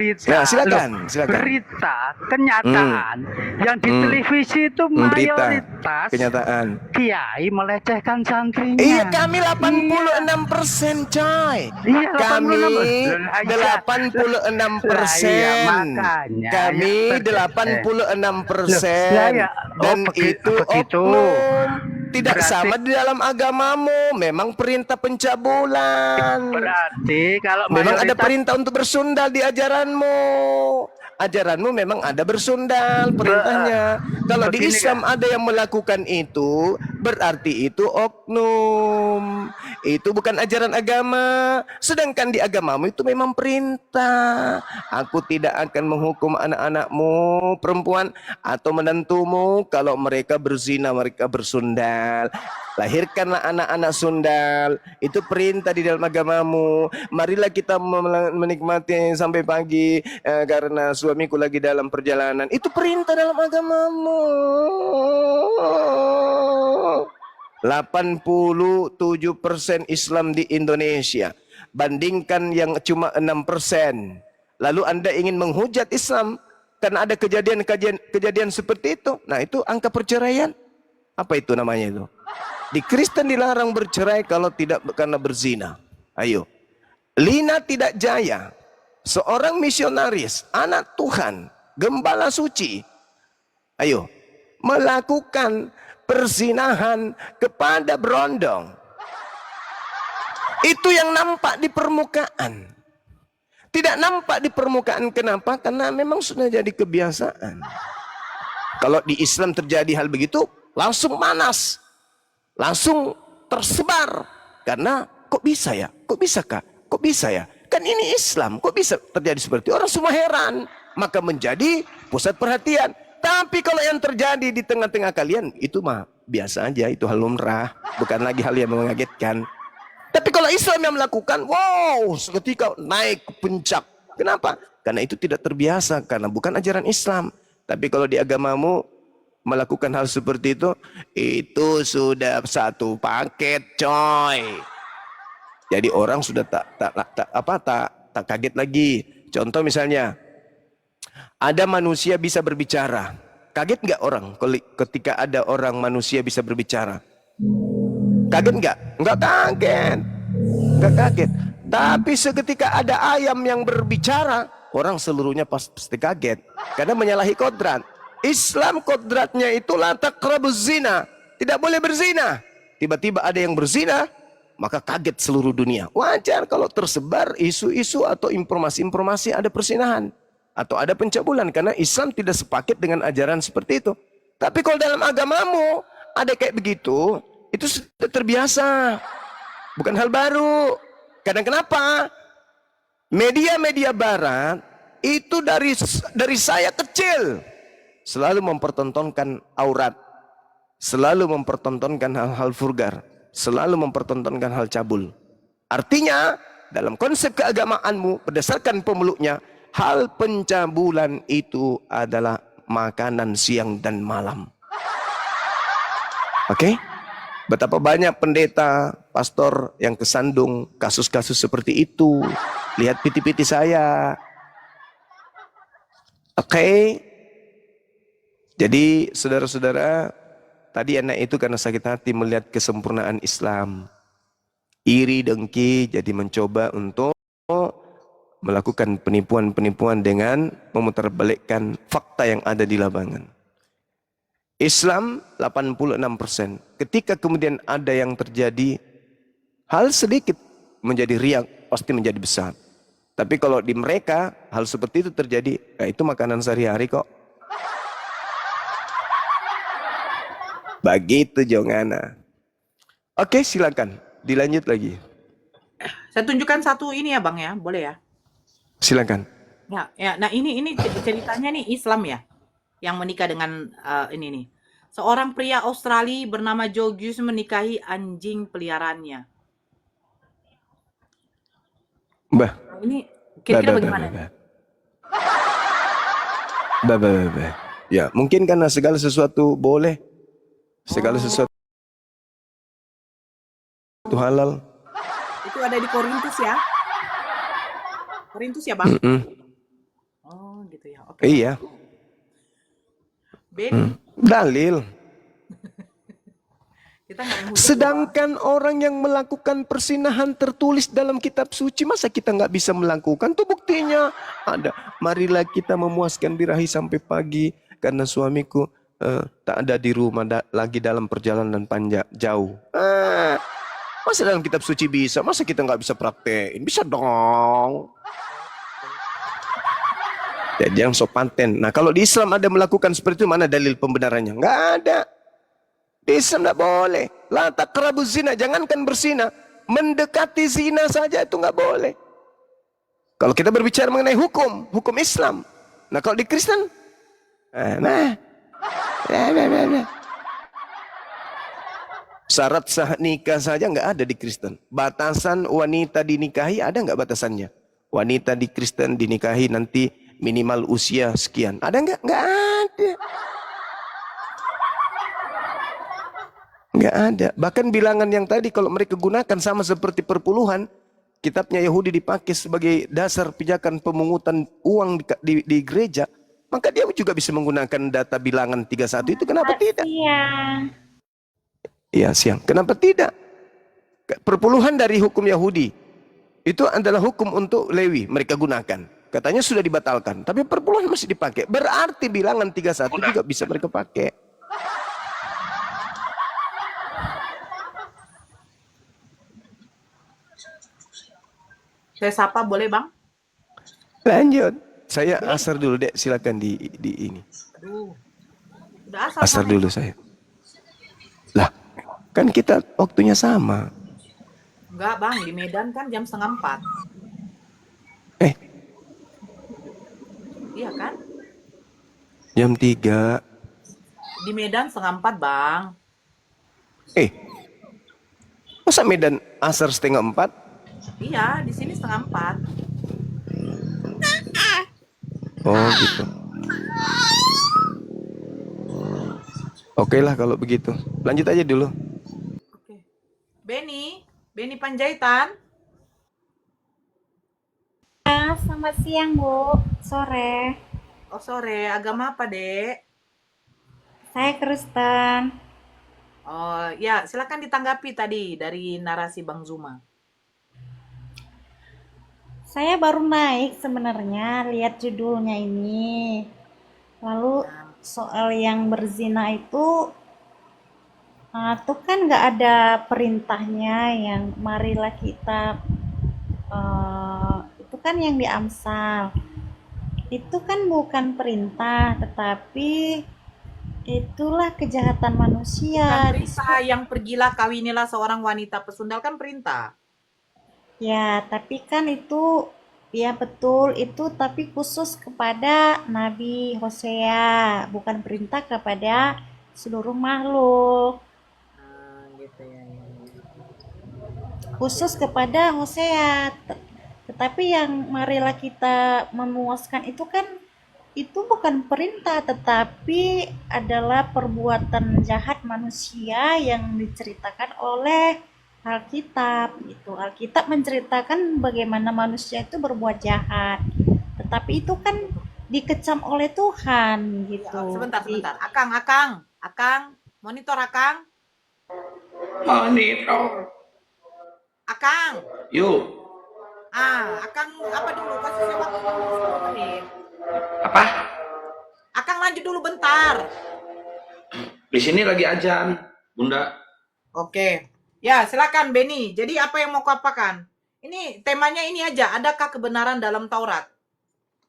Nah, Loh, silakan. berita, Hmm, kenyataan yang di hmm, televisi itu berita, mayoritas kenyataan. kiai melecehkan Iya, santrinya. kami Iya, 86%, coy. iya Kami 86. Lah iya, lah iya 86%. makanya yang Kami terjadi. delapan puluh enam Loh, lah persen ya, oh Dan itu begitu. oknum. Tidak Berarti sama di dalam agamamu. Memang perintah pencabulan. berarti kalau Memang ada mayoritas perintah untuk bersundal di ajaranmu. Ajaranmu memang ada bersundal perintahnya. Kalau di begini Islam kak. ada yang melakukan itu, berarti itu oknum. Itu bukan ajaran agama. Sedangkan di agamamu itu memang perintah. Aku tidak akan menghukum anak-anakmu perempuan atau menantumu kalau mereka berzina, mereka bersundal. Lahirkanlah anak-anak sundal. Itu perintah di dalam agamamu. Marilah kita menikmati sampai pagi karena suamiku lagi dalam perjalanan. Itu perintah dalam agamamu. 87% Islam di Indonesia. Bandingkan yang cuma 6%. Lalu Anda ingin menghujat Islam karena ada kejadian seperti itu. Nah, itu angka perceraian. Apa itu namanya itu? Di Kristen dilarang bercerai kalau tidak karena berzina. Ayo. Lina Tidak Jaya, seorang misionaris, anak Tuhan, gembala suci. Ayo. Melakukan perzinahan kepada berondong. Itu yang nampak di permukaan. Tidak nampak di permukaan. Kenapa? Karena memang sudah jadi kebiasaan. Kalau di Islam terjadi hal begitu, langsung panas. Langsung tersebar. Karena kok bisa ya? Kok bisa kak? Kok bisa ya? Kan ini Islam. Kok bisa terjadi seperti itu? Orang semua heran. Maka menjadi pusat perhatian. Tapi kalau yang terjadi di tengah-tengah kalian, itu mah biasa aja. Itu hal lumrah. Bukan lagi hal yang mengagetkan. Tapi kalau Islam yang melakukan, wow, seketika naik ke puncak. Kenapa? Karena itu tidak terbiasa. Karena bukan ajaran Islam. Tapi kalau di agamamu, melakukan hal seperti itu sudah satu paket, coy. Jadi orang sudah tak kaget lagi. Contoh misalnya, ada manusia bisa berbicara. Kaget nggak orang ketika ada orang manusia bisa berbicara? Kaget nggak? Nggak kaget. Nggak kaget. Tapi seketika ada ayam yang berbicara, orang seluruhnya pasti kaget. Karena menyalahi kodrat. Islam kodratnya itu la taqrabuz zina. Tidak boleh berzina. Tiba-tiba ada yang berzina, maka kaget seluruh dunia. Wajar kalau tersebar isu-isu atau informasi-informasi ada persinahan. Atau ada pencabulan. Karena Islam tidak sepaket dengan ajaran seperti itu. Tapi kalau dalam agamamu ada kayak begitu, itu sudah terbiasa. Bukan hal baru. Karena kenapa? Media-media barat itu dari saya kecil selalu mempertontonkan aurat, selalu mempertontonkan hal-hal vulgar, selalu mempertontonkan hal cabul. Artinya, dalam konsep keagamaanmu, berdasarkan pemeluknya, hal pencabulan itu adalah makanan siang dan malam. Oke? Betapa banyak pendeta, pastor yang kesandung kasus-kasus seperti itu. Lihat piti-piti saya. Oke? Jadi saudara-saudara, tadi anak itu karena sakit hati melihat kesempurnaan Islam. Iri dengki, jadi mencoba untuk melakukan penipuan-penipuan dengan memutarbalikkan fakta yang ada di lapangan. Islam 86%. Ketika kemudian ada yang terjadi hal sedikit menjadi riak, pasti menjadi besar. Tapi kalau di mereka hal seperti itu terjadi, ya itu makanan sehari-hari kok. Begitu Jongana. Oke, silakan. Dilanjut lagi. Saya tunjukkan satu ini ya Bang ya, boleh ya? Silakan. Ya. Nah ini ceritanya nih Islam ya, yang menikah dengan ini nih. Seorang pria Australia bernama Jogius menikahi anjing peliharaannya. Mbah. Nah, ini kira-kira bagaimana? Bah. Ya, mungkin karena segala sesuatu boleh. Segala sesuatu halal. Itu ada di Korintus ya. Korintus ya Bang? gitu ya. Oke. Iya. Beni, Dalil. kita nggak menghujat loh, Bang. Sedangkan orang yang melakukan persinahan tertulis dalam kitab suci, masa kita nggak bisa melakukan? Tuh buktinya ada. Marilah kita memuaskan birahi sampai pagi, karena suamiku tak ada di rumah, lagi dalam perjalanan panjang jauh. Masa dalam kitab suci bisa? Masa kita nggak bisa praktein? Bisa dong. Jadi yang sopanten. Nah kalau di Islam ada melakukan seperti itu, mana dalil pembenarannya? Nggak ada. Di Islam nggak boleh. La taqrabu zina, jangankan berzina, mendekati zina saja itu nggak boleh. Kalau kita berbicara mengenai hukum Islam. Nah kalau di Kristen, syarat sah nikah saja nggak ada di Kristen. Batasan wanita dinikahi ada nggak batasannya? Wanita di Kristen dinikahi nanti minimal usia sekian. Ada nggak? Nggak ada. Nggak ada. Bahkan bilangan yang tadi kalau mereka gunakan sama seperti perpuluhan, kitabnya Yahudi dipakai sebagai dasar pijakan pemungutan uang di gereja, maka dia juga bisa menggunakan data bilangan 31 itu. Kenapa tidak? Iya, siang. Kenapa tidak? Perpuluhan dari hukum Yahudi itu adalah hukum untuk Lewi, mereka gunakan. Katanya sudah dibatalkan, tapi perpuluhan masih dipakai. Berarti bilangan 31 juga bisa mereka pakai. Saya sapa boleh, Bang? Lanjut. Saya asar dulu, Dek. Silakan di ini. Aduh. Udah Asar dulu saya. Lah, kan kita waktunya sama. Enggak, Bang. Di Medan kan jam 3:30. Iya kan? Jam 3. Di Medan 3:30, Bang. Masa Medan asar 3:30? Iya, di sini 3:30. Oh gitu. Oke lah kalau begitu. Lanjut aja dulu. Oke. Beni Panjaitan. Selamat siang, Bu. Sore. Oh, sore. Agama apa, Dek? Saya Kristen. Oh, ya, silakan ditanggapi tadi dari narasi Bang Zuma. Saya baru naik sebenarnya lihat judulnya ini. Lalu soal yang berzina itu kan nggak ada perintahnya yang marilah kita itu kan yang di Amsal. Itu kan bukan perintah, tetapi itulah kejahatan manusia. Bukan perintah yang pergilah kawinilah seorang wanita pesundal kan perintah. Ya, tapi kan itu ya betul itu tapi khusus kepada Nabi Hosea, bukan perintah kepada seluruh makhluk. Gitu ya. Khusus kepada Hosea. Tetapi yang marilah kita memuaskan itu kan itu bukan perintah tetapi adalah perbuatan jahat manusia yang diceritakan oleh Alkitab gitu. Alkitab menceritakan bagaimana manusia itu berbuat jahat. Tetapi itu kan dikecam oleh Tuhan gitu. Ya, sebentar. Akang, monitor Akang. Monitor. Akang. Yuk. Akang apa dulu? Kasih saya waktu dulu 10 menit. Apa? Akang lanjut dulu bentar. Di sini lagi ajan, Bunda. Oke. Ya, silakan Beni. Jadi apa yang mau kau apakan? Ini temanya ini aja, adakah kebenaran dalam Taurat?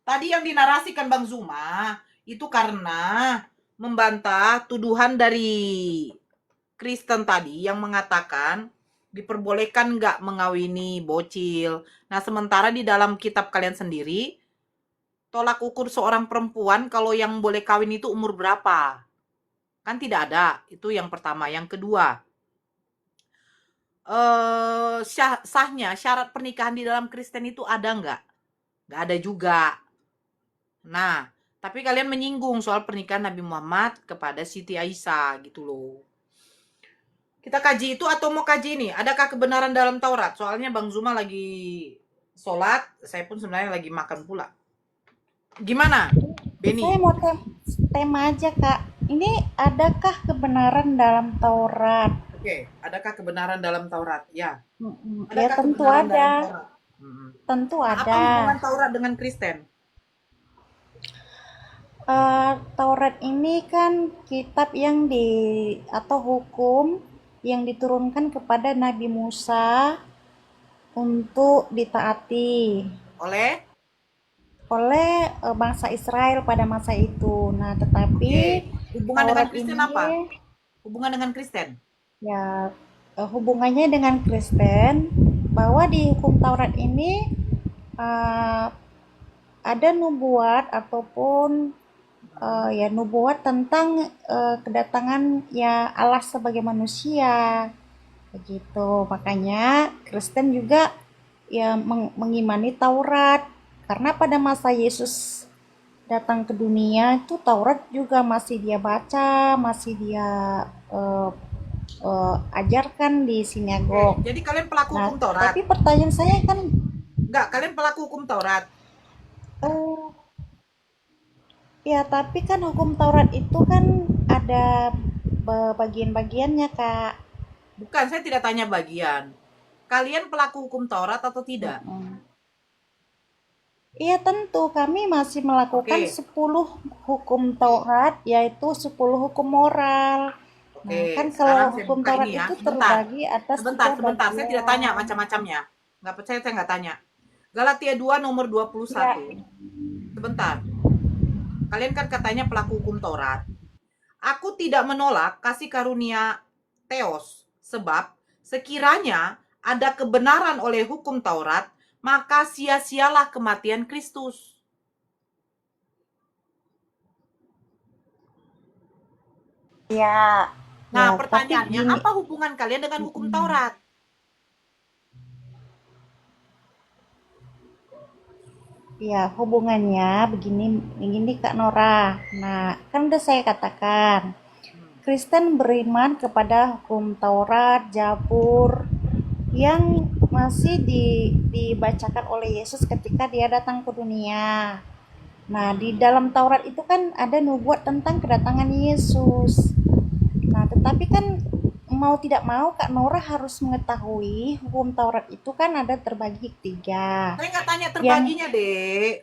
Tadi yang dinarasikan Bang Zuma itu karena membantah tuduhan dari Kristen tadi yang mengatakan diperbolehkan nggak mengawini bocil. Nah, sementara di dalam kitab kalian sendiri tolak ukur seorang perempuan kalau yang boleh kawin itu umur berapa? Kan tidak ada. Itu yang pertama. Yang kedua, sahnya syarat pernikahan di dalam Kristen itu ada nggak? Nggak ada juga. Nah, tapi kalian menyinggung soal pernikahan Nabi Muhammad kepada Siti Aisyah gitu loh. Kita kaji itu atau mau kaji ini? Adakah kebenaran dalam Taurat? Soalnya Bang Zuma lagi sholat, saya pun sebenarnya lagi makan pula. Gimana, Beni? Saya mau tema aja, Kak. Ini adakah kebenaran dalam Taurat? Oke, adakah kebenaran dalam Taurat? Ya, Ya adakah tentu kebenaran dalam ada, Taurat? Mm-mm. tentu Nah, apa ada. hubungan Taurat dengan Kristen? Taurat ini kan kitab yang atau hukum yang diturunkan kepada Nabi Musa untuk ditaati Oleh? oleh bangsa Israel pada masa itu. Nah, tetapi Oke. Hubungan dengan Taurat Kristen ini apa? Hubungan dengan Kristen? ya hubungannya dengan Kristen, bahwa di hukum Taurat ini eh, ada nubuat ataupun ya nubuat tentang kedatangan ya Allah sebagai manusia begitu. Makanya Kristen juga ya mengimani Taurat, karena pada masa Yesus datang ke dunia itu Taurat juga masih dia baca, masih dia eh, ajarkan di Oke. sinagog. Jadi kalian pelaku Nah, hukum Taurat? tapi pertanyaan saya kan Enggak, kalian pelaku hukum Taurat. eh, ya tapi kan hukum Taurat itu kan ada bagian-bagiannya, Kak. Bukan, saya tidak tanya bagian. Kalian pelaku hukum Taurat atau tidak? Mm-mm. Iya tentu kami masih melakukan Oke. 10 hukum Taurat, yaitu 10 hukum moral. Nah, kan Oke, kalau sekarang saya hukum buka Taurat ini ya. itu Sebentar. terbagi atas Sebentar, 3 sebentar. Saya tidak tanya bagian. macam-macamnya. Nggak percaya, saya nggak tanya. Galatia 2 nomor 21. Ya, Sebentar. Kalian kan katanya pelaku hukum Taurat. Aku tidak menolak kasih karunia Theos, sebab sekiranya ada kebenaran oleh hukum Taurat, maka sia-sialah kematian Kristus. ya, Nah, ya, tapi pertanyaannya, gini, apa hubungan kalian dengan hukum Taurat? ya hubungannya begini Kak Nora. Nah, kan udah saya katakan, Kristen beriman kepada hukum Taurat, Zabur, yang masih dibacakan oleh Yesus ketika dia datang ke dunia. Nah, di dalam Taurat itu kan ada nubuat tentang kedatangan Yesus. Nah, tetapi kan mau tidak mau Kak Nora harus mengetahui hukum Taurat itu kan ada terbagi 3. Saya nggak tanya Yang terbaginya, Dek.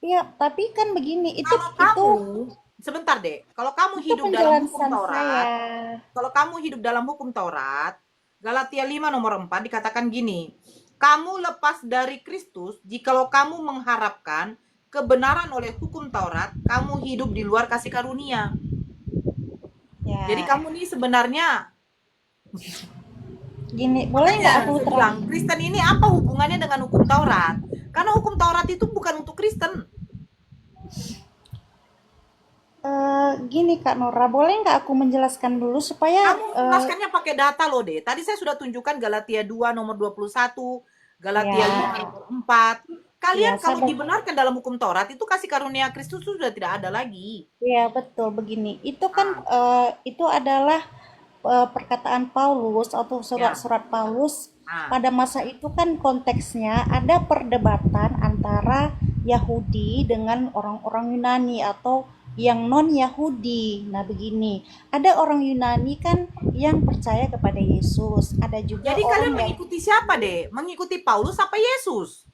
ya, tapi kan begini, Kalau itu kamu, sebentar, Dek. Kalau kamu itu hidup dalam hukum penjelasan saya. Taurat, kalau kamu hidup dalam hukum Taurat, Galatia 5 nomor 4 dikatakan gini, kamu lepas dari Kristus jikalau kamu mengharapkan kebenaran oleh hukum Taurat, kamu hidup di luar kasih karunia. Jadi Ya, kamu nih sebenarnya, gini, boleh nggak makanya aku saya bilang, Kristen ini apa hubungannya dengan hukum Taurat? Karena hukum Taurat itu bukan untuk Kristen. gini Kak Nora, boleh nggak aku menjelaskan dulu supaya Kamu menjelaskannya pakai data loh, deh. Tadi saya sudah tunjukkan Galatia 2 nomor 21, Galatia 5 ya, nomor 4. Kalian ya kalau sabar. dibenarkan dalam hukum Taurat itu kasih karunia Kristus sudah tidak ada lagi. Ya betul begini. Itu kan Ah, itu adalah perkataan Paulus atau ya. surat-surat Paulus. Ah, Pada masa itu kan konteksnya ada perdebatan antara Yahudi dengan orang-orang Yunani atau yang non Yahudi. Nah begini, ada orang Yunani kan yang percaya kepada Yesus, ada juga jadi kalian orang yang mengikuti siapa, deh? Mengikuti Paulus apa Yesus?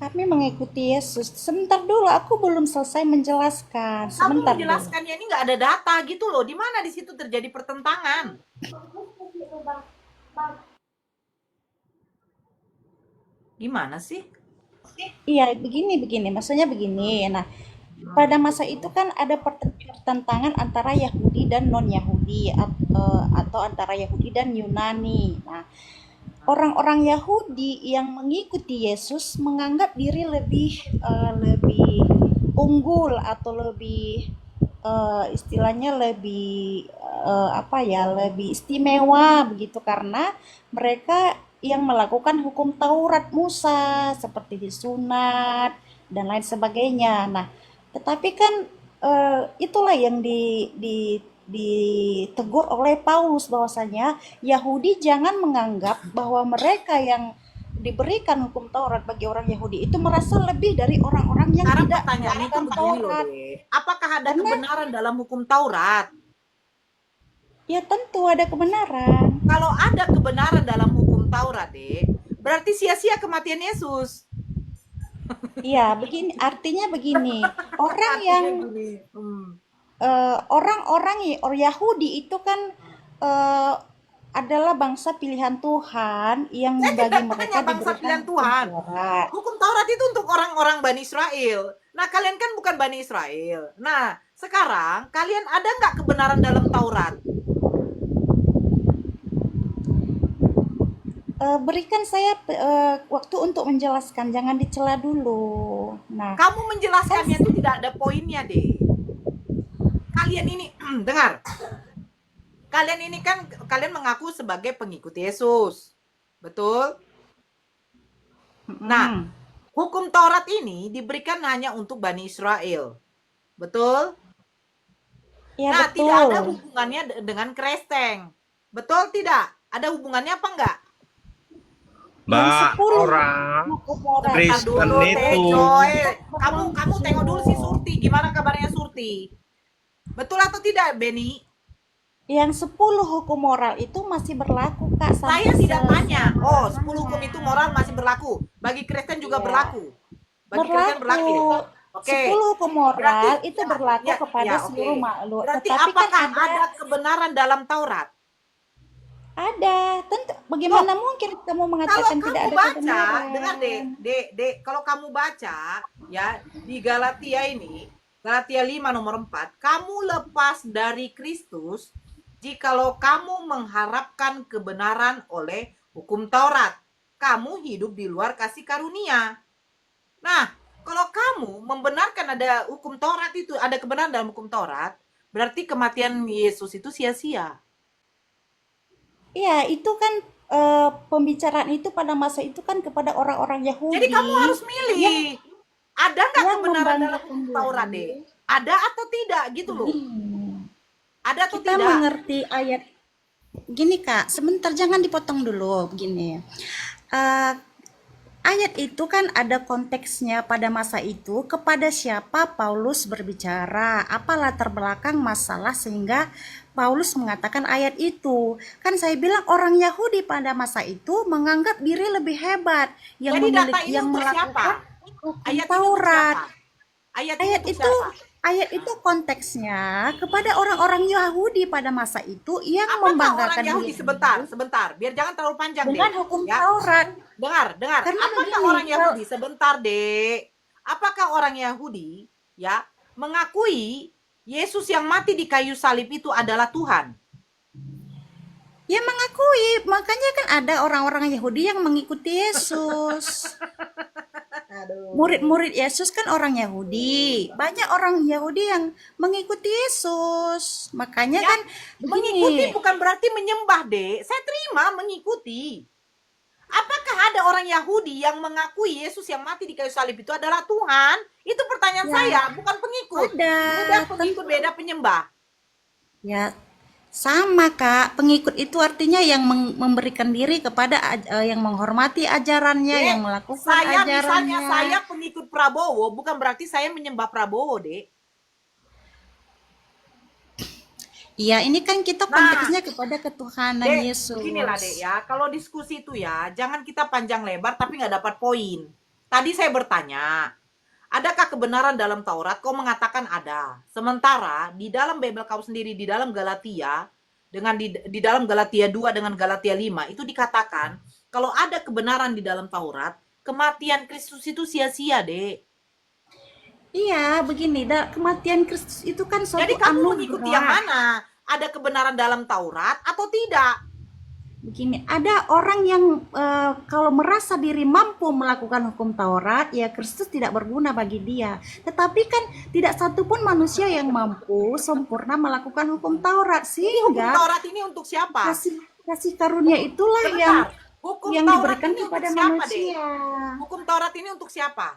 kami mengikuti Yesus. Sebentar dulu, aku belum selesai menjelaskan. Kamu Sebentar dulu. menjelaskannya ini nggak ada data gitu loh. Di mana di situ terjadi pertentangan? Gimana sih? Iya, begini. Maksudnya begini. Nah, pada masa itu kan ada pertentangan antara Yahudi dan non-Yahudi atau antara Yahudi dan Yunani. Nah, orang-orang Yahudi yang mengikuti Yesus menganggap diri lebih unggul atau lebih istilahnya lebih apa ya, lebih istimewa begitu, karena mereka yang melakukan hukum Taurat Musa seperti disunat dan lain sebagainya. Nah, tetapi kan itulah yang ditegur oleh Paulus, bahwasanya Yahudi jangan menganggap bahwa mereka yang diberikan hukum Taurat bagi orang Yahudi itu merasa lebih dari orang-orang yang Sekarang tidak pertanyaannya itu melakukan begini loh, Taurat. Dek. Apakah ada Karena kebenaran dalam hukum Taurat? ya tentu ada kebenaran. Kalau ada kebenaran dalam hukum Taurat, Dek, berarti sia-sia kematian Yesus. Iya, begini artinya begini. Orang yang Artinya gini. orang-orang Yahudi itu kan adalah bangsa pilihan Tuhan yang Saya bagi tidak mereka tanya bangsa diberikan pilihan hukum Tuhan. Taurat. Hukum Taurat itu untuk orang-orang Bani Israel. Nah, kalian kan bukan Bani Israel. Nah, sekarang kalian ada nggak kebenaran dalam Taurat? Berikan saya waktu untuk menjelaskan, jangan dicela dulu. Nah, Kamu menjelaskannya itu tidak ada poinnya, deh. Kalian ini, dengar. Kalian ini kan, kalian mengaku sebagai pengikut Yesus. Betul? Nah, hukum Taurat ini diberikan hanya untuk Bani Israel. Betul? ya Nah, betul. tidak ada hubungannya dengan Kristen. Betul tidak? Ada hubungannya apa enggak? Yang 10 orang hukum moral. Bentar Kristen dulu, itu. Teh Joy. Kamu tengok dulu si Surti. Gimana kabarnya Surti? Betul atau tidak, Beni? Yang 10 hukum moral itu masih berlaku, Kak. Saya sampai tidak tanya. Oh, sekarang. 10 hukum itu moral masih berlaku. Bagi Kristen juga Iya. berlaku. Bagi Kristen berlaku. Oke. 10 hukum moral Berarti- itu berlaku ya, kepada ya, oke. seluruh makhluk. Berarti Tetapi apakah kan ada kebenaran dalam Taurat? ada. Tentu bagaimana mungkin kamu Kalau mengatakan tidak kamu ada baca, kebenaran? dengar dek, kalau kamu baca ya di Galatia ini, Galatia 5 nomor 4, kamu lepas dari Kristus jikalau kamu mengharapkan kebenaran oleh hukum Taurat. Kamu hidup di luar kasih karunia. Nah, kalau kamu membenarkan ada hukum Taurat itu, ada kebenaran dalam hukum Taurat, berarti kematian Yesus itu sia-sia. Iya, itu kan pembicaraan itu pada masa itu kan kepada orang-orang Yahudi. Jadi kamu harus milih. Ada nggak yang kebenaran dalam membanggakan hukum Taurat, diri. deh? Ada atau tidak gitu loh? Ada atau Kita tidak? mengerti ayat gini, Kak, sebentar jangan dipotong dulu begini. Eh, ayat itu kan ada konteksnya pada masa itu kepada siapa Paulus berbicara, apa latar belakang masalah sehingga Paulus mengatakan ayat itu. Kan saya bilang orang Yahudi pada masa itu menganggap diri lebih hebat yang Jadi data memiliki ini yang untuk siapa? melakukan hukum Ayat ini untuk Taurat. siapa? Ayat ini Ayat untuk itu siapa? ayat itu konteksnya kepada orang-orang Yahudi pada masa itu yang Apakah membanggakan orang Yahudi diri sebentar, biar jangan terlalu panjang dengan deh. hukum Ya. Taurat. Dengar. Karena Apakah begini, orang Yahudi sebentar, Dek? Apakah orang Yahudi ya mengakui Yesus yang mati di kayu salib itu adalah Tuhan? Ya mengakui, makanya kan ada orang-orang Yahudi yang mengikuti Yesus. Murid-murid Yesus kan orang Yahudi. Banyak orang Yahudi yang mengikuti Yesus. Makanya Ya, kan Mengikuti begini. bukan berarti menyembah, Dek. Saya terima mengikuti. Apakah ada orang Yahudi yang mengakui Yesus yang mati di kayu salib itu adalah Tuhan? Itu pertanyaan Ya. saya, bukan pengikut. Ada. Beda pengikut, beda penyembah. Ya, sama Kak. Pengikut itu artinya yang memberikan diri kepada yang menghormati ajarannya, Dek, yang melakukan Saya ajarannya. misalnya saya pengikut Prabowo, bukan berarti saya menyembah Prabowo, Dek. Iya, ini kan kita Nah, konteksnya kepada ketuhanan Dek, Yesus. beginilah, Dek, ya. Kalau diskusi itu ya, jangan kita panjang lebar tapi nggak dapat poin. Tadi saya bertanya, adakah kebenaran dalam Taurat? Kau mengatakan ada. Sementara di dalam Bible kau sendiri, di dalam Galatia, dengan di dalam Galatia 2 dengan Galatia 5, itu dikatakan, kalau ada kebenaran di dalam Taurat, kematian Kristus itu sia-sia, Dek. Iya, begini, kematian Kristus itu kan suatu Jadi kamu anugerah. mengikuti yang mana? Ada kebenaran dalam Taurat atau tidak? Begini, ada orang yang kalau merasa diri mampu melakukan hukum Taurat, ya Kristus tidak berguna bagi dia. Tetapi kan tidak satu pun manusia yang mampu sempurna melakukan hukum Taurat, Hukum sehingga Taurat ini untuk siapa? kasih karunia itulah yang Sebentar. Hukum yang Taurat diberikan ini untuk kepada siapa, Dek? manusia. Hukum Taurat ini untuk siapa?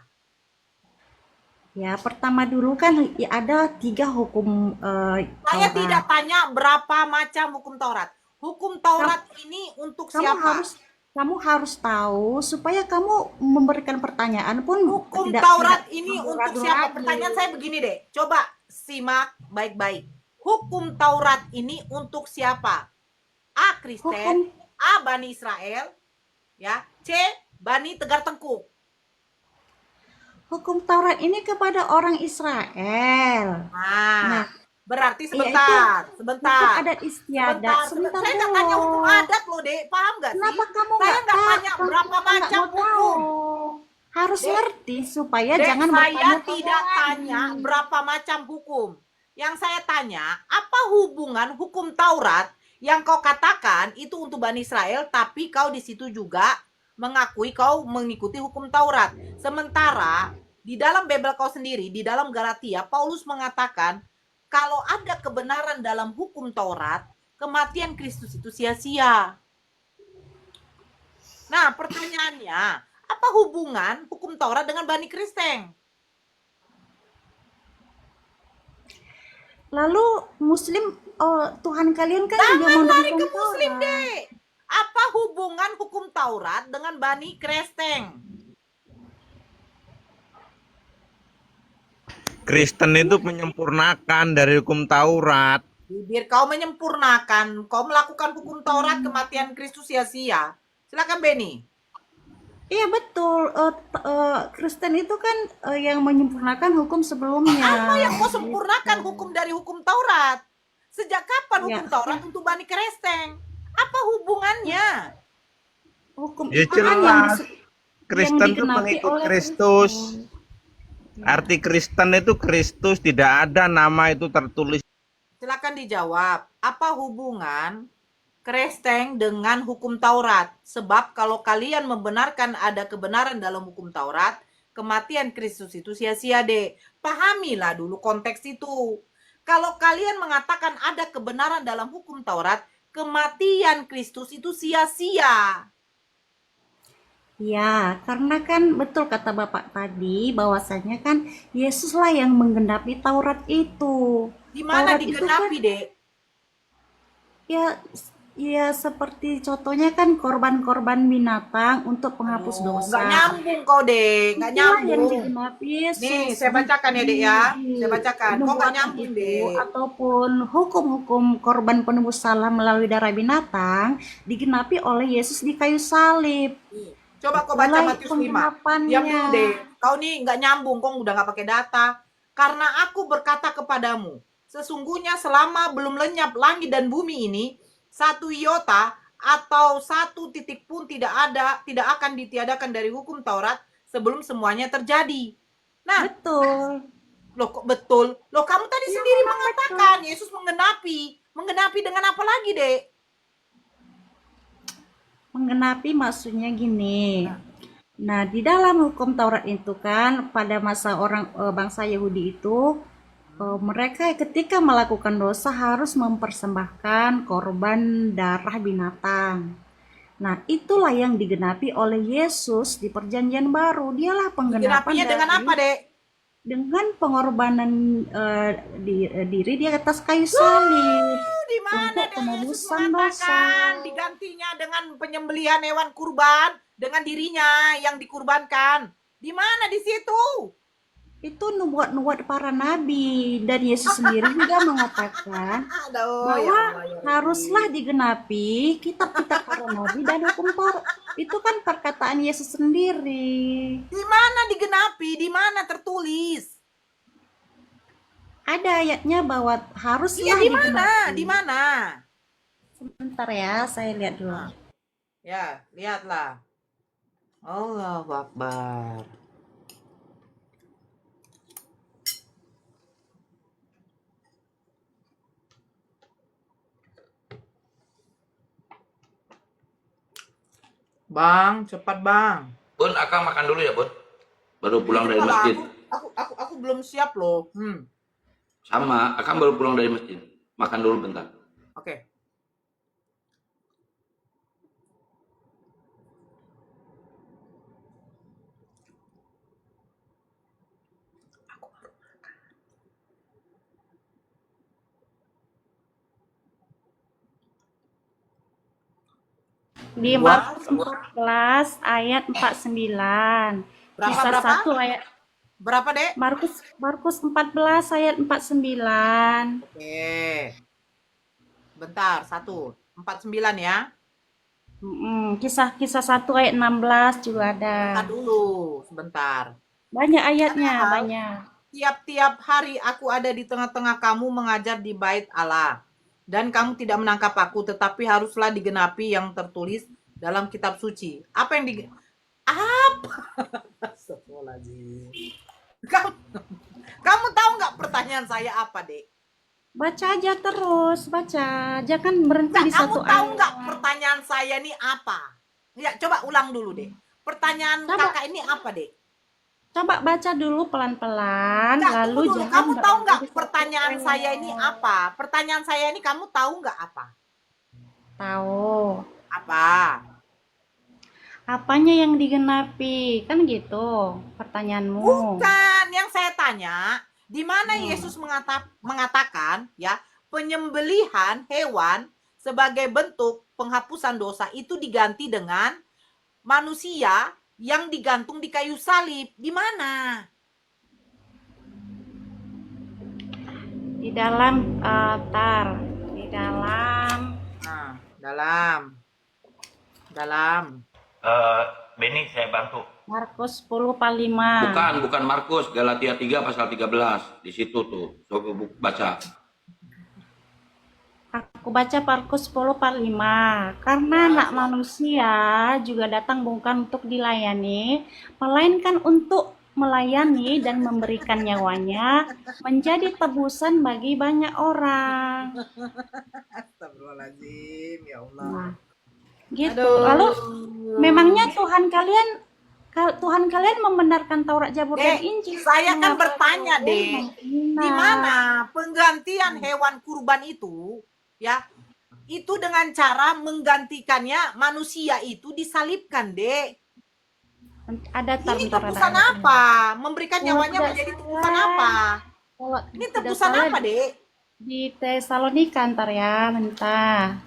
Ya, pertama dulu kan ya, ada 3 hukum Saya Taurat. tidak tanya berapa macam hukum Taurat. Hukum Taurat ini untuk Kamu siapa? kamu harus tahu supaya kamu memberikan pertanyaan pun Hukum tidak Taurat tidak ini untuk ragu-ragu siapa? lagi. Pertanyaan saya begini deh. Coba simak baik-baik. Hukum Taurat ini untuk siapa? A. Kristen, Hukum A. Bani Israel, ya. C. Bani Tegar Tengkuk. hukum Taurat ini kepada orang Israel. Nah, Nah, berarti iya itu sebentar, hukum sebentar. adat istiadat. Sebentar Saya nggak dulu. tanya hukum adat loh, Dek. Paham nggak sih? Kenapa kamu Saya nggak nggak tahu? tanya berapa Nggak macam mau tahu? hukum. Harus Dek, ngerti supaya Dek, jangan saya bertanya-tanya tidak tanya lagi. berapa macam hukum. Yang saya tanya, apa hubungan hukum Taurat yang kau katakan itu untuk Bani Israel, tapi kau di situ juga mengakui kau mengikuti hukum Taurat. Sementara di dalam Bible kau sendiri, di dalam Galatia, Paulus mengatakan kalau ada kebenaran dalam hukum Taurat, kematian Kristus itu sia-sia. Nah, pertanyaannya, apa hubungan hukum Taurat dengan Bani Kristen? Lalu Muslim, Tuhan kalian kan juga Jangan lari mendukung ke Muslim, Taurat. Dek. Apa hubungan hukum Taurat dengan Bani Kristen? Kristen itu menyempurnakan dari hukum Taurat. Bibir kau menyempurnakan, kau melakukan hukum Taurat, kematian Kristus sia-sia. Silakan Beni. Iya betul. Kristen itu kan yang menyempurnakan hukum sebelumnya. Apa yang kau sempurnakan hukum dari hukum Taurat? Sejak kapan Ya. hukum Taurat untuk Bani Kristen? Apa hubungannya? Hukum Ya itu kan jelas. yang Kristen itu digenapi pengikut oleh Kristus. Kristen. Arti Kristen itu Kristus, tidak ada nama itu tertulis. Silakan dijawab. Apa hubungan Kristen dengan hukum Taurat? Sebab kalau kalian membenarkan ada kebenaran dalam hukum Taurat, kematian Kristus itu sia-sia, Dek. Pahamilah dulu konteks itu. Kalau kalian mengatakan ada kebenaran dalam hukum Taurat, kematian Kristus itu sia-sia. Ya, karena kan betul kata Bapak tadi bahwasanya kan Yesuslah yang menggenapi Taurat itu. Di mana Taurat itu digenapi, kan Dek? ya seperti contohnya kan korban-korban binatang untuk penghapus Oh, dosa. nggak nyambung kau, Dek. Nggak Itulah yang nyambung. digenapi Yesus. Nih, saya bacakan ya, Dek ya. Saya bacakan. Kok nggak Nubuatan nyambung, itu Dek? ataupun hukum-hukum korban penebus salah melalui darah binatang digenapi oleh Yesus di kayu salib. Coba kau baca Mulai Matius 5. penggelapannya. Diam dulu deh. Kau nih nggak nyambung, kau udah nggak pakai data. Karena aku berkata kepadamu, sesungguhnya selama belum lenyap langit dan bumi ini, satu iota atau satu titik pun tidak akan ditiadakan dari hukum Taurat sebelum semuanya terjadi. Nah, Betul. loh kok betul? Loh kamu tadi Ya, sendiri memang mengatakan Yesus menggenapi. Menggenapi dengan apa lagi, Dek? Menggenapi maksudnya gini. Nah, di dalam hukum Taurat itu kan pada masa bangsa Yahudi itu mereka ketika melakukan dosa harus mempersembahkan korban darah binatang. Nah, itulah yang digenapi oleh Yesus di Perjanjian Baru. Dialah penggenapan Genapinya dengan dari apa, Dek? dengan pengorbanan diri di atas kayu salib Di mana untuk deh Yesus penebusan dosa. mengatakan digantinya dengan penyembelihan hewan kurban dengan dirinya yang dikurbankan? Di mana di situ? Itu nubuat-nubuat para nabi dan Yesus sendiri juga mengatakan Aduh, bahwa ya Allah, ya Rabbi. haruslah digenapi kitab-kitab para nabi dan hukum Taurat. Itu kan perkataan Yesus sendiri. Di mana digenapi? Di mana tertulis? Ada ayatnya bahwa haruslah Iya, di mana? digenapi. Di mana? Sebentar ya, saya lihat dulu. Ya, lihatlah. Allahu Akbar. Bang, cepat bang. Bun, Akang makan dulu ya, Bun. Baru pulang dari Kalau masjid. aku belum siap loh. Sama, Akang baru pulang dari masjid. Makan dulu bentar. Oke. Di Markus 14 ayat 49. Berapa, Kisah berapa? 1 ayat Berapa, Dek? Markus 14 ayat 49. Oke. Bentar, 149 ya. Kisah 1 ayat 16 juga ada. Bentar dulu, sebentar. Banyak ayatnya, Padahal, banyak. tiap-tiap hari aku ada di tengah-tengah kamu mengajar di bait Allah. Dan kamu tidak menangkap aku, tetapi haruslah digenapi yang tertulis dalam kitab suci. Apa yang apa? Astagfirullahaladzim. Kamu tahu nggak pertanyaan saya apa, Dek? Baca aja terus, baca. Jangan berhenti Nggak, di kamu satu tahu ayat. nggak pertanyaan saya ini apa? Ya, coba ulang dulu, Dek. Pertanyaan Coba. kakak ini apa, Dek? Coba baca dulu pelan-pelan, Nggak, lalu tunggu dulu. jangan Kamu tahu nggak berhenti di satu pertanyaan ayat. saya ini apa? Pertanyaan saya ini kamu tahu nggak apa? Tahu. Apa? Apanya yang digenapi? Kan gitu pertanyaanmu. Bukan, yang saya tanya, di mana Yesus mengatakan ya, penyembelihan hewan sebagai bentuk penghapusan dosa itu diganti dengan manusia yang digantung di kayu salib. Di mana? Di dalam di dalam Nah, dalam. Beni saya bantu. Markus 10:5. Bukan Markus, Galatia 3 pasal 13. Di situ tuh. Coba baca. Aku baca Markus 10:5. Karena anak manusia juga datang bukan untuk dilayani, melainkan untuk melayani dan memberikan nyawanya menjadi tebusan bagi banyak orang. Astagfirullahaladzim, ya Allah. Nah, gitu. Aduh. Lalu memangnya Tuhan kalian membenarkan Taurat, Zabur dan Injil? Saya kan Mengapa bertanya, kalian Dek. menghina? Di mana penggantian hewan kurban itu, ya, itu dengan cara menggantikannya manusia itu disalibkan, Dek. Ada Ini tebusan apa? Memberikan nyawanya menjadi tebusan apa? Kalau Ini tidak tebusan salah, apa, Dek? di Tesalonika ntar ya, mentah.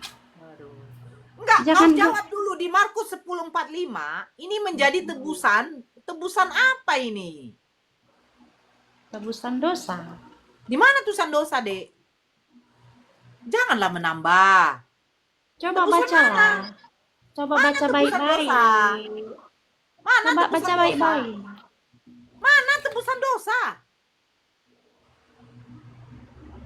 Enggak, Jangan kau jawab dulu di Markus 10:45. Ini menjadi tebusan. Tebusan apa ini? Tebusan dosa. Di mana tulisan dosa, Dek? Janganlah menambah. Coba Tebusan baca mana? lah. Coba Mana baca tebusan baik-baik. dosa? Mana Coba tebusan baca dosa? baik-baik. Mana tebusan dosa?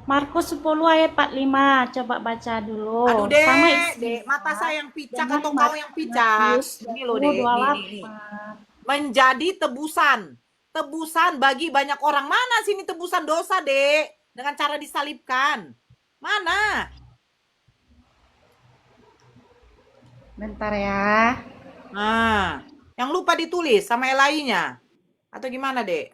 Markus 10 ayat 45. Coba baca dulu. Aduh, Dek, Sama isi. Dek, mata saya yang picak Dengan atau kau yang picak? Matius Ini loh, Dek, 20:28. nih. Menjadi tebusan. Tebusan bagi banyak orang. Mana sini tebusan dosa, Dek? Dengan cara disalibkan. Mana? Bentar ya. Nah, yang lupa ditulis sama elainya. Atau gimana, Dek?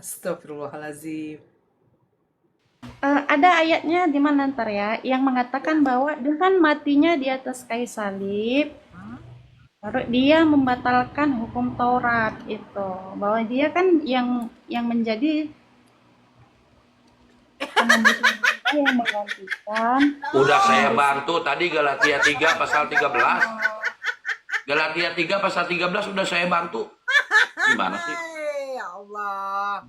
Astagfirullahaladzim. Ada ayatnya di mana ntar ya, yang mengatakan bahwa dengan matinya di atas kayu salib, baru dia membatalkan hukum Taurat itu, bahwa dia kan yang menjadi penembus dosa, yang menggantikan. Udah saya bantu tadi Galatia 3 pasal 13. Galatia 3 pasal 13 udah saya bantu. Gimana sih? Ya Allah.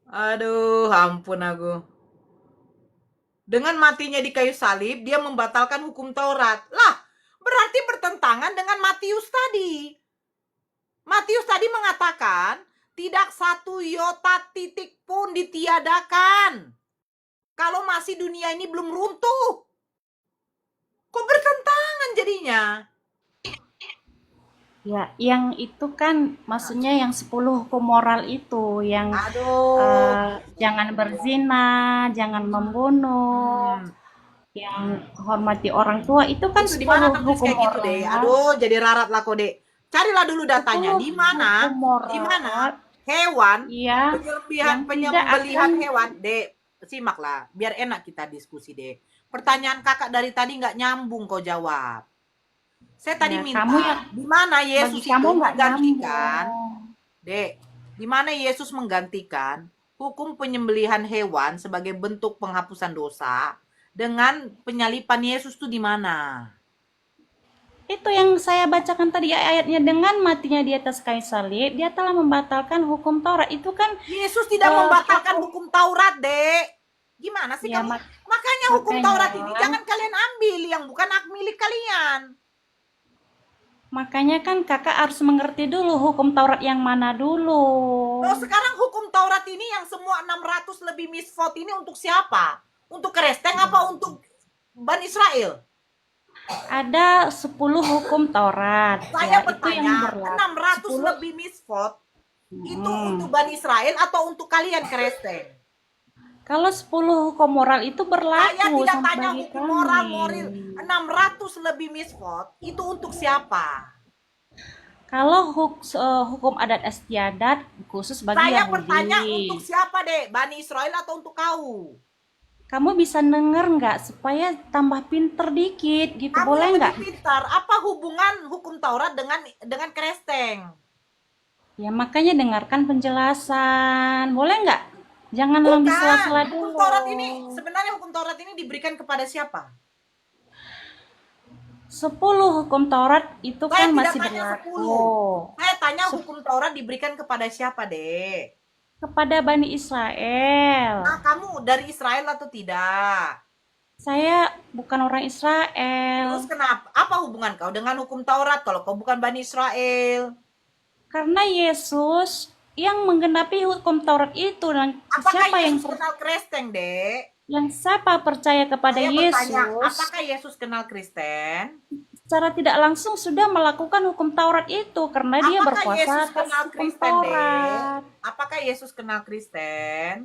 Aduh, ampun aku. Dengan matinya di kayu salib, dia membatalkan hukum Taurat. Lah, berarti bertentangan dengan Matius tadi. Matius tadi mengatakan, tidak satu iota titik pun ditiadakan. Kalau masih dunia ini belum runtuh. Kok bertentangan jadinya? Ya, yang itu kan maksudnya yang 10 hukum moral itu, yang Aduh. jangan berzina, jangan membunuh, yang hormati orang tua, itu kan Itu di mana 10 tertulis hukum kayak gitu, moral. Dek? Aduh, jadi rarat lah kok, Dek. Carilah dulu datanya. 10 Di mana? hukum moral. Di mana hewan, Iya, penyembelihan akan- hewan, Dek. Simaklah, biar enak kita diskusi, Dek. Pertanyaan kakak dari tadi nggak nyambung kau jawab. Saya tadi Ya, minta, kamu yang- di mana Yesus bagi kamu itu nggak menggantikan, nyambung. Dek, di mana Yesus menggantikan hukum penyembelihan hewan sebagai bentuk penghapusan dosa dengan penyalipan Yesus tuh di mana? Itu yang saya bacakan tadi ayatnya, dengan matinya di atas kayu salib, dia telah membatalkan hukum Taurat. Itu kan Yesus tidak membatalkan hukum Taurat, Dek. Gimana sih ya, kamu? Makanya hukum makanya. Taurat ini jangan kalian ambil yang bukan hak milik kalian. makanya kan kakak harus mengerti dulu hukum Taurat yang mana dulu. Oh, sekarang hukum Taurat ini yang semua 600 lebih misfot ini untuk siapa? Untuk Kristen apa untuk Bani Israel? Ada 10 hukum Taurat. Saya ya, itu yang bertanya, berlaku. 600 lebih misfot itu untuk Bani Israel atau untuk kalian Kristen? Kalau 10 hukum moral itu berlaku Saya tidak sama tanya bagi hukum kami. moral. 600 lebih misfot itu untuk siapa? Kalau hukum adat istiadat khusus bagi Saya Yahudi. bertanya untuk siapa, Dek? Bani Israel atau untuk kau? Kamu bisa denger nggak supaya tambah pinter dikit gitu, Kamu boleh yang nggak? lebih pintar. Apa hubungan hukum Taurat dengan Kristen? Ya makanya dengarkan penjelasan, boleh nggak? Jangan yang Bukan. disela-sela Hukum dulu. Taurat ini sebenarnya hukum Taurat ini diberikan kepada siapa? 10 hukum Taurat itu Saya kan tidak masih tanya berlaku 10. Saya tanya hukum Taurat diberikan kepada siapa, Dek? kepada Bani Israel. Nah, kamu dari Israel atau tidak? Saya bukan orang Israel. Terus kenapa? Apa hubungan kau dengan hukum Taurat kalau kau bukan Bani Israel? Karena Yesus yang menggenapi hukum Taurat itu, dan Apakah siapa yang Yesus kenal Kristen, Dek? siapa percaya kepada Saya bertanya, Yesus apakah Yesus kenal Kristen? secara tidak langsung sudah melakukan hukum Taurat itu karena dia Apakah berkuasa Yesus atas kenal hukum Kristen, Taurat. Apakah Yesus kenal Kristen?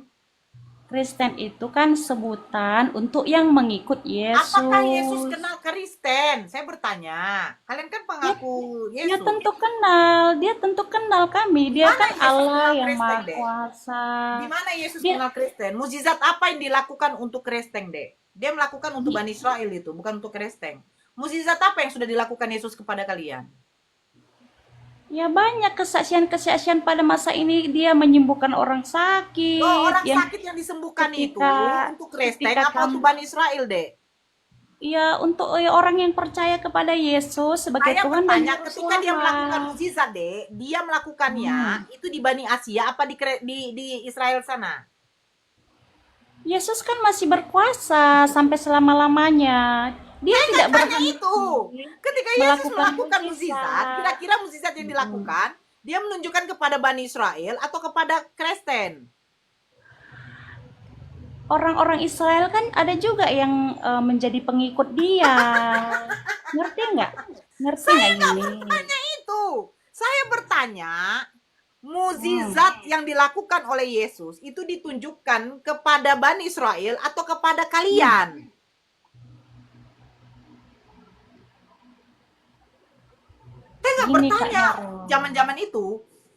Kristen itu kan sebutan untuk yang mengikut Yesus. Apakah Yesus kenal Kristen? Saya bertanya. Kalian kan pengaku Dia Yesus. tentu kenal kami. Dia Mana kan Yesus Allah kenal yang Kristen, Maha Dek? Kuasa. Di mana Yesus Dia- kenal Kristen? Mukjizat apa yang dilakukan untuk Kristen, Dek? Dia melakukan untuk Bani Israel itu, bukan untuk Kristen. Mukjizat apa yang sudah dilakukan Yesus kepada kalian? Ya banyak kesaksian-kesaksian pada masa ini, dia menyembuhkan orang sakit. Oh, orang yang sakit yang disembuhkan itu ketika- untuk Kristen ketika apa untuk Bani Israel, Dek? Ya untuk orang yang percaya kepada Yesus sebagai Saya Tuhan dan bertanya, Juru ketika dia Selamat. melakukan mukjizat, Dek, dia melakukannya itu di Bani Asia apa di Israel sana? Yesus kan masih berkuasa sampai selama-lamanya. Dia tidak Tanya berhenti. itu. Ketika Yesus melakukan mukjizat. mukjizat, kira-kira mukjizat yang dilakukan, dia menunjukkan kepada Bani Israel atau kepada Kristen? Orang-orang Israel kan ada juga yang menjadi pengikut dia. Ngerti nggak? Ngerti nggak ini? Tanya itu. Saya bertanya, mukjizat yang dilakukan oleh Yesus itu ditunjukkan kepada Bani Israel atau kepada kalian? Saya nggak Gini, Kak bertanya. Noro. Zaman-zaman itu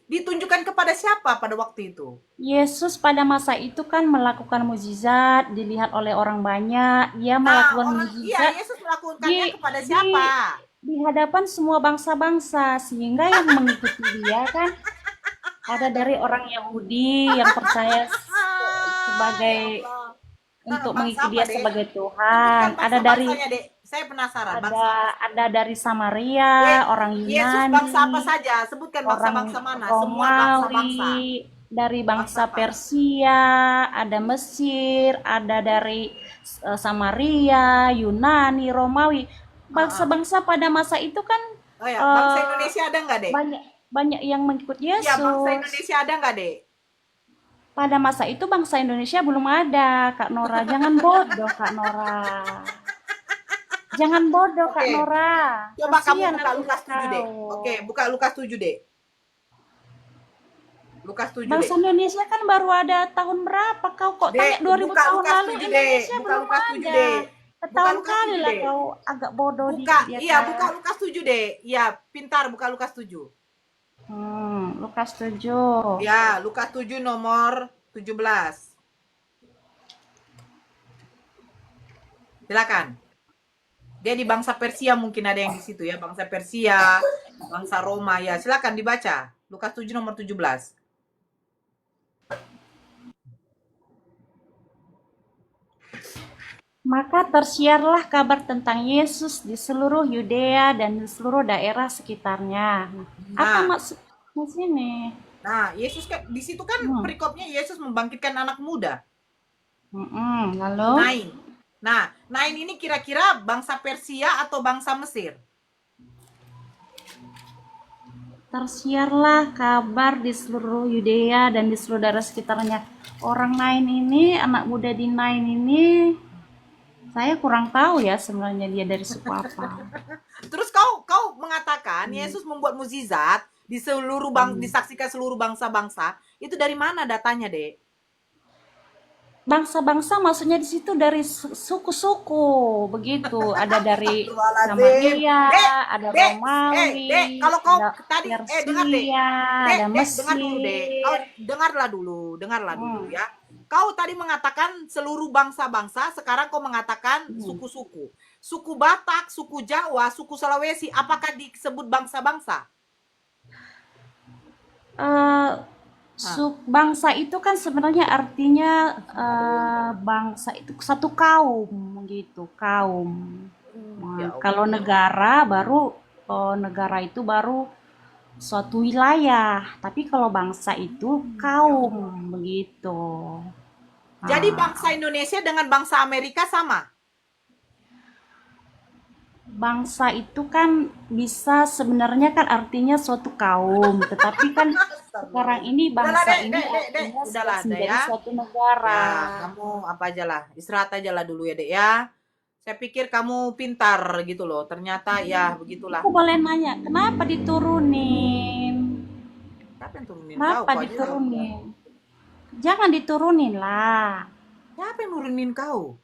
ditunjukkan kepada siapa pada waktu itu? Yesus pada masa itu kan melakukan mukjizat, dilihat oleh orang banyak. Dia melakukan Iya, mukjizat Yesus melakukannya di- kepada siapa? di hadapan semua bangsa-bangsa, sehingga yang mengikuti dia kan ada dari orang Yahudi yang percaya sebagai Ya Allah. untuk Bangsa mengikuti apa, dia Dek? sebagai Tuhan. Bukan Ada dari bangsa-bangsanya, Dek. Saya penasaran. Bangsa. ada dari Samaria, orang Yesus Yunani, bangsa apa saja? Sebutkan orang bangsa-bangsa mana? Semua bangsa-bangsa. Romawi, dari bangsa Bangsa apa? Persia, ada Mesir, ada dari Samaria, Yunani, Romawi. Bangsa-bangsa pada masa itu kan Oh ya, bangsa Eh, Indonesia ada nggak, Dek? banyak yang mengikut Yesus. Iya, bangsa Indonesia ada nggak, Dek? Pada masa itu bangsa Indonesia belum ada, Kak Nora. Jangan bodoh, Kak Nora. Jangan bodoh, Kak Oke. Nora. Coba kamu Kasihan buka aku Lukas 7, Dek. tahu. Oke, buka Lukas 7, Dek. Lukas 7, Bangsa Dek. Indonesia kan baru ada tahun berapa? Kau kok Dek, tanya 2000 buka tahun Lukas lalu 7, Dek. Indonesia Buka belum Lukas 7, ada. Dek. Setahun Lukas kali 7, lah Dek. kau agak bodoh Buka, dikit ya, iya, Kak. buka Lukas 7, Dek. Iya, pintar buka Lukas 7. Lukas 7. Ya, Lukas 7 nomor 17. Silakan. Dia di bangsa Persia, mungkin ada yang di situ ya, bangsa Persia, bangsa Roma ya. Silakan dibaca. Lukas 7 nomor 17. Maka tersiarlah kabar tentang Yesus di seluruh Yudea dan di seluruh daerah sekitarnya. Apa Nah, maksud di sini? nah, Yesus kan di situ kan Hmm. perikopnya Yesus membangkitkan anak muda, Lalu Nain. Nah, Nain ini kira-kira bangsa Persia atau bangsa Mesir? tersiarlah kabar di seluruh Yudea dan di seluruh daerah sekitarnya. Orang Nain ini, anak muda di Nain ini, saya kurang tahu ya sebenarnya dia dari suku apa. Terus kau mengatakan Yesus membuat mukjizat di seluruh disaksikan seluruh bangsa-bangsa. Itu dari mana datanya, Dek? Bangsa-bangsa maksudnya di situ dari suku-suku begitu. Ada dari Astagfirullahaladzim. Samaria, Dek, ada Dek, Romawi, Dek, kalau kau ada tadi dengar, Dek. Persia, Dek, ada Dek, dengar dulu, Dek. Kau Mesir. dengarlah dulu ya. Kau tadi mengatakan seluruh bangsa-bangsa, sekarang kau mengatakan suku-suku. Suku Batak, suku Jawa, suku Sulawesi, apakah disebut bangsa-bangsa? Bangsa itu kan sebenarnya artinya bangsa itu satu kaum gitu, kaum. Ya Allah. Kalau negara negara itu baru suatu wilayah, tapi kalau bangsa itu kaum begitu. Jadi bangsa Indonesia dengan bangsa Amerika sama? Bangsa itu kan bisa sebenarnya kan artinya suatu kaum, tetapi kan sekarang ini Udahlah, bangsa Dek, ini Dek, Dek, artinya udahlah, Dek, menjadi ya. suatu negara. Ya, kamu apa aja lah, istirahat aja lah dulu ya, Dek ya. Saya pikir kamu pintar gitu loh, ternyata ya begitulah. Aku boleh nanya, kenapa diturunin? Siapa yang turunin kau? Kenapa Kau aja diturunin? Jangan diturunin lah. Siapa yang nurunin kau?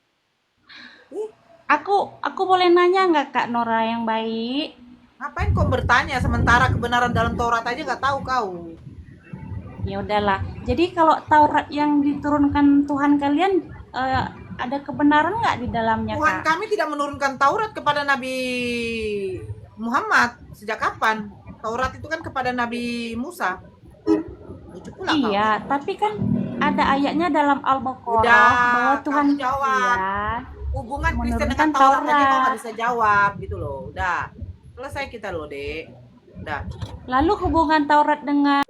Aku boleh nanya nggak Kak Nora yang baik? Ngapain kau bertanya sementara kebenaran dalam Taurat aja nggak tahu kau? Ya udahlah. Jadi kalau Taurat yang diturunkan Tuhan kalian ada kebenaran nggak di dalamnya Tuhan Kak? kami tidak menurunkan Taurat kepada Nabi Muhammad. Sejak kapan? Taurat itu kan kepada Nabi Musa. Lucu pula kau. Iya, tapi kan ada ayatnya dalam Al-Baqarah Udah, bahwa Tuhan kamu jawab. iya, Hubungan Kristen dengan menurunkan Taurat aja kau Taurat. nggak bisa jawab gitu loh. Udah, selesai kita loh, Dek. Udah. Lalu hubungan Taurat dengan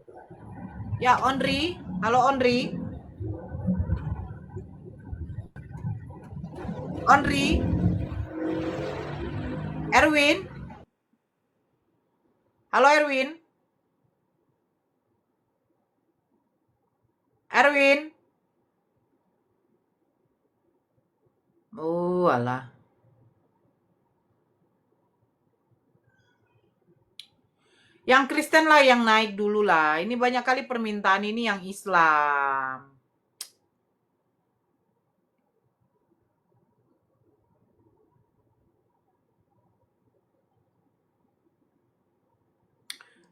Ya, Ondri. Halo, Ondri. Ondri. Erwin. Halo, Erwin. Erwin. Oh, alah. Yang Kristen lah yang naik dulu lah. Ini banyak kali permintaan ini yang Islam.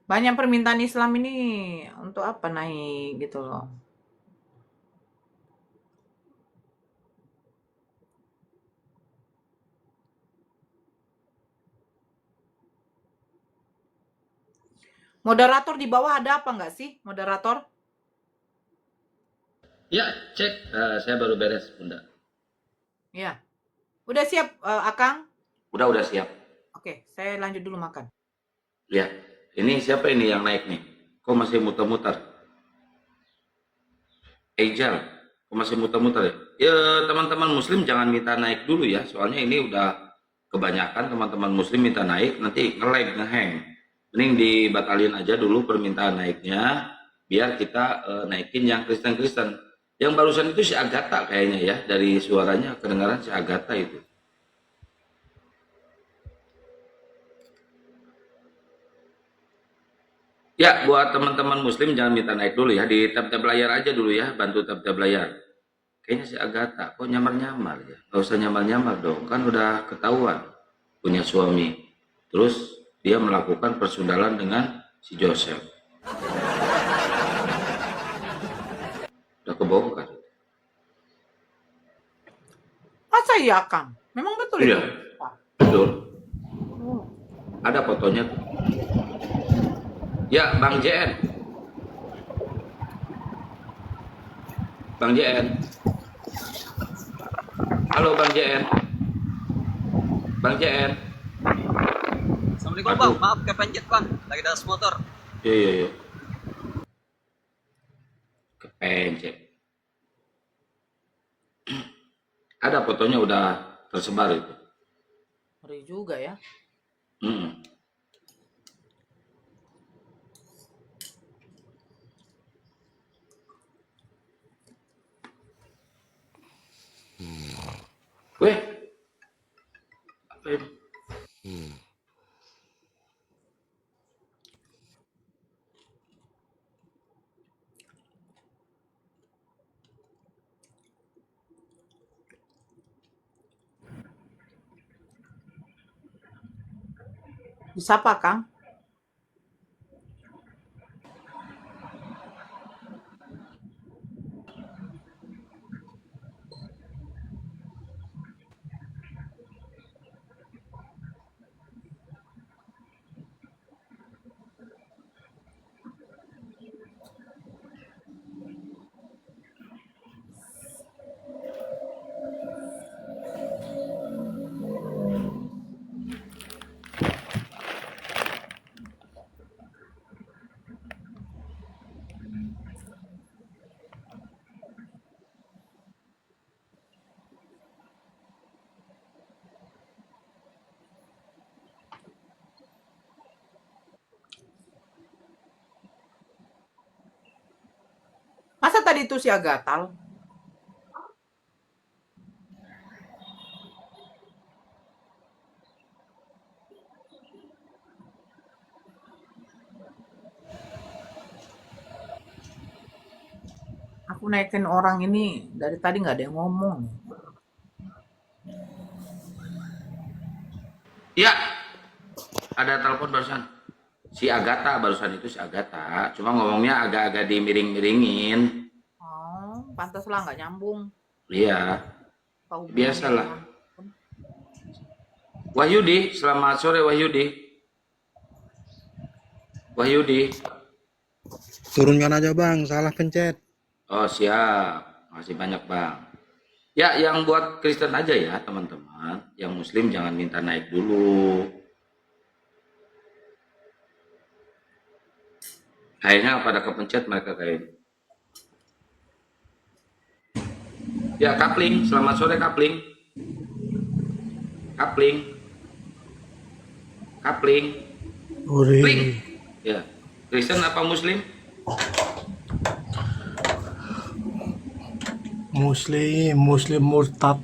Banyak permintaan Islam ini untuk apa naik gitu loh. Moderator di bawah ada apa nggak sih, moderator? Ya, cek. Saya baru beres, Bunda. Ya. Udah siap, Akang? Udah siap. Oke, saya lanjut dulu makan. Lihat, ini siapa ini yang naik nih? Kok masih muter-muter? Ejal, kok masih muter-muter ya? Ya, teman-teman muslim jangan minta naik dulu ya. Soalnya ini udah kebanyakan teman-teman muslim minta naik, nanti nge-lag, nge-hang. Mending dibatalin aja dulu permintaan naiknya, biar kita naikin yang Kristen-Kristen. Yang barusan itu si Agatha kayaknya ya, dari suaranya kedengaran si Agatha itu. Ya, buat teman-teman muslim jangan minta naik dulu ya, di tab-tab layar aja dulu ya, bantu tab-tab layar. Kayaknya si Agatha, kok nyamar-nyamar ya? Gak usah nyamar-nyamar dong, kan udah ketahuan punya suami. Terus dia melakukan persundalan dengan si Joseph. Udah kebongkar. Masa iya, Akang? Memang betul Iya, itu? betul. Ada fotonya tuh. Ya, Bang JN. Bang JN. Halo Bang JN. Bang JN. Assalamualaikum Aduh. bang, maaf kepencet bang, lagi di atas motor. Iya, iya, iya. Kepencet. Ada fotonya udah tersebar itu. Ngeri juga ya. Hmm. Weh, apa ini? Disapa Kang? Masa tadi itu si Agatal? Aku naikin orang ini dari tadi nggak ada yang ngomong. Ya, ada telepon barusan. Si Agatha barusan itu si Agatha. Cuma ngomongnya agak-agak dimiring-miringin. Oh, pantaslah nggak nyambung. Iya, Tahu biasalah. hubungannya. Wahyudi, selamat sore Wahyudi. Wahyudi. Turunkan aja bang, salah pencet. Oh siap, masih banyak bang. Ya, yang buat Kristen aja ya teman-teman. Yang Muslim jangan minta naik dulu. Kayaknya pada kepencet mereka kayaknya. Ya, Kapling, selamat sore Kapling. Kapling. Kapling. Kapling. Ya, Kristen apa Muslim? Muslim murtad.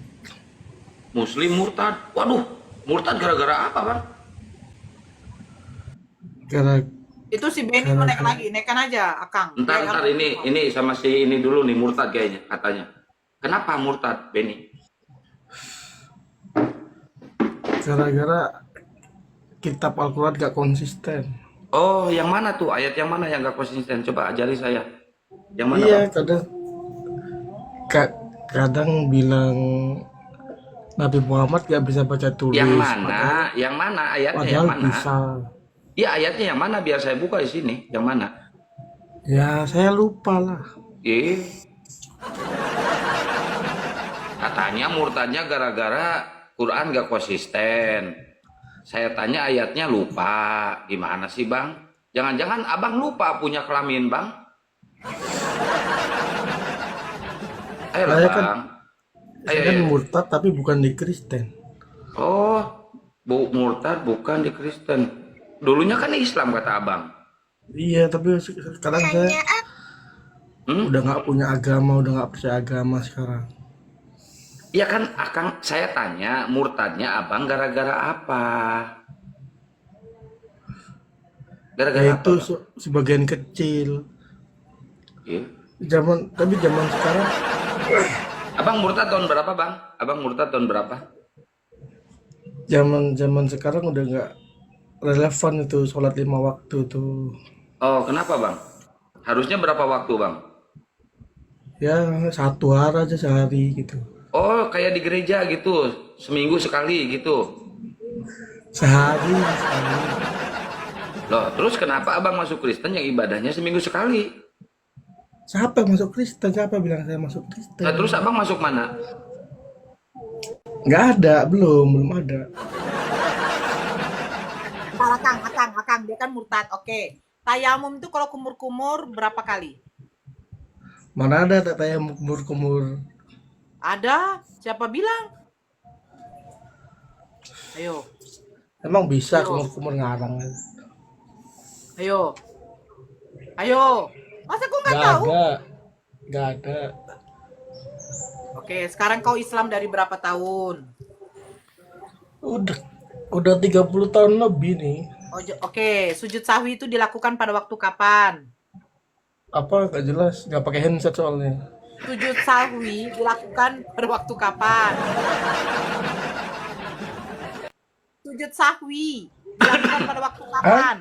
Muslim murtad. Waduh, murtad gara-gara apa bang? Karena Itu si Benny mau naik lagi, naikkan aja, Akang. Ntar ini sama si ini dulu nih murtad kayaknya katanya. Kenapa murtad Benny? gara-gara kitab Al-Quran gak konsisten. Oh, yang mana tuh? Ayat yang mana yang gak konsisten? Coba ajari saya. Yang mana Iya, bang? kadang bilang Nabi Muhammad gak bisa baca tulis. Yang mana? Yang mana ayatnya? Padahal Yang mana? bisa. Iya ayatnya yang mana? Biar saya buka di sini. Yang mana? Ya saya lupa lah. Katanya murtadnya gara-gara Quran gak konsisten. Saya tanya ayatnya lupa. Gimana sih bang? Jangan-jangan abang lupa punya kelamin bang? Ayolah Saya bang. Saya kan murtad tapi bukan di Kristen. Oh, murtad bukan di Kristen. Dulunya kan Islam kata abang. Iya, tapi sekarang saya udah nggak punya agama, udah nggak percaya agama sekarang. Iya kan, Akang, saya tanya murtadnya abang gara-gara apa? Gara-gara Ya apa? itu Bang? sebagian kecil. Iya. Tapi zaman sekarang Abang murtad tahun berapa bang? Abang murtad tahun berapa? zaman sekarang udah nggak relevan itu sholat 5 waktu tuh. Oh, kenapa bang? Harusnya berapa waktu bang? Ya 1 hari aja sehari gitu. Oh, kayak di gereja gitu, seminggu sekali gitu. Sehari. Loh, terus kenapa abang masuk Kristen yang ibadahnya seminggu sekali? Siapa yang masuk Kristen? Siapa bilang saya masuk Kristen? Nah, terus abang masuk mana? Nggak ada, belum ada. Akang, dia kan murtad. Oke. Tayamum itu kalau kumur-kumur berapa kali? Mana ada tak tayang kumur-kumur. Ada? Siapa bilang? Ayo, Emang bisa Ayo. kumur-kumur ngarang? ayo. Ayo. Masa kau nggak Nggak tahu? ada. Nggak ada. Oke, sekarang kau Islam dari berapa tahun? Udah 30 tahun lebih nih. Oke, sujud sahwi itu dilakukan pada waktu kapan? Apa nggak jelas? Nggak pakai handset soalnya. Sujud sahwi dilakukan pada waktu kapan? Sujud sahwi dilakukan pada waktu kapan?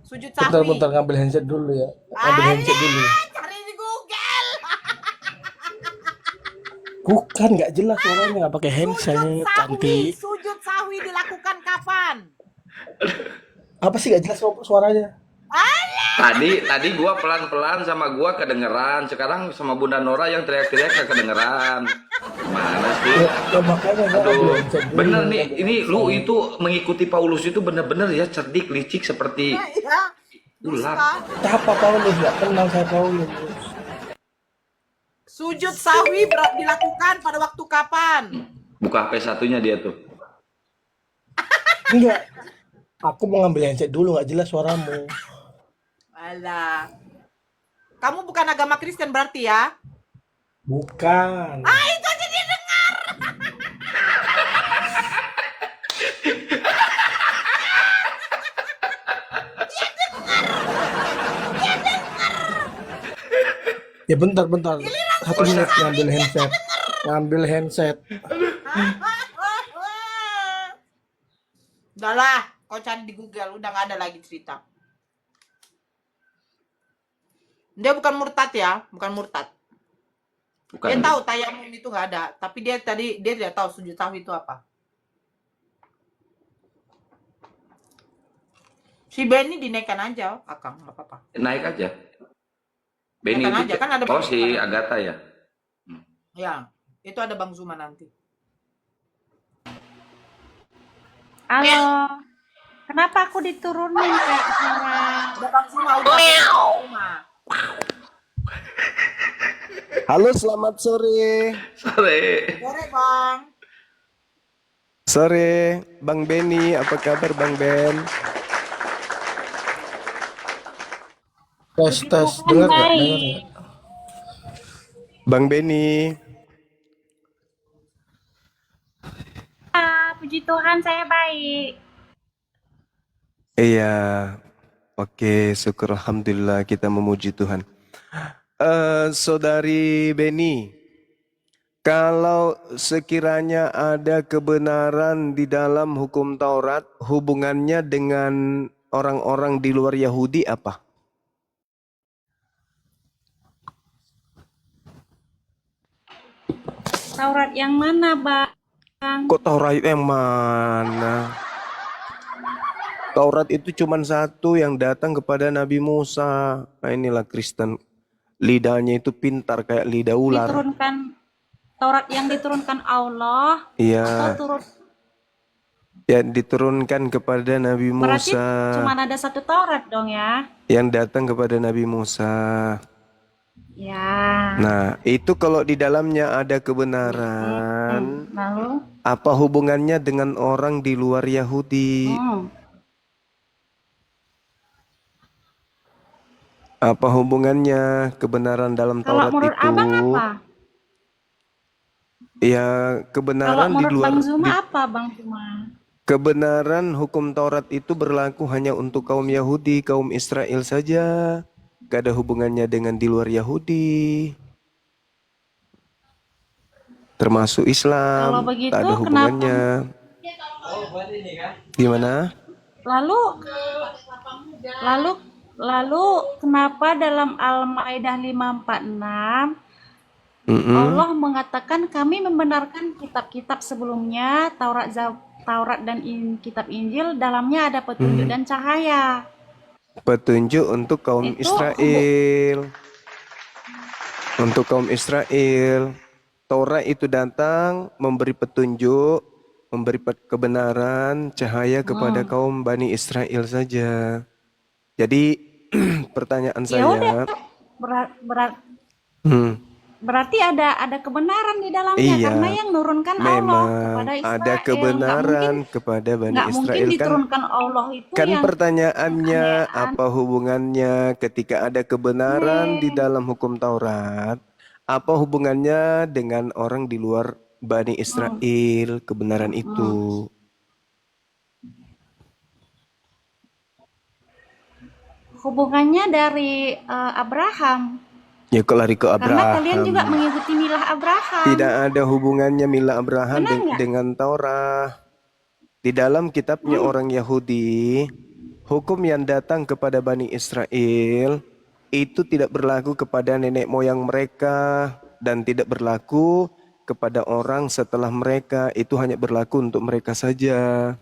Sujud sahwi. Bentar ngambil handset dulu ya. Ngambil handset dulu. Cari di Google. Bukan, nggak jelas suaranya, nggak pakai handset. Cantik. Sujud sahwi dilakukan kapan? Apa sih nggak jelas suaranya? Tadi gua pelan-pelan sama gua kedengeran. Sekarang sama Bunda Nora yang teriak-teriak nggak kedengeran. Mana sih? Ya makanya nggak ambil Aduh, handset dulu. bener nih. Ini lu itu mengikuti Paulus itu bener-bener ya cerdik, licik seperti Iya. ular. Siapa Paulus? Nggak kenal saya Paulus. Sujud sahwi dilakukan pada waktu kapan? Buka HP satunya dia tuh. Enggak. Aku mau ngambil handset dulu, nggak jelas suaramu. Alah. Kamu bukan agama Kristen berarti ya? Bukan. Itu aja dia dengar. Ya bentar. 1 menit ngambil handset. Ngambil handset. Udahlah, kau cari di Google, udah nggak ada lagi cerita. Dia bukan murtad ya, bukan murtad. Bukan. Dia tahu tayamum itu nggak ada, tapi dia tidak tahu sujud sahwi itu apa. Si Benny dinaikkan aja, Akang, nggak apa-apa. Naik aja. Benny Naikkan itu aja, kan ada oh Bang si Zuma. Agatha ya. Ya, itu ada Bang Zuma nanti. Halo. Kenapa aku diturunin kayak suara? Ada Bang Zuma, udah. Bang Zuma. Halo, selamat sore. Sore. Sore, Bang. Sore, Bang Benny. Apa kabar, Bang Ben? Tes. Dengar nggak? Bang Benny. Puji Tuhan saya baik. Iya. Oke, syukur alhamdulillah kita memuji Tuhan. Saudari Benny, kalau sekiranya ada kebenaran di dalam hukum Taurat, hubungannya dengan orang-orang di luar Yahudi apa? Taurat yang mana, Bang? Kok Taurat yang mana? Taurat itu cuma satu yang datang kepada Nabi Musa. Nah inilah Kristen. Lidahnya itu pintar kayak lidah ular. Diturunkan Taurat yang diturunkan Allah Iya. atau turun Yang diturunkan kepada Nabi berarti Musa. cuma ada satu Taurat dong ya? Yang datang kepada Nabi Musa. Ya. Nah itu kalau di dalamnya ada kebenaran. Lalu? Apa hubungannya dengan orang di luar Yahudi? Apa hubungannya kebenaran dalam Kalau Taurat menurut itu? Abang apa? Ya Kalau kebenaran di menurut luar Bang Zuma apa, Bang Zuma? kebenaran hukum Taurat itu berlaku hanya untuk kaum Yahudi, kaum Israel saja. Gak ada hubungannya dengan di luar Yahudi. Termasuk Kalau Islam, begitu tak ada hubungannya. Gimana? Lalu kenapa dalam Al-Maidah 546 Mm-mm. Allah mengatakan kami membenarkan kitab-kitab sebelumnya Taurat dan kitab Injil dalamnya ada petunjuk dan cahaya. Petunjuk untuk kaum Itu Israel. Untuk kaum Israel. Taurat itu datang memberi petunjuk, memberi kebenaran, cahaya kepada kaum Bani Israel saja. Jadi pertanyaan Ya udah, saya, berat, berat, hmm, berarti ada kebenaran di dalamnya iya, karena yang nurunkan Allah memang kepada Israel. ada kebenaran kepada Bani Nggak mungkin Israel kan? diturunkan Allah itu Kan yang pertanyaannya keanehan. apa hubungannya ketika ada kebenaran di dalam hukum Taurat? Apa hubungannya dengan orang di luar Bani Israel kebenaran itu? Hubungannya dari Abraham. Ya kok lari ke Karena kalian juga Abraham? mengikuti milah Abraham. Tidak ada hubungannya milah Abraham Benar nggak? dengan Taurat. Di dalam kitabnya orang Yahudi, hukum yang datang kepada Bani Israel itu tidak berlaku kepada nenek moyang mereka dan tidak berlaku kepada orang setelah mereka. Itu hanya berlaku untuk mereka saja.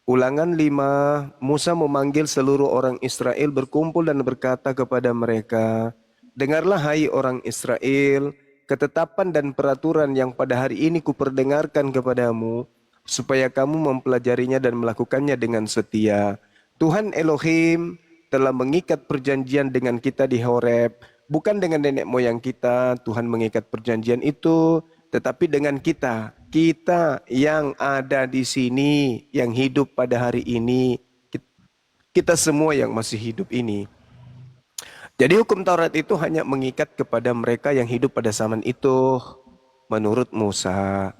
Ulangan 5, Musa memanggil seluruh orang Israel berkumpul dan berkata kepada mereka, dengarlah hai orang Israel, ketetapan dan peraturan yang pada hari ini kuperdengarkan kepadamu, supaya kamu mempelajarinya dan melakukannya dengan setia. Tuhan Elohim telah mengikat perjanjian dengan kita di Horeb, bukan dengan nenek moyang kita. Tuhan mengikat perjanjian itu, tetapi dengan kita yang ada di sini, yang hidup pada hari ini, kita semua yang masih hidup ini. Jadi hukum Taurat itu hanya mengikat kepada mereka yang hidup pada zaman itu, menurut Musa.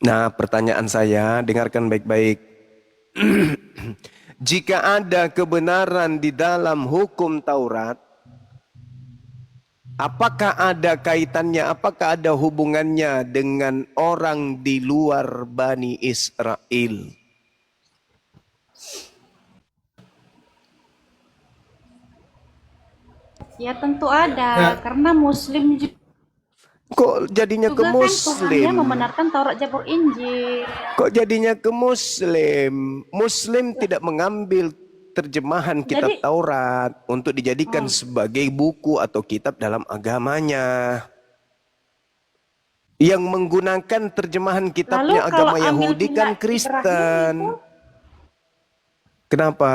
Nah, pertanyaan saya, dengarkan baik-baik. Jika ada kebenaran di dalam hukum Taurat, apakah ada kaitannya, apakah ada hubungannya dengan orang di luar Bani Israel? Ya tentu ada, karena Muslim Kok jadinya ke juga kan Tuhannya Muslim? membenarkan Taurat, Zabur, Injil. Kok jadinya ke Muslim? Muslim tidak mengambil terjemahan kitab Jadi- Taurat untuk dijadikan sebagai buku atau kitab dalam agamanya. Yang menggunakan terjemahan kitabnya Lalu agama kalau ambil Yahudi kan milah Kristen. Ibrahim Kenapa?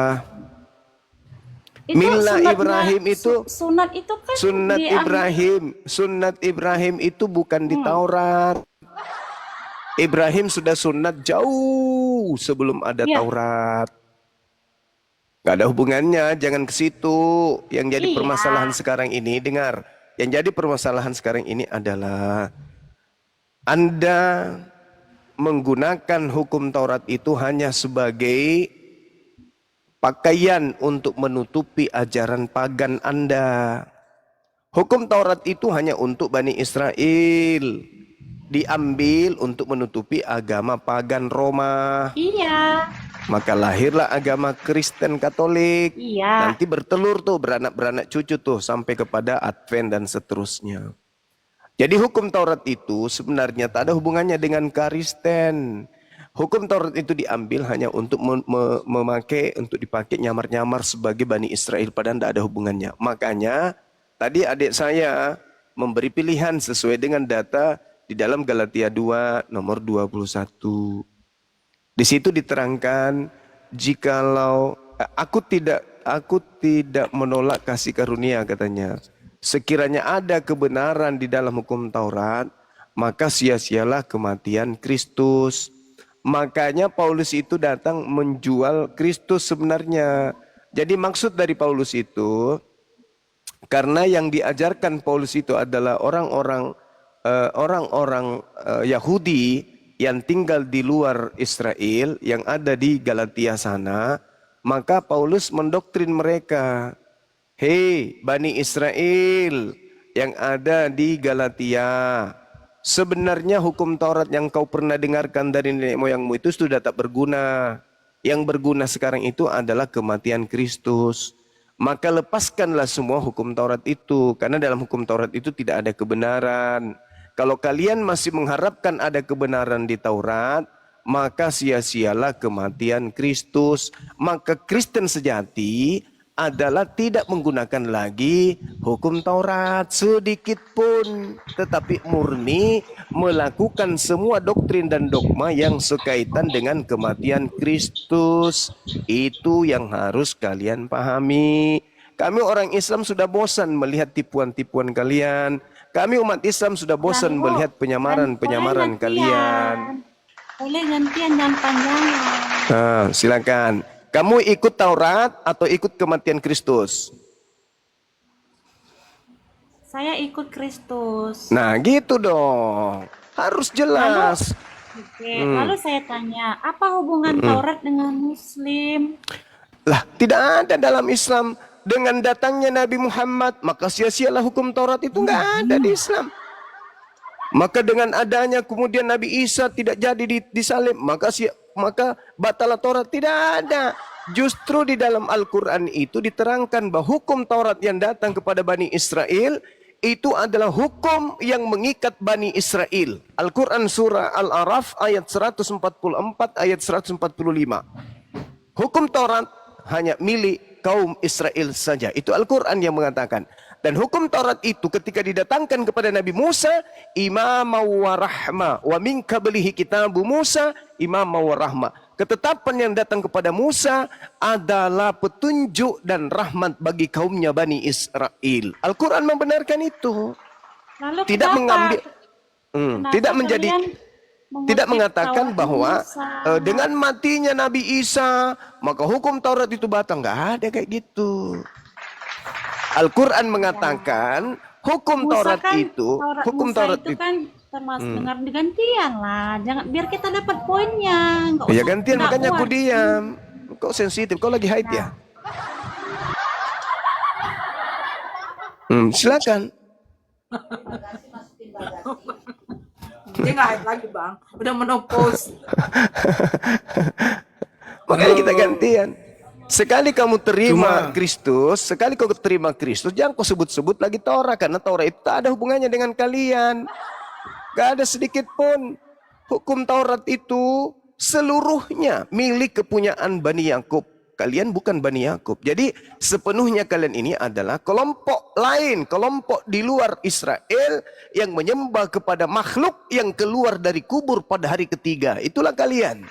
itu Milah sunatnya- Ibrahim itu sunat itu kan Sunat Ibrahim itu bukan di Taurat. Ibrahim sudah sunat jauh sebelum ada Iya. Taurat. Gak ada hubungannya, jangan ke situ. Yang jadi Iya. permasalahan sekarang ini, dengar. Yang jadi permasalahan sekarang ini adalah Anda menggunakan hukum Taurat itu hanya sebagai pakaian untuk menutupi ajaran pagan Anda. Hukum Taurat itu hanya untuk Bani Israel. Diambil untuk menutupi agama pagan Roma. Iya. Maka lahirlah agama Kristen Katolik. Iya. Nanti bertelur tuh, beranak-beranak cucu tuh sampai kepada Advent dan seterusnya. Jadi hukum Taurat itu sebenarnya tak ada hubungannya dengan Kristen. Hukum Taurat itu diambil hanya untuk dipakai nyamar-nyamar sebagai Bani Israel, padahal tidak ada hubungannya. Makanya tadi adik saya memberi pilihan sesuai dengan data di dalam Galatia 2 nomor 21. Di situ diterangkan, jikalau aku tidak menolak kasih karunia, katanya. Sekiranya ada kebenaran di dalam hukum Taurat, maka sia-sialah kematian Kristus. Makanya Paulus itu datang menjual Kristus sebenarnya. Jadi maksud dari Paulus itu, karena yang diajarkan Paulus itu adalah orang-orang Yahudi yang tinggal di luar Israel, yang ada di Galatia sana, maka Paulus mendoktrin mereka. Hei Bani Israel yang ada di Galatia, sebenarnya hukum Taurat yang kau pernah dengarkan dari nenek moyangmu itu sudah tak berguna. Yang berguna sekarang itu adalah kematian Kristus. Maka lepaskanlah semua hukum Taurat itu, karena dalam hukum Taurat itu tidak ada kebenaran. Kalau kalian masih mengharapkan ada kebenaran di Taurat, maka sia-sialah kematian Kristus. Maka Kristen sejati adalah tidak menggunakan lagi hukum Taurat sedikit pun, tetapi murni melakukan semua doktrin dan dogma yang sekaitan dengan kematian Kristus. Itu yang harus kalian pahami. Kami orang Islam sudah bosan melihat tipuan-tipuan kalian. Kami umat Islam sudah bosan Lalu, melihat penyamaran-penyamaran boleh kalian. Boleh gantian, jangan panjangan. Nah, silakan. Kamu ikut Taurat atau ikut kematian Kristus? Saya ikut Kristus. Nah, gitu dong. Harus jelas. Oke, lalu saya tanya, apa hubungan Taurat dengan Muslim? Lah, tidak ada dalam Islam. Dengan datangnya Nabi Muhammad, maka sia-sialah hukum Taurat itu nggak ada di Islam. Maka dengan adanya kemudian Nabi Isa tidak jadi disalib, maka batalah Taurat. Tidak ada. Justru di dalam Al-Quran itu diterangkan bahwa hukum Taurat yang datang kepada Bani Israel itu adalah hukum yang mengikat Bani Israel. Al-Quran surah Al-Araf ayat 144 ayat 145. Hukum Taurat hanya milik kaum Israel saja. Itu Al-Quran yang mengatakan. Dan hukum Taurat itu ketika didatangkan kepada Nabi Musa, imam wa rahmah. Wa min qablihi kitabu Musa, imam wa rahmah. Ketetapan yang datang kepada Musa adalah petunjuk dan rahmat bagi kaumnya Bani Israel. Al-Quran membenarkan itu. Lalu Tidak kenapa? mengambil, Kenapa tidak menjadi, kalian tidak mengutip mengatakan Taurat bahwa Musa? dengan matinya Nabi Isa maka hukum Taurat itu batal. Nggak ada kayak gitu. Al-Quran mengatakan hukum Musa Taurat kan, itu, hukum Musa Taurat itu itu. kan termasuk dengar gantian lah. Jangan biar kita dapat poinnya. Nggak Ya usah gantian, nggak makanya aku kuat. diam. Kok sensitif? Kau lagi haid ya? Silakan. Dia nggak haid lagi bang, udah menopause. Makanya kita gantian. Sekali kamu terima Kristus, sekali kau terima Kristus, jangan kau sebut-sebut lagi Taurat, karena Taurat itu tak ada hubungannya dengan kalian. Gak ada sedikit pun. Hukum Taurat itu seluruhnya milik kepunyaan Bani Yakub. Kalian bukan Bani Yakub. Jadi sepenuhnya kalian ini adalah kelompok lain, kelompok di luar Israel yang menyembah kepada makhluk yang keluar dari kubur pada hari ketiga. Itulah kalian.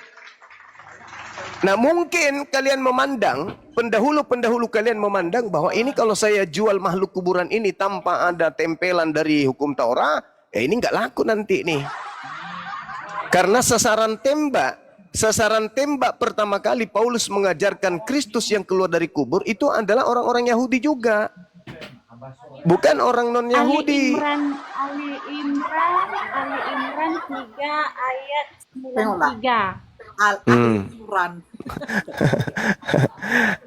Nah mungkin kalian memandang, pendahulu-pendahulu kalian memandang bahwa ini kalau saya jual makhluk kuburan ini tanpa ada tempelan dari hukum Taurat, ya ini nggak laku nanti nih. Karena sasaran tembak pertama kali Paulus mengajarkan Kristus yang keluar dari kubur itu adalah orang-orang Yahudi juga. Bukan orang non-Yahudi. Ali Imran 3 ayat 93. Al-Quran.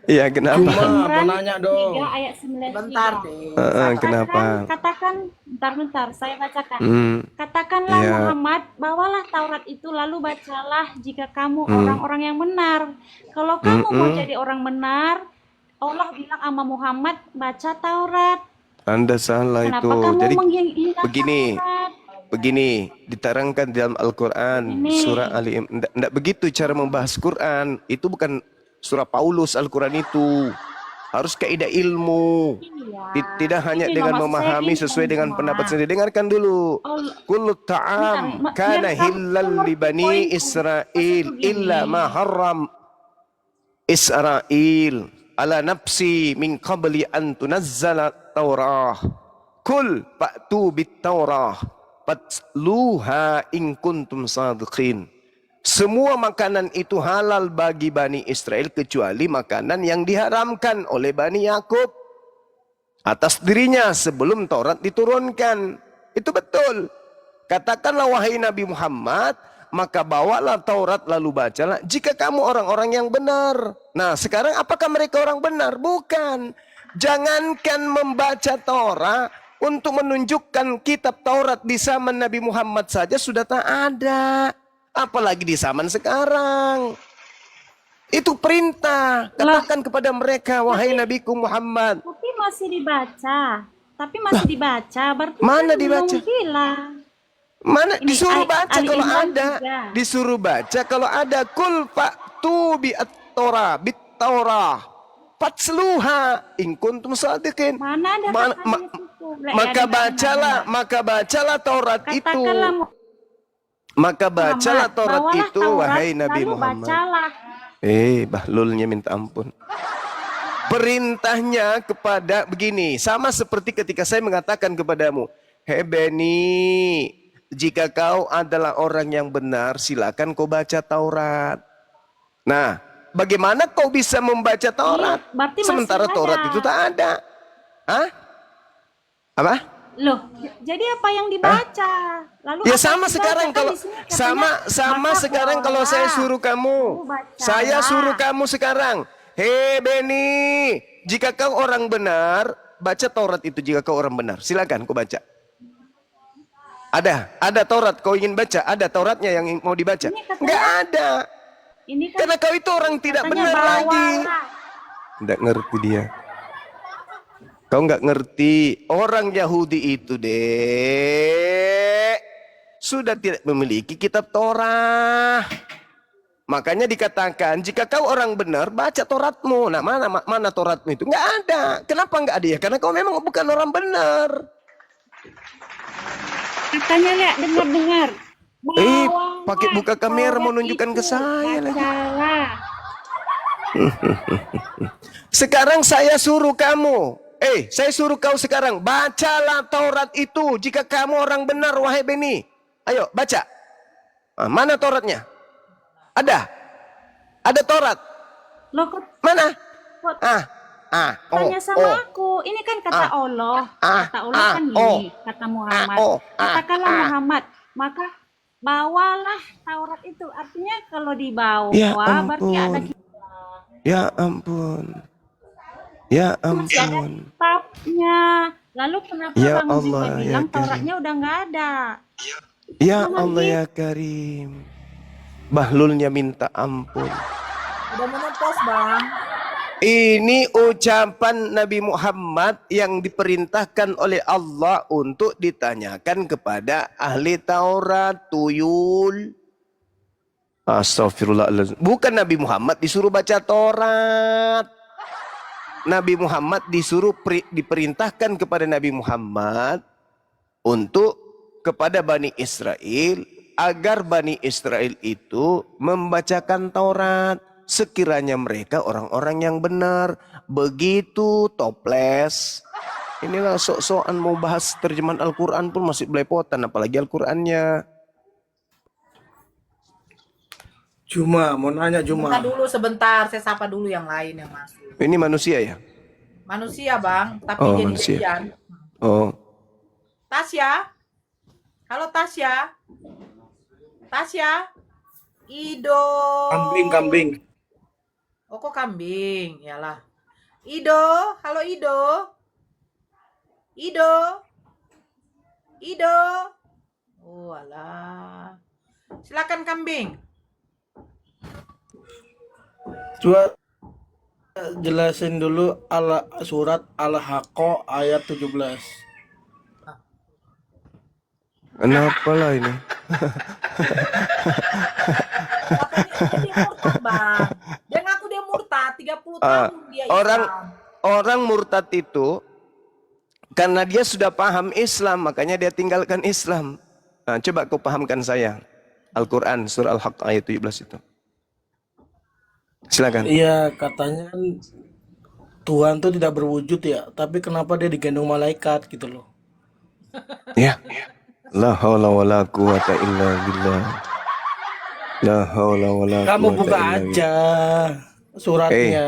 Iya kenapa? Cuma mau nanya dong. 3 ayat 93. Bentar deh. Kenapa? Katakan, bentar, saya bacakan. Katakanlah Ya. Muhammad, bawalah Taurat itu lalu bacalah jika kamu orang-orang yang benar. Kalau kamu mau jadi orang benar, Allah bilang sama Muhammad, baca Taurat. Anda salah Kenapa itu. kamu Jadi menghina Taurat? begini diterangkan dalam Al-Quran surah Ali Imran. Tidak begitu cara membahas Quran. Itu bukan surah Paulus Al-Quran itu. Harus kaidah ilmu. Iya. Tidak hanya Ini dengan loh, maksud saya memahami gini, sesuai dengan teman-teman. pendapat sendiri. Dengarkan dulu. Kullu ta'am Bentar, kana biar kamu hillal li ngerti bani poin. Israel Maksudku gini. illa ma harram Israel ala nafsi min qabli an tunazzala Taurah. Kul fa'tu bit Taurah fatluha in kuntum sadiqin. Semua makanan itu halal bagi Bani Israel kecuali makanan yang diharamkan oleh Bani Yakub atas dirinya sebelum Taurat diturunkan. Itu betul. Katakanlah wahai Nabi Muhammad, maka bawalah Taurat lalu bacalah jika kamu orang-orang yang benar. Nah sekarang apakah mereka orang benar? Bukan. Jangankan membaca Taurat, untuk menunjukkan kitab Taurat di zaman Nabi Muhammad saja sudah tak ada. Apalagi di zaman sekarang. Itu perintah. Katakan kepada mereka, wahai Nabiku Muhammad. Tapi masih dibaca. Berarti Mana kan dibaca? belum gila. Mana Ini disuruh baca Ali kalau Imran ada. 3. Disuruh baca kalau ada. Kul fa'tu bi'at-Taurah, bit-Taurah. fatsluha in kuntum shadiqin. Mana ada Ma- katanya ma- itu? Lah, maka ya, bacalah Taurat itu. katakanlah Maka bacalah Muhammad, Taurat bawalah itu, Taurat, wahai Nabi lalu Muhammad. bacalah. Bahlulnya minta ampun. Perintahnya kepada begini, sama seperti ketika saya mengatakan kepadamu, "Hei Beni, jika kau adalah orang yang benar, silakan kau baca Taurat." Nah, bagaimana kau bisa membaca Taurat? Iya, berarti masih Sementara ada. Taurat itu tak ada. Hah? Apa? Loh, jadi apa yang dibaca? Lalu Ya apa sama yang sekarang dibaca? Kan kalau di sini katanya sama baca sekarang kalau saya bola. suruh kamu, Bacalah. saya suruh kamu sekarang, "Hei Beni, jika kau orang benar, baca Taurat itu jika kau orang benar. Silakan kau baca." Ada Taurat kau ingin baca, ada Tauratnya yang mau dibaca. Ini katanya- Enggak ada. Ini kan Karena kau itu orang tidak katanya benar lagi. bawalah. Enggak ngerti dia. Kau nggak ngerti, orang Yahudi itu dek sudah tidak memiliki kitab Torah. Makanya dikatakan jika kau orang benar baca Tauratmu. Nah mana Tauratmu itu? Nggak ada. Kenapa nggak ada ya? Karena kau memang bukan orang benar. Katanya lihat dengar. Pakai buka kamera mau nunjukkan ke saya lagi. Bacalah. Sekarang saya suruh kamu. Saya suruh kau sekarang bacalah Taurat itu jika kamu orang benar wahai Beni. Ayo baca. Mana Tauratnya? Ada Taurat. Loh kok Mana? kok Oh, tanya sama aku? Ini kan kata Allah. Kata Allah kan gini, kata Muhammad. Katakanlah Muhammad, maka bawalah Taurat itu. Artinya kalau dibawa Ya berarti ada ampun. Ya ampun. Ya masih ada ampun. kitabnya. Lalu kenapa Ya Bang Zima Allah, ya bilang Karim. Tauratnya udah nggak ada? Ya Allah ya Karim. Bahlulnya minta ampun. Udah menopos, Bang. Ini ucapan Nabi Muhammad yang diperintahkan oleh Allah untuk ditanyakan kepada ahli Taurat, tuyul. Astagfirullahaladzim. Bukan Nabi Muhammad disuruh baca Taurat. Nabi Muhammad diperintahkan kepada Nabi Muhammad untuk kepada Bani Israel agar Bani Israel itu membacakan Taurat sekiranya mereka orang-orang yang benar. Begitu toples. Inilah sok-sokan mau bahas terjemahan Al-Quran pun masih belepotan apalagi Al-Qurannya. Cuma mau nanya Bentar cuma. dulu sebentar, saya sapa dulu yang lain yang masuk. Ini manusia ya? Manusia, Bang, tapi Oh, jadi manusia. jadian. Oh. Tasya. Halo Tasya. Tasya. Ido. Kambing. Oh, kok kambing? Yalah. Ido, halo Ido. Ido. Oh, alah. Silakan kambing. Coba jelasin dulu surat Al-Haqqah ayat 17. Kenapa lah ini? Katanya dia murtad, Bang. Dia ngaku dia murtad, 30 tahun dia Orang Islam. orang murtad itu karena dia sudah paham Islam makanya dia tinggalkan Islam. Nah, coba kau pahamkan saya Al-Quran surah Al-Haqq ayat 17 itu. Silakan. Iya, katanya kan Tuhan tuh tidak berwujud ya, tapi kenapa dia digendong malaikat gitu loh. Ya. La haula wala quwata illa billah. La haula wala Kamu quwata buka illa billah. aja suratnya.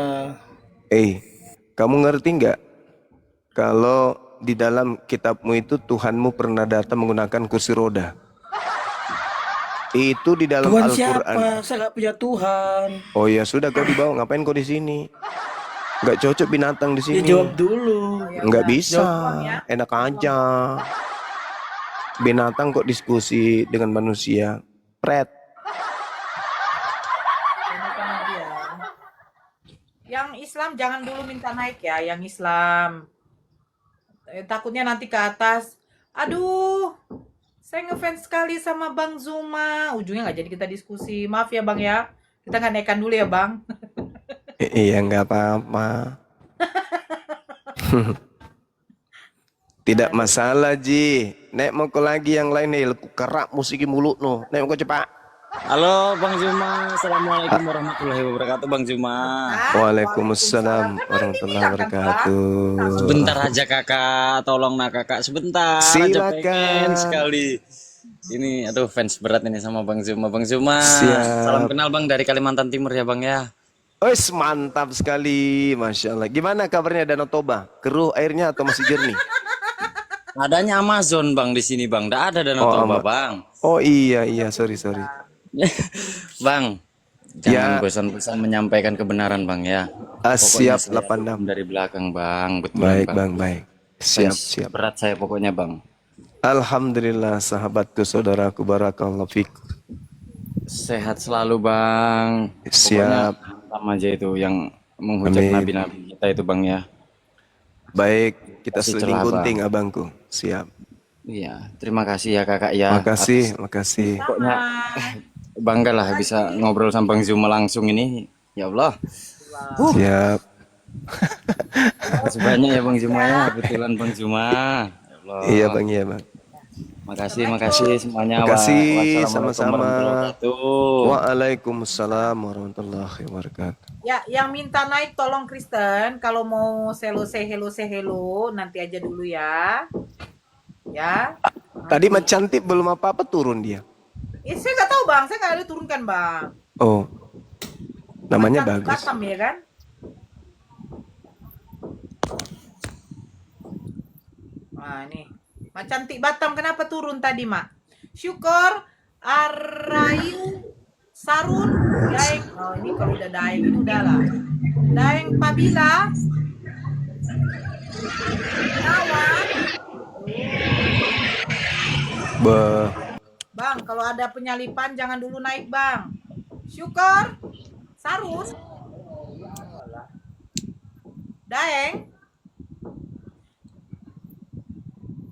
Kamu ngerti nggak? Kalau di dalam kitabmu itu Tuhanmu pernah datang menggunakan kursi roda. Itu di dalam Tuhan Al-Quran. siapa? Saya nggak punya Tuhan. Oh ya sudah kau dibawa, ngapain kau di sini? Nggak cocok binatang di Dia sini. jawab dulu. Nggak bisa, ya. enak aja. Binatang kok diskusi dengan manusia, pret. Ini kan dia. Yang Islam jangan dulu minta naik ya, yang Islam. Takutnya nanti ke atas. Aduh, saya ngefans sekali sama Bang Zuma. Ujungnya nggak jadi kita diskusi. Maaf ya Bang ya. Kita nggak naikkan dulu ya Bang. Iya nggak apa-apa. Tidak masalah Ji. Nek mau ke lagi yang lain nih, leku kerak musiki mulut no. Nek mau cepat. Halo Bang Zuma, Assalamualaikum warahmatullahi wabarakatuh Bang Zuma. Waalaikumsalam warahmatullahi wabarakatuh. Sebentar aja kakak, tolong nak kakak sebentar aja, Silakan. pengen sekali. Ini aduh fans berat ini sama Bang Zuma. Bang Zuma, Siap. salam kenal Bang dari Kalimantan Timur ya Bang ya. Wes mantap sekali, masya Allah. Gimana kabarnya Danau Toba? Keruh airnya atau masih jernih? Adanya Amazon Bang di sini Bang, nggak ada Danau Toba Bang. Oh iya sorry. Bang, Ya. jangan bosan-bosan menyampaikan kebenaran Bang ya. Siap saya 86. dari belakang Bang, betul Baik bang, baik. Siap. Berat saya pokoknya Bang. Alhamdulillah sahabatku, saudaraku, barakallahu fikum. Sehat selalu Bang. Siap. Sama aja itu yang menghujat Amin. nabi-nabi kita itu Bang ya. Baik, kita Kasih seling celah, gunting abangku. Siap. Iya, terima kasih ya kakak ya. Makasih. Pokoknya bangga lah bisa ngobrol sama Bang Zuma langsung ini. Ya Allah. Siap. Makasih banyak ya Bang Zuma ya. Kebetulan Bang Zuma. Ya Allah. Iya bang. Makasih semuanya. Makasih, Wassalamualaikum sama-sama. warahmatullahi wabarakatuh. Waalaikumsalam warahmatullahi wabarakatuh. Ya, yang minta naik tolong Kristen, kalau mau say hello, nanti aja dulu ya. Ya. Tadi macam cantik belum apa-apa turun dia. Saya nggak tahu bang, saya nggak ada turunkan bang. Oh, namanya Macam bagus. Batam ya kan? Nah ini, Mak Cantik Batam kenapa turun tadi mak? Syukur, Arayu, Sarun, Daeng. Oh ini kalau udah Daeng ini udah lah. Daeng Pabila, Nawan. Bang, kalau ada penyalipan jangan dulu naik bang. Syukur, Sarun, Daeng,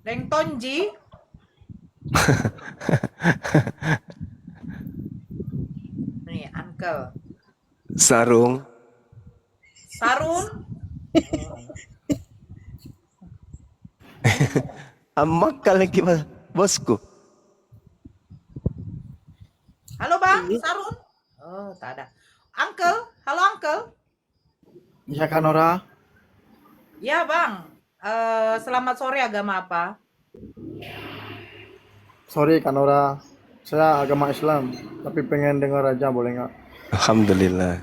Deng Tonji, nih Uncle, Sarung. Sarun, Amak lagi bosku. halo bang, Sarun. Oh tak ada. Uncle, halo Uncle. Ya Kak Nora, Ya bang, selamat sore agama apa? sorry Kak Nora, saya agama Islam, tapi pengen dengar aja boleh nggak? Alhamdulillah.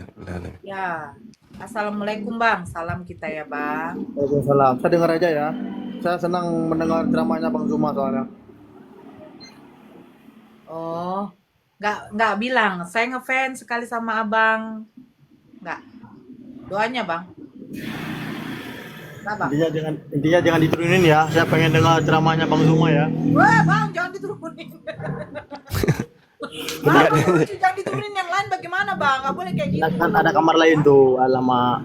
Ya, assalamualaikum bang, salam kita ya bang. Waalaikumsalam. Saya dengar aja ya. Saya senang mendengar ceramahnya Bang Zuma soalnya. Oh, nggak bilang, saya ngefans sekali sama abang. Nggak, doanya bang. Nggak bang. Intinya jangan diturunin ya. Saya pengen dengar ceramahnya Bang Zuma ya. Wah bang, jangan diturunin. Bang, jangan diturunin yang lain bagaimana bang? Nggak boleh kayak gitu. Kan ada kamar lain tuh, alamak.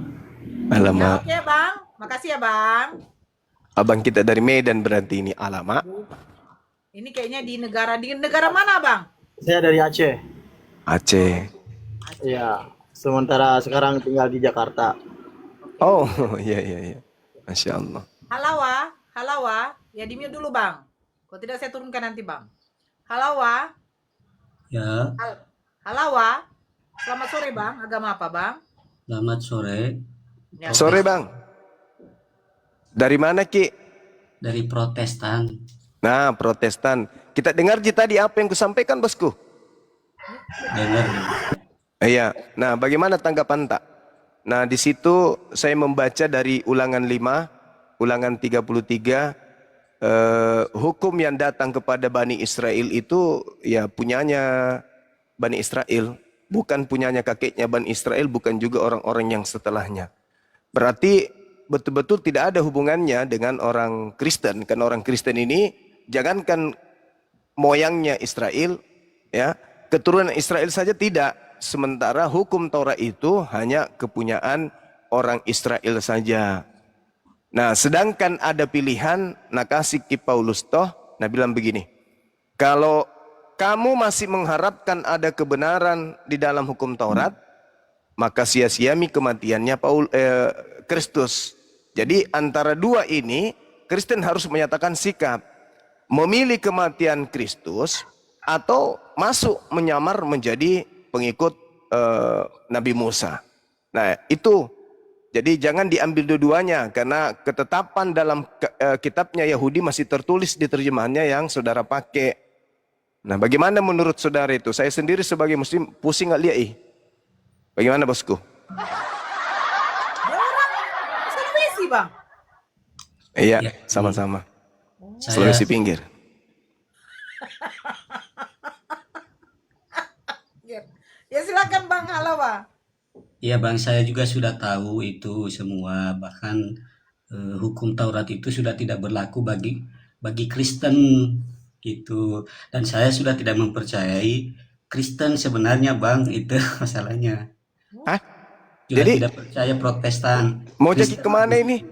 Ya, Alamak. oke bang, makasih ya bang. Abang kita dari Medan berarti ini. Alamak. Ini kayaknya di negara mana bang? Saya dari Aceh. Aceh. Iya. Sementara sekarang tinggal di Jakarta. Oh, iya. Masya Allah. Halawa, ya di mute dulu bang. Kalau tidak saya turunkan nanti bang. Halawa, Ya, Halawa. Selamat sore bang. Agama apa bang? selamat sore. Ya, Sore bang. Dari mana Ki? Dari Protestan. Nah, Protestan. Kita dengar Ji tadi apa yang kusampaikan bosku. Dengar. Iya. Nah, bagaimana tanggapan tak? Nah, di situ saya membaca dari ulangan 5, ulangan 33, hukum yang datang kepada Bani Israel itu ya punyanya Bani Israel, bukan punyanya kakeknya Bani Israel, bukan juga orang-orang yang setelahnya. Berarti betul-betul tidak ada hubungannya dengan orang Kristen. Karena orang Kristen ini jangankan moyangnya Israel, ya, keturunan Israel saja tidak. Sementara hukum Taurat itu hanya kepunyaan orang Israel saja. Nah, sedangkan ada pilihan, nah kasih ki Paulus toh, nah bilang begini, kalau kamu masih mengharapkan ada kebenaran di dalam hukum Taurat, maka sia-siami kematiannya Kristus. Jadi antara dua ini Kristen harus menyatakan sikap memilih kematian Kristus atau masuk menyamar menjadi pengikut Nabi Musa. Nah itu, jadi jangan diambil dua-duanya karena ketetapan dalam kitabnya Yahudi masih tertulis di terjemahannya yang saudara pakai. Nah bagaimana menurut saudara itu? Saya sendiri sebagai muslim pusing nggak lihat Bagaimana bosku? Dia orang Sulawesi, Bang. Iya, Ya, sama-sama. saya Sulawesi pinggir. Ya silakan Bang Halawa. ya Bang, saya juga sudah tahu itu semua, bahkan hukum Taurat itu sudah tidak berlaku bagi Kristen gitu. Dan saya sudah tidak mempercayai Kristen sebenarnya, Bang, itu masalahnya. Hah? Sudah Jadi tidak percaya Protestan. mau jadi Kristen kemana ini?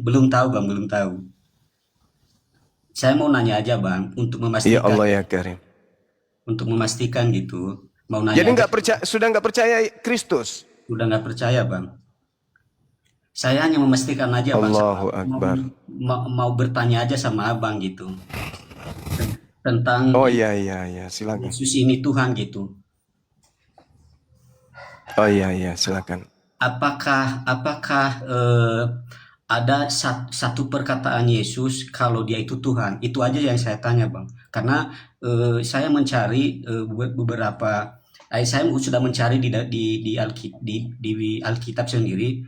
belum tahu, Bang, belum tahu. Saya mau nanya aja, Bang, untuk Ya memastikan, Allah ya Karim. gitu. Mau nanya Jadi aja, sudah nggak percaya Kristus? udah nggak percaya, Bang. Saya hanya memastikan aja, Bang. Allahu Mau, Akbar. mau bertanya aja sama Abang gitu tentang Oh iya, silakan. Yesus ini Tuhan gitu. Oh iya, silakan. Apakah ada satu perkataan Yesus kalau dia itu Tuhan? Itu aja yang saya tanya, Bang. Karena saya mencari beberapa, saya sudah mencari di Alkitab sendiri,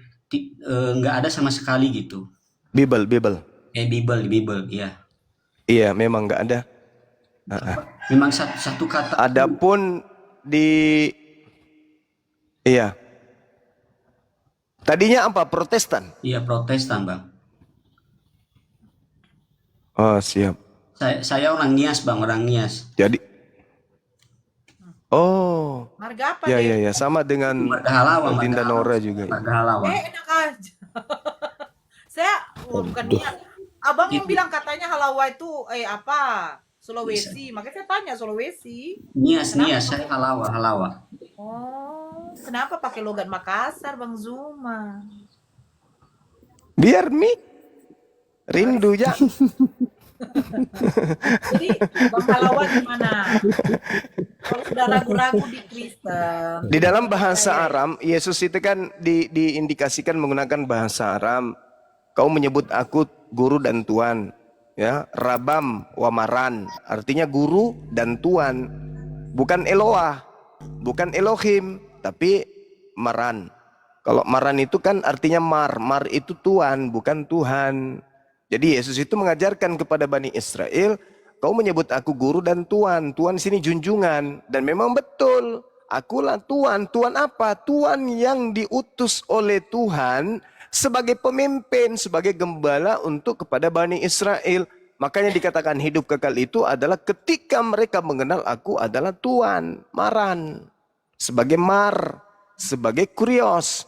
nggak ada sama sekali gitu. Bible. Bible, ya. Iya, memang nggak ada. Memang satu kata. Adapun iya. Tadinya apa? Protestan. Iya, Protestan, Bang. Oh, siap. Saya orang Nias, Bang, orang Nias. Jadi oh. Marga apa Ya, deh? sama dengan Marga Halawa, Dinda Nora juga. Marga Halawa. Enak aja. Saya bukan niat. Abang yang bilang katanya Halawa itu apa? Sulawesi. Makanya saya tanya Sulawesi. Nias, saya Halawa. Oh, kenapa pakai logat Makassar, Bang Zuma? Biar rindu ya. Jadi Bang Halawa gimana? Kalau sudah ragu-ragu di Kristen. Di dalam bahasa Aram, Yesus itu kan diindikasikan menggunakan bahasa Aram. Kau menyebut aku guru dan tuan. Ya, Rabam Wamaran. Artinya guru dan tuan. Bukan Eloah, bukan Elohim, tapi Maran. Kalau Maran itu kan artinya Mar itu tuan, bukan Tuhan. Jadi Yesus itu mengajarkan kepada Bani Israel, kau menyebut aku guru dan tuan. Tuan sini junjungan. Dan memang betul, akulah tuan. Tuan apa? Tuan yang diutus oleh Tuhan sebagai pemimpin, sebagai gembala untuk kepada Bani Israel. Makanya dikatakan hidup kekal itu adalah ketika mereka mengenal aku adalah Tuan, Maran. Sebagai Mar, sebagai Kurios,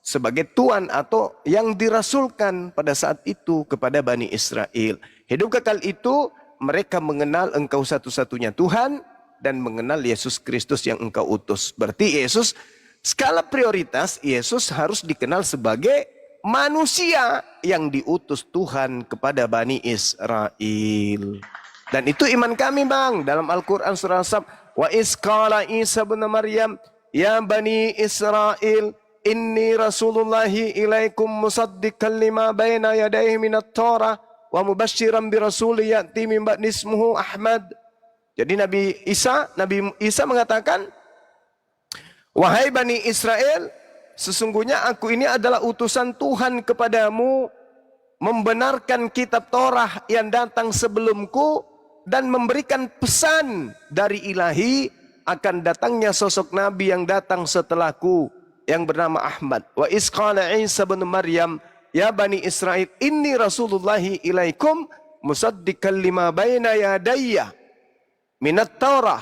sebagai Tuan atau yang dirasulkan pada saat itu kepada Bani Israel. Hidup kekal itu mereka mengenal engkau satu-satunya Tuhan dan mengenal Yesus Kristus yang engkau utus. Berarti Yesus, skala prioritas Yesus harus dikenal sebagai manusia yang diutus Tuhan kepada Bani Israel. Dan itu iman kami, Bang, dalam Al-Quran surah As-Saff. Wa isqala Isa bin Maryam, ya Bani Israel, inni rasulullahi ilaikum musaddiqan lima baina yadayhi minat Torah wa mubashiran bi rasuli ya'ti min ba'di ismuhu Ahmad. Jadi Nabi Isa mengatakan, wahai Bani Israel, sesungguhnya aku ini adalah utusan Tuhan kepadamu, membenarkan kitab Torah yang datang sebelumku dan memberikan pesan dari ilahi akan datangnya sosok Nabi yang datang setelahku yang bernama Ahmad. Wa isqala Isa bin Maryam, ya Bani Israel, inni rasulullahi ilaikum musaddiqan lima baina yadayya minat Taurah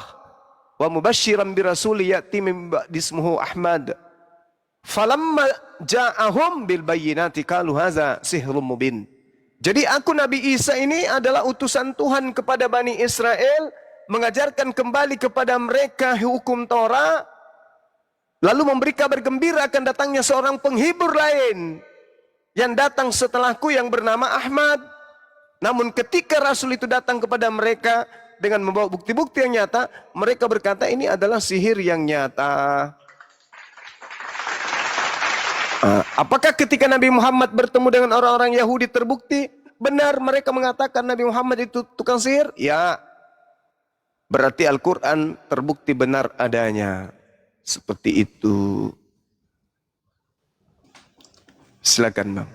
wa mubashiran bi rasuli ya'ti min ba'di ismuhu Ahmad. Falamma ja'ahum bil bayyinati qalu hadza sihrun mubin. Jadi aku Nabi Isa ini adalah utusan Tuhan kepada Bani Israel, mengajarkan kembali kepada mereka hukum Torah, lalu memberi kabar gembira akan datangnya seorang penghibur lain yang datang setelahku yang bernama Ahmad. Namun ketika Rasul itu datang kepada mereka dengan membawa bukti-bukti yang nyata, mereka berkata ini adalah sihir yang nyata. Apakah ketika Nabi Muhammad bertemu dengan orang-orang Yahudi terbukti benar mereka mengatakan Nabi Muhammad itu tukang sihir? Ya. Berarti Al-Quran terbukti benar adanya. Seperti itu. Silakan Bang.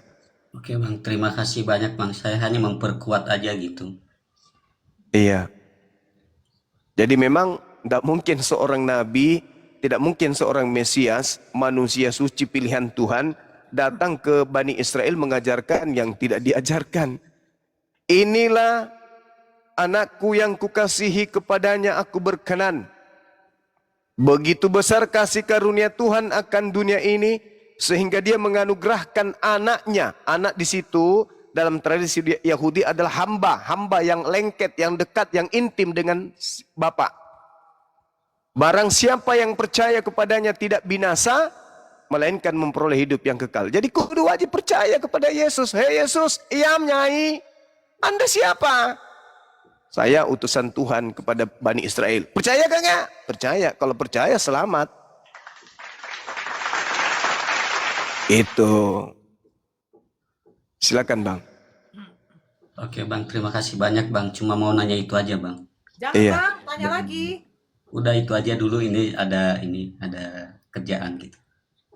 Oke Bang, terima kasih banyak Bang. Saya hanya memperkuat aja gitu. Iya. Jadi memang tidak mungkin seorang nabi, tidak mungkin seorang Mesias, manusia suci pilihan Tuhan, datang ke Bani Israel mengajarkan yang tidak diajarkan. Inilah anakku yang kukasihi, kepadanya aku berkenan. Begitu besar kasih karunia Tuhan akan dunia ini, sehingga dia menganugerahkan anaknya. Anak di situ dalam tradisi Yahudi adalah hamba. Hamba yang lengket, yang dekat, yang intim dengan Bapa. Barang siapa yang percaya kepadanya tidak binasa, melainkan memperoleh hidup yang kekal. Jadi kudu wajib percaya kepada Yesus. Hei Yesus, iyam nyai, Anda siapa? Saya utusan Tuhan kepada Bani Israel. Percaya gak enggak? Percaya. Kalau percaya selamat. Itu. Silakan Bang. Oke Bang, terima kasih banyak Bang. Cuma mau nanya itu aja Bang. Jangan Iya. Bang, tanya lagi. Udah itu aja dulu, ini ada kerjaan gitu.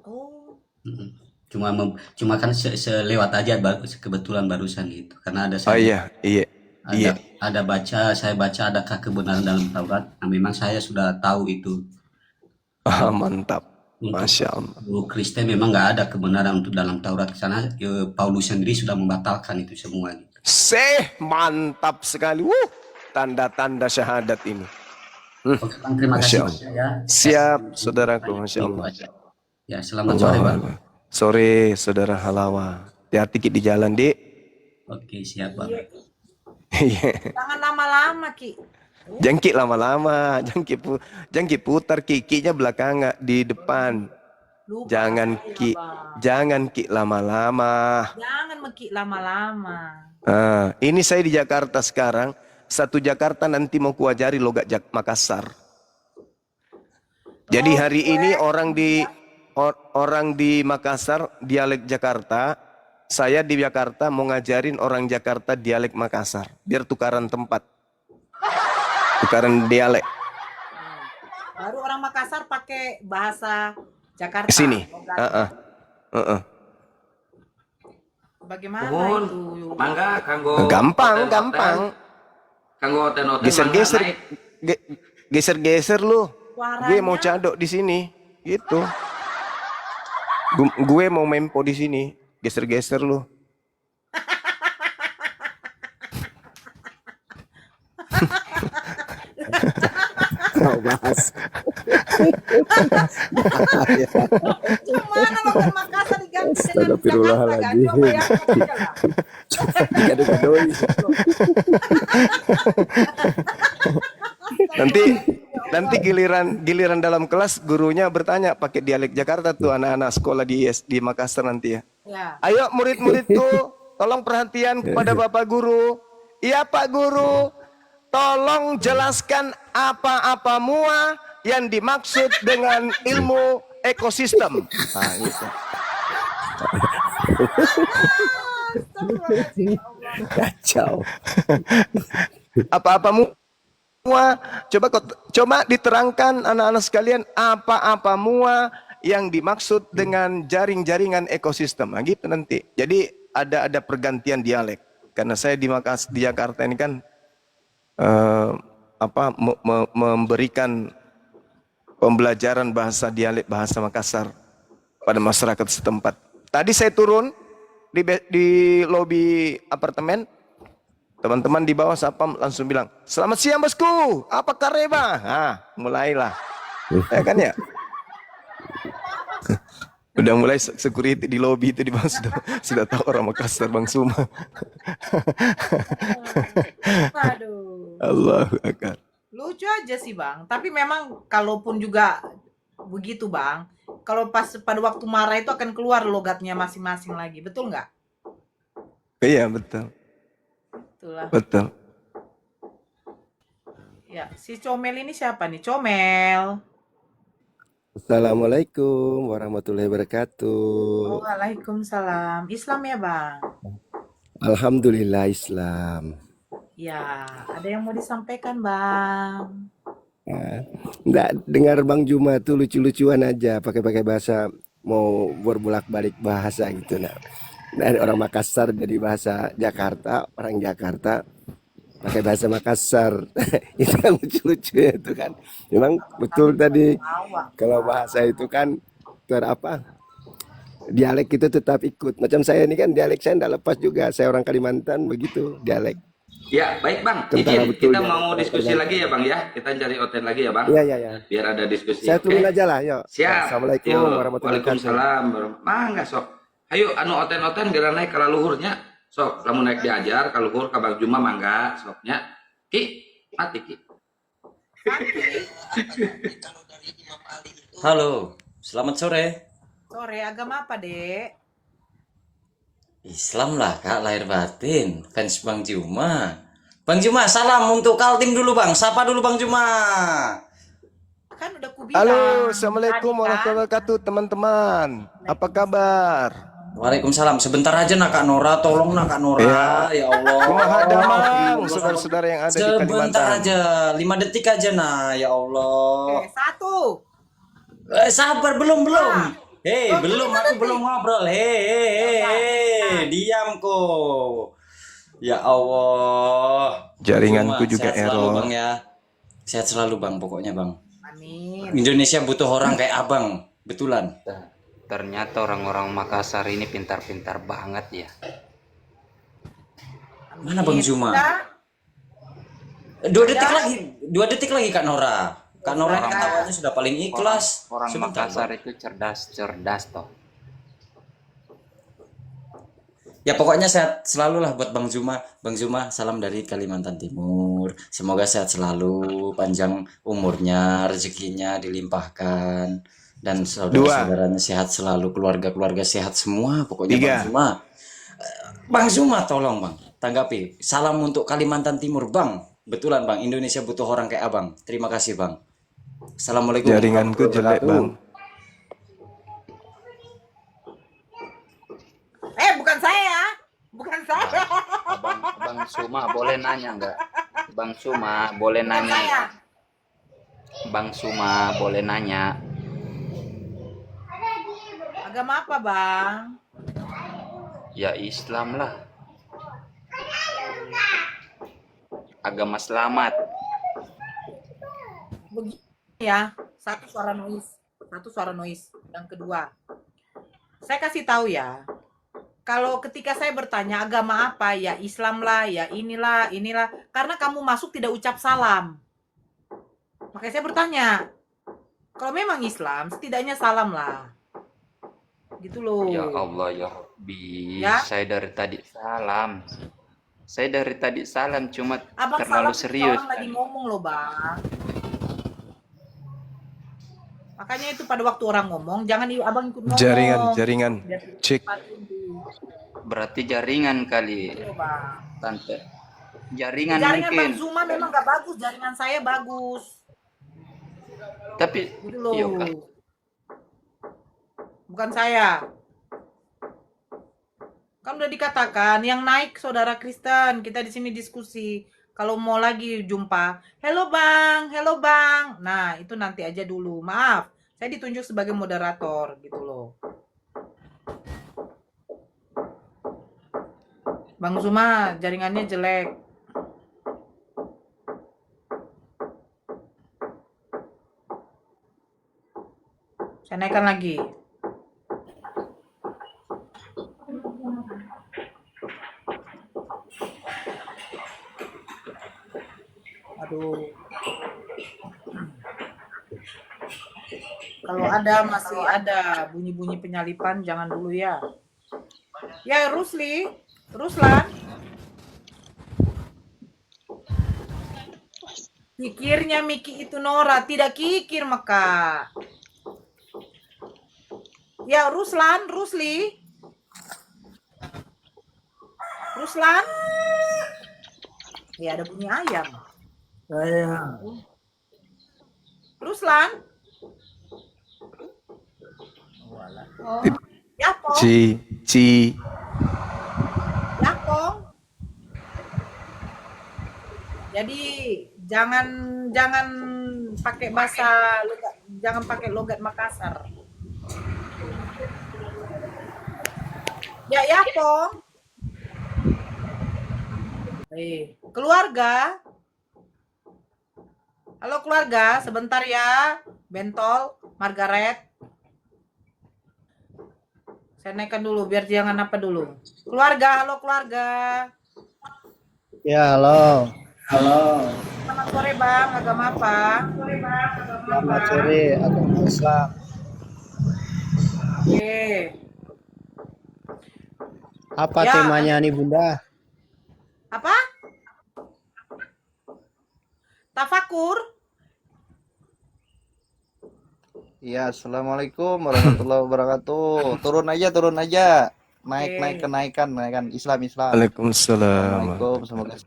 Oh, Mm-mm. Cuma kan selewat aja kebetulan barusan gitu. Karena ada Oh iya, iya. Iya. saya baca adakah kebenaran dalam Taurat. Nah, memang saya sudah tahu itu. Mantap. Untuk Masya Allah. Kristen memang nggak ada kebenaran untuk dalam Taurat, karena Paulus sendiri sudah membatalkan itu semua gitu. Mantap sekali. Tanda-tanda syahadat ini. Oke Bang, terima Masya kasih Allah. banyak ya. Siap, saudaraku. Masya Itu Allah. aja. Ya, selamat sore Bang. Sore, saudara Halawa. Hati-hati di jalan, Dik. Oke, siap Bang. jangan lama-lama Ki. Jangkit lama-lama, jangkit putar, kikinya belakangan di depan. Lupa Jangan saya, ki, Bang. jangan ki lama-lama. Jangan meki lama-lama. Ini saya di Jakarta sekarang. Satu Jakarta nanti mau kuajari logat Makassar. Jadi hari ini orang di Makassar dialek Jakarta. Saya di Jakarta mau ngajarin orang Jakarta dialek Makassar. Biar tukaran tempat. Tukaran dialek. Baru orang Makassar pakai bahasa Jakarta. Sini. Bagaimana Mohon, itu? mangga kanggo Gampang, hotel-hotel. gampang. Kanggo hotel-hotel Geser-geser, mangga naik. geser-geser lu. Suaranya. Gue mau cadok di sini, gitu. Gue mau mempo di sini, geser-geser lu. Mau bahas. Gimana lo ke Makassar diganti dengan Astagfirullahaladzim. Jakarta? Coba bayangkan aja lah. Gaduh-gaduh. Nanti giliran dalam kelas gurunya bertanya pakai dialek Jakarta tuh anak-anak sekolah di Makassar nanti ya. Ya. Ayo murid-muridku, tolong perhatian kepada Bapak Guru. Iya Pak Guru, tolong jelaskan apa-apa mua yang dimaksud dengan ilmu ekosistem. Nah, gitu. Kacau. Apa-apa mua, coba diterangkan anak-anak sekalian apa-apa mua yang dimaksud dengan jaring-jaringan ekosistem. Nah, gitu nanti. Jadi ada pergantian dialek. Karena saya di Jakarta ini kan memberikan pembelajaran bahasa dialek bahasa Makassar pada masyarakat setempat. Tadi saya turun di lobi apartemen, teman-teman di bawah sapam langsung bilang, "Selamat siang bosku, apa kareba?" Mulailah, ya kan ya. Udah mulai security di lobi itu di bawah sudah tahu orang Makassar Bang Suma. Aduh. Allahu Akbar. Lucu aja sih Bang. Tapi memang kalaupun juga begitu Bang, kalau pas pada waktu marah itu akan keluar logatnya masing-masing lagi. Betul nggak? Iya, betul. Itulah. Betul. Ya, si Comel ini siapa nih? Comel. Assalamualaikum warahmatullahi wabarakatuh. Waalaikumsalam. Islam ya, Bang? Alhamdulillah Islam. Ya, ada yang mau disampaikan, Bang? Nggak dengar Bang Juma tuh lucu-lucuan aja, pakai bahasa, mau berbolak-balik bahasa gitu. Nah, dari orang Makassar jadi bahasa Jakarta, orang Jakarta pakai bahasa Makassar. Itu yang lucu-lucu itu kan. Memang betul tadi, kalau bahasa itu kan dialek itu tetap ikut. Macam saya ini kan dialek saya tidak lepas juga. Saya orang Kalimantan, begitu dialek. Ya, baik Bang. Tentara Izin, betul kita dia. mau diskusi lagi ya Bang ya. Kita cari oten lagi ya Bang. Iya. Biar ada diskusi. Saya turun oke? aja lah, yuk. Siap. Assalamualaikum Yuk. warahmatullahi wabarakatuh. Waalaikumsalam. Mangga sok. Ayo anu oten-oten gara naik ke luhurnya. Sok, lamun naik diajar ka luhur ka Bang Juma mangga soknya. Ki, mati Ki. Halo, selamat sore. Sore, agama apa, Dek? Islam lah kak, lahir batin, fans Bang Juma. Bang Juma, salam untuk Kaltim dulu bang, sapa dulu Bang Juma. Kan udah kubilang. Halo, Assalamualaikum tadi kan. warahmatullahi wabarakatuh teman-teman. Apa kabar? Waalaikumsalam, sebentar aja nak Kak Nora, tolong nak Kak Nora, ya Allah. Kumaha damang saudara-saudara yang ada di Sebentar Kalimantan. aja, 5 detik aja nah, ya Allah. Oke, 1. Sabar, belum. Hei, belum, aku belum ngobrol. Hei, diam kok. Ya Allah. Jaringanku Cuma, juga sehat selalu, error. Bang ya. Sehat selalu Bang, pokoknya Bang. Amin. Indonesia butuh orang kayak Abang, betulan. Ternyata orang-orang Makassar ini pintar-pintar banget ya. Mana Bang Juma? Udah. 2 detik lagi Kak Nora. Kak Nora ini ketawanya sudah paling ikhlas. Orang Sebentar, Makassar Bang. itu cerdas toh. Ya pokoknya sehat selalu lah buat Bang Juma. Bang Juma, salam dari Kalimantan Timur. Semoga sehat selalu, panjang umurnya, rezekinya dilimpahkan, dan saudara-saudaranya sehat selalu, keluarga-keluarga sehat semua. Pokoknya 3. Bang Juma. Bang Juma, tolong Bang, tanggapi. Salam untuk Kalimantan Timur Bang. Betulan Bang, Indonesia butuh orang kayak Abang. Terima kasih Bang. Assalamualaikum. Jaringanku jelek Bang. Bukan saya. Bukan saya. Bang Suma boleh nanya nggak? Bang Suma boleh Bukan nanya. saya. Bang Suma boleh nanya. Agama apa, Bang? Ya Islam lah. Agama selamat. Begini ya, satu suara noise. Yang kedua, saya kasih tahu ya. Kalau ketika saya bertanya agama apa, ya Islam lah, ya inilah. Karena kamu masuk tidak ucap salam. Makanya saya bertanya, kalau memang Islam, setidaknya salam lah. Gitu loh. Ya Allah ya Rabbi. Ya? Saya dari tadi salam. Cuma Abang terlalu salam, serius. orang lagi ngomong loh, Bang. Makanya itu pada waktu orang ngomong, jangan abang ikut ngomong. Jaringan. Cek. Berarti jaringan kali, Iya, Bang. Tante. Jaringan Jaringan mungkin. Bang Zuma memang gak bagus, jaringan saya bagus. Tapi Gitu loh. iya, Kak. Bukan saya. Kan udah dikatakan yang naik saudara Kristen, kita di sini diskusi. Kalau mau lagi jumpa, hello bang. Nah itu nanti aja dulu. Maaf, saya ditunjuk sebagai moderator gitu loh. Bang Zuma jaringannya jelek. Saya naikkan lagi. Aduh. Kalau masih ada bunyi-bunyi penyalipan, jangan dulu ya. Ya, Ruslan. Kikirnya Miki itu Nora, tidak kikir maka. Ya, Rusli. Ruslan? Ya ada bunyi ayam. Saya Ruslan? Oh. Ya, Pong. Ya, Pong. Jadi jangan pakai bahasa logat, jangan pakai logat Makassar. Ya, Pong. Keluarga. Halo keluarga, sebentar ya. Bentol, Margaret. Saya naikkan dulu biar jangan apa dulu. Keluarga, halo keluarga. Ya, halo. Selamat sore Bang, agama apa? Selamat sore, agama Islam. Oke. Apa Ya. temanya nih Bunda? Apa? Tafakur? Iya, assalamualaikum warahmatullahi wabarakatuh. Turun aja. Naik kenaikan Islam. Waalaikumsalam. Assalamualaikum, semoga.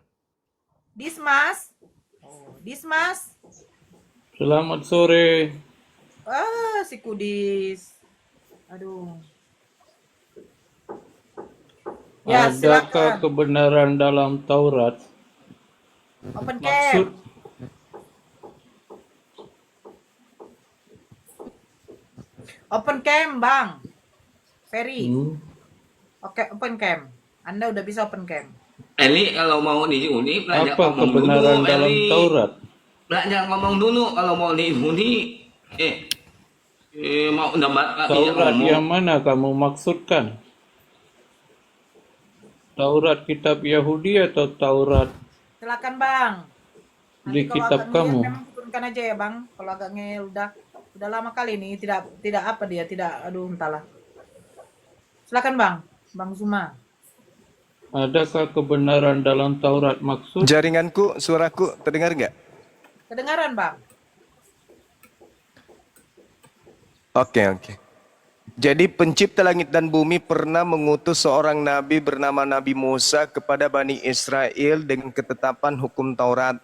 Dismas? Dismas? Selamat sore. Si Kudis. Aduh. Ya, Adakah silakan. kebenaran dalam Taurat? Open Maksud cam. Open cam, Bang. Ferry. Oke, open cam. Anda udah bisa open cam. Ini kalau mau Uni belajar apa ngomong kebenaran dulu, dalam Eli. Taurat? Belajar ngomong dulu kalau mau Uni. Mau nambah Taurat yang mana kamu maksudkan? Taurat kitab Yahudi atau Taurat Silakan, Bang. di Kalau kitab agak kamu? ngeyel memang turunkan aja ya, Bang. Kalau agak ngeyel udah lama kali nih tidak apa dia, tidak aduh entahlah. Silakan, Bang. Bang Zuma. Adakah kebenaran dalam Taurat maksud? Jaringanku, suaraku terdengar nggak? Kedengaran, Bang? Oke. Jadi pencipta langit dan bumi pernah mengutus seorang nabi bernama Nabi Musa kepada Bani Israel dengan ketetapan hukum Taurat.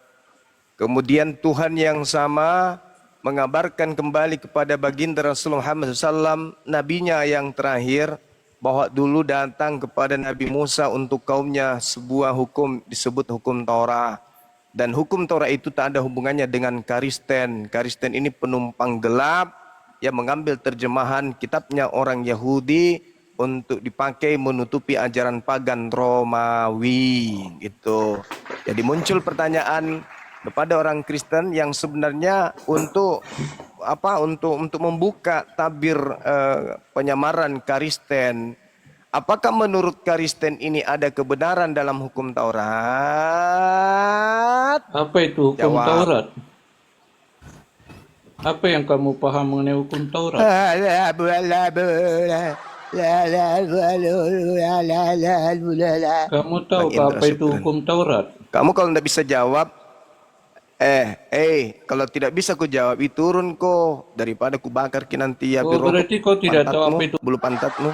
Kemudian Tuhan yang sama mengabarkan kembali kepada baginda Rasulullah Muhammad SAW, nabinya yang terakhir, bahwa dulu datang kepada Nabi Musa untuk kaumnya sebuah hukum disebut hukum Taurat. Dan hukum Taurat itu tak ada hubungannya dengan Kristen. Kristen ini penumpang gelap yang mengambil terjemahan kitabnya orang Yahudi untuk dipakai menutupi ajaran pagan Romawi gitu. Jadi muncul pertanyaan kepada orang Kristen yang sebenarnya untuk membuka tabir penyamaran Kristen. Apakah menurut Kristen ini ada kebenaran dalam hukum Taurat? Apa itu hukum Jawab. Taurat? Apa yang kamu paham mengenai hukum Taurat? Kamu tahu Bang Indra apa itu Syukran. hukum Taurat? Kamu kalau tidak bisa jawab, kalau tidak bisa ku jawab, turun ko daripada ku bakar ki nanti ya Oh, berarti kau tidak tahu apa itu. bulu pantatmu.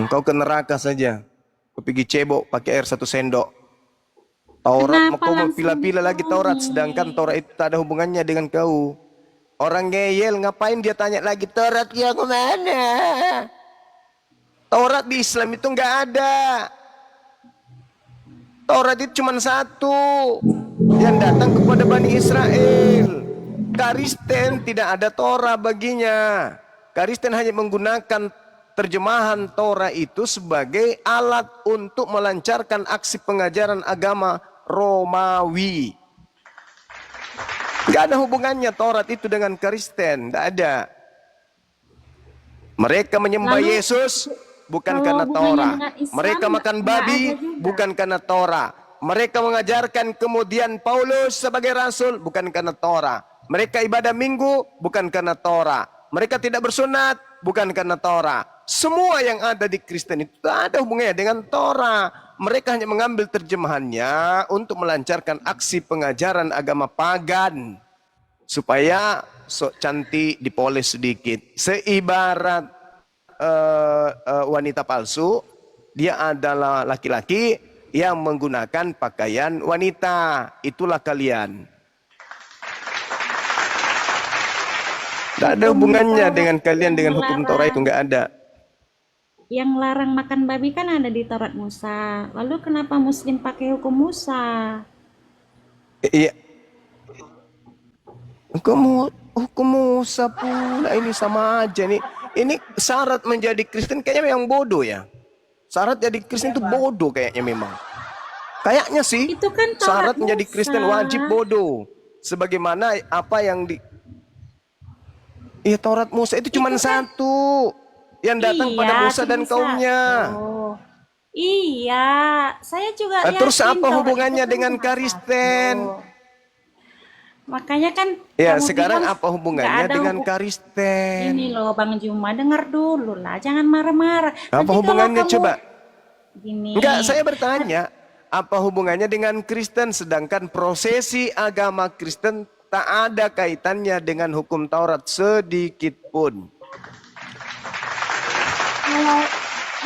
Kau ke neraka saja. Kau pergi cebok pakai air 1 sendok. Taurat mau kau pila-pila lagi Taurat, sedangkan Taurat itu tak ada hubungannya dengan kau. Orang ngeyel ngapain dia tanya lagi Taurat yang mana? Taurat di Islam itu nggak ada. Taurat itu cuma satu yang datang kepada Bani Israel. Kristen tidak ada Torah baginya. Kristen hanya menggunakan terjemahan Torah itu sebagai alat untuk melancarkan aksi pengajaran agama Romawi. Gak ada hubungannya Taurat itu dengan Kristen, tidak ada. Mereka menyembah Yesus bukan karena Torah. Mereka makan babi bukan karena Torah. Mereka mengajarkan kemudian Paulus sebagai rasul bukan karena Torah. Mereka ibadah minggu bukan karena Torah. Mereka tidak bersunat bukan karena Torah. Semua yang ada di Kristen itu tak ada hubungannya dengan Torah. Mereka hanya mengambil terjemahannya untuk melancarkan aksi pengajaran agama pagan. Supaya sok cantik dipoles sedikit. Seibarat wanita palsu Dia adalah laki-laki yang menggunakan pakaian wanita. Itulah kalian. Tidak ada hubungannya dengan kalian dengan hukum Taurat itu, nggak ada. Yang larang makan babi kan ada di Taurat Musa. Lalu kenapa Muslim pakai hukum Musa? Iya. Hukum Musa pula ini sama aja nih. Ini syarat menjadi Kristen kayaknya yang bodoh ya. Syarat jadi Kristen itu bodoh kayaknya memang. Kayaknya sih. Itu kan Taurat Syarat menjadi Musa. Kristen wajib bodoh. Sebagaimana apa yang di Taurat Musa itu cuma satu. Yang datang pada Musa dan kaumnya. Iya, saya juga Terus yakin apa Taurat hubungannya itu kan dengan cuma Kristen? satu. Makanya kan Ya, kamu sekarang bilang apa hubungannya nggak ada dengan hukum. Kristen? Ini loh Bang Juma, dengar dulu lah, jangan marah-marah. Apa Nanti kalau hubungannya kamu coba? gini, Enggak, saya bertanya, apa hubungannya dengan Kristen sedangkan prosesi agama Kristen tak ada kaitannya dengan hukum Taurat sedikit pun. kalau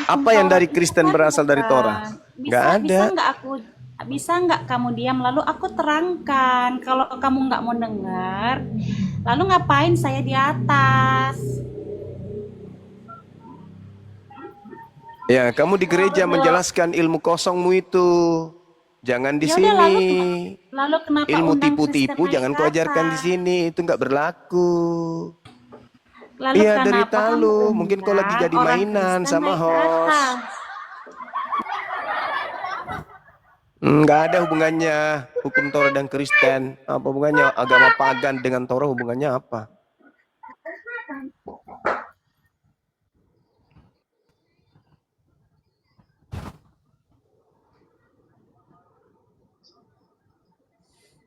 Apa yang Taurat dari itu Kristen kan berasal dari bukan. Torah? Enggak ada. Bisa nggak kamu diam lalu aku terangkan. Kalau kamu nggak mau dengar, lalu ngapain saya di atas? Ya, kamu di gereja menjelaskan ilmu kosongmu itu. Jangan di Ya sini. udah, lalu kenapa Ilmu undang tipu-tipu Kristen jangan naik kau ke ajarkan di atas? sini, itu nggak berlaku. Lalu Iya, kenapa dari kamu talu. Mungkin kau lagi undang jadi orang mainan Kristen sama naik ke host. atas? Nggak ada hubungannya hukum Torah dan Kristen. Apa hubungannya agama pagan dengan Torah, hubungannya apa?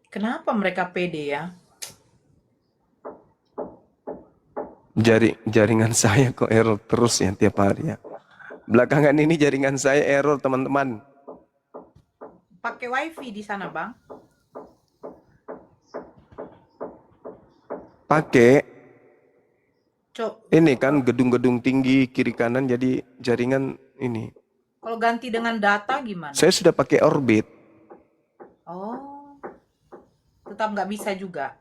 Kenapa mereka pede ya? Jaringan saya kok error terus ya tiap hari ya. Belakangan ini jaringan saya error teman-teman. Pakai wifi di sana, Bang? Pakai. Cok, Ini kan gedung-gedung tinggi kiri kanan jadi jaringan ini. kalau ganti dengan data gimana? Saya sudah pakai Orbit. Oh, tetap nggak bisa juga.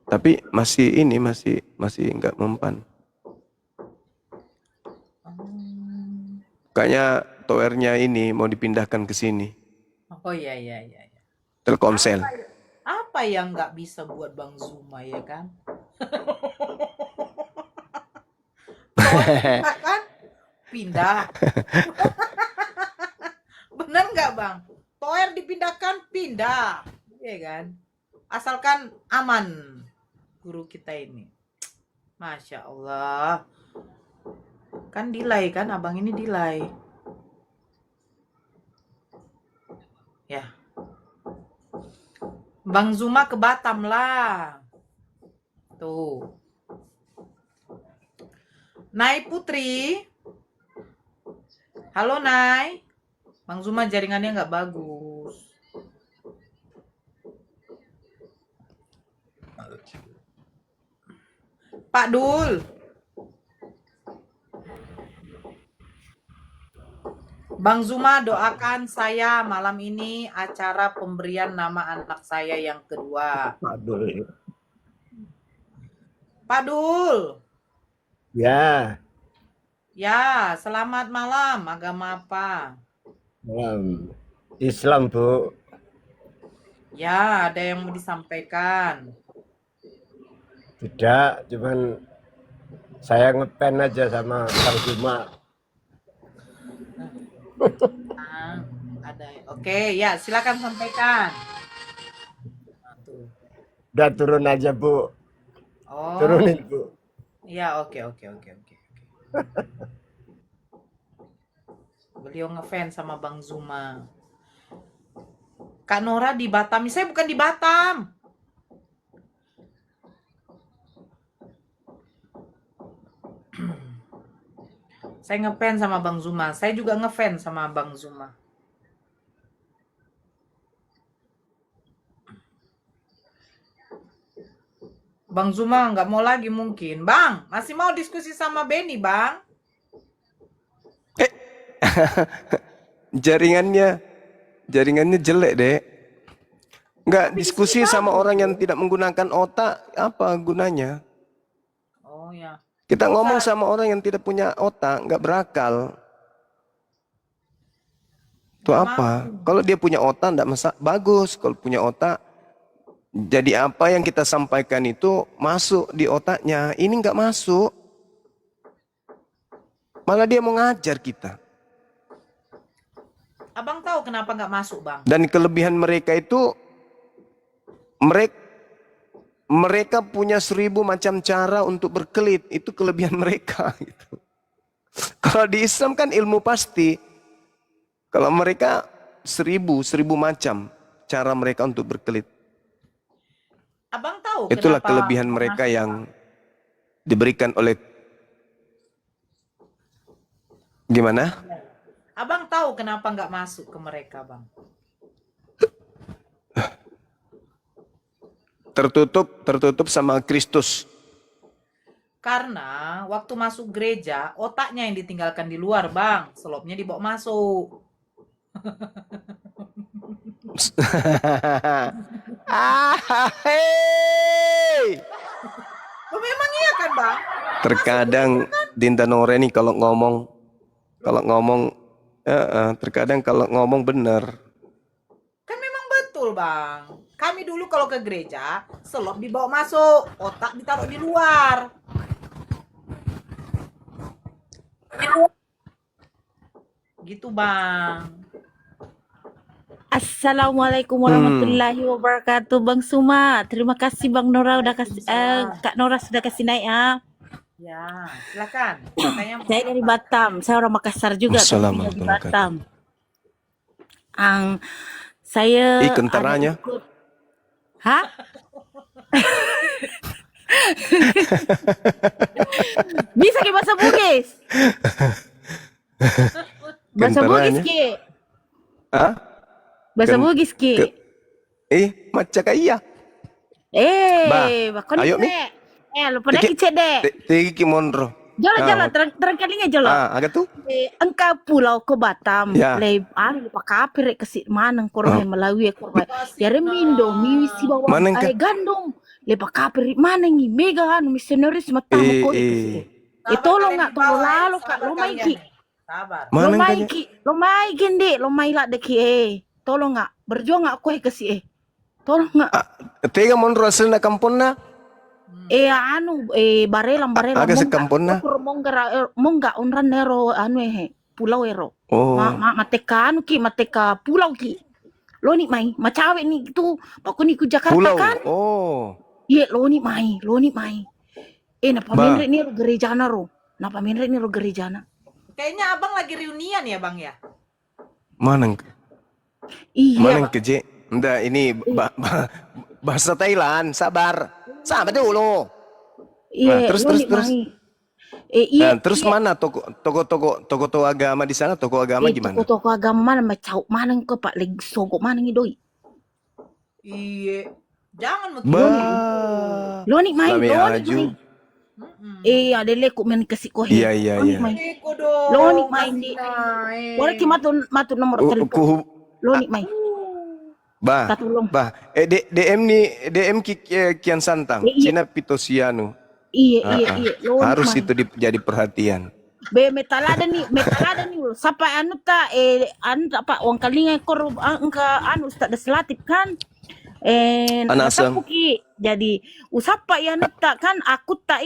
Tapi masih nggak mempan. Kayaknya towernya ini mau dipindahkan ke sini. Oh iya. Telkomsel. Apa yang nggak bisa buat Bang Zuma ya kan? Kan pindah. Bener nggak Bang? Tower dipindahkan pindah, ya kan? Asalkan aman guru kita ini. Masya Allah. Kan delay kan, abang ini delay. Ya. Bang Zuma ke Batam lah. Tuh. Nai Putri. Halo Nai. Bang Zuma jaringannya nggak bagus. Pak Dul. Bang Zuma doakan saya malam ini acara pemberian nama anak saya yang kedua. Pak Dul. Pak Dul. Ya, Ya, selamat malam. Agama apa? Islam Bu. Ya, ada yang mau disampaikan. Tidak, cuman saya ngepen aja sama Bang Juma. Nah, ada. Oke, ya silakan sampaikan. Nah, tuh. Udah turun aja Bu. Oh. Turunin Bu. Iya, oke. Beliau ngefans sama Bang Zuma. Kak Nora di Batam. Saya bukan di Batam. Saya ngefans sama Bang Zuma. Saya juga ngefans sama Bang Zuma. Bang Zuma nggak mau lagi mungkin. Bang, masih mau diskusi sama Benny, Bang? jaringannya jelek, Dek. Nggak diskusi sama orang yang tidak menggunakan otak, apa gunanya? Oh ya. Kita ngomong sama orang yang tidak punya otak, nggak berakal. Itu apa? Kalau dia punya otak, nggak bagus. Kalau punya otak, jadi apa yang kita sampaikan itu masuk di otaknya. Ini nggak masuk. Malah dia mau ngajar kita. Abang tahu kenapa nggak masuk, Bang? Dan kelebihan mereka itu, mereka punya 1000 macam cara untuk berkelit. Itu kelebihan mereka. Gitu. Kalau di Islam kan ilmu pasti. Kalau mereka 1000 macam cara mereka untuk berkelit. Abang tahu Itulah kenapa kelebihan nggak mereka masuk, yang Bang? diberikan oleh gimana? Abang tahu kenapa nggak masuk ke mereka, Bang? Tertutup sama Kristus. Karena waktu masuk gereja, otaknya yang ditinggalkan di luar, Bang. Selopnya dibawa masuk. Hei! Lo memang iya kan, Bang? Terkadang Dinda Nore nih kalau ngomong terkadang kalau ngomong benar. Kan memang betul, Bang. Kami dulu kalau ke gereja, selop dibawa masuk, otak ditaruh di luar. Gitu, Bang. Assalamualaikum warahmatullahi wabarakatuh, Bang Suma. Terima kasih Bang Nora udah kasih Kak Nora sudah kasih naik ya. Ya, silakan. Katanya mau Saya dari Batam. Saya orang Makassar juga tapi tinggal di Batam. Saya Kentaranya. ikut. Hah? Bisa ke bahasa Bugis? Bahasa Bugis Kentaranya. ke? Hah? Bahasa Ken- Bugis ke? Macam iya. Bakon ayo, Mi. nek. Lupa nak kicet dek. Tegi Monro. Jalan-jalan terang kalinya jalan. Agak tuh. Engkau pulau ke Batam. Ya. Lepas kapir kesik mana korban Malawi korban. Dari Mindo, misi bawa Mana ale gandum. Lepas kapir mana ni mega anu misionaris matamu kau kesik. Tolong nggak tolong lalu kak lo maiki. Sabar. Lo maiki, lo maiki dek, lo mailak deki Tolong nggak berjuang nggak kau kesik Tolong nggak. Tega Monro asal nak kampung na. Barelang Agak sekampung na. Mongga unran nero pulau ero. Oh. Mateka mateka pulau ki. Lo ni mai, macawe ni tu pakun ni ku Jakarta Pulau. kan? Oh. Iya, lo ni mai. Napa menre ni ro gerejana ro. Napa menre ni ro gerejana. Kayaknya abang lagi reunian ya, Bang ya? Mana Iya. keje? Nggak, ini bahasa Thailand. Sabar dulu. Iya, terus. Iya. Terus mana toko agama di sana? Toko agama gimana? Toko agama mana macau mana ke Pak lagi sogok mana ni doi. Iya. Jangan Lo ni mai, Lami lo ni aju. mai. Ada lekuk men kasih kohe. Iya. Eko dong. Lo ni mai di. Boleh ki matu nomor telepon. Lo ni mai. Bah. DM Kian Santang. Cina Pitosianu. Iya. Lo ni Harus mai. itu jadi perhatian. Metalada nih sampai anu apa uang kalinga kor angka anu tak ada selatip kan Anasam. jadi usapa ya neta kan aku tak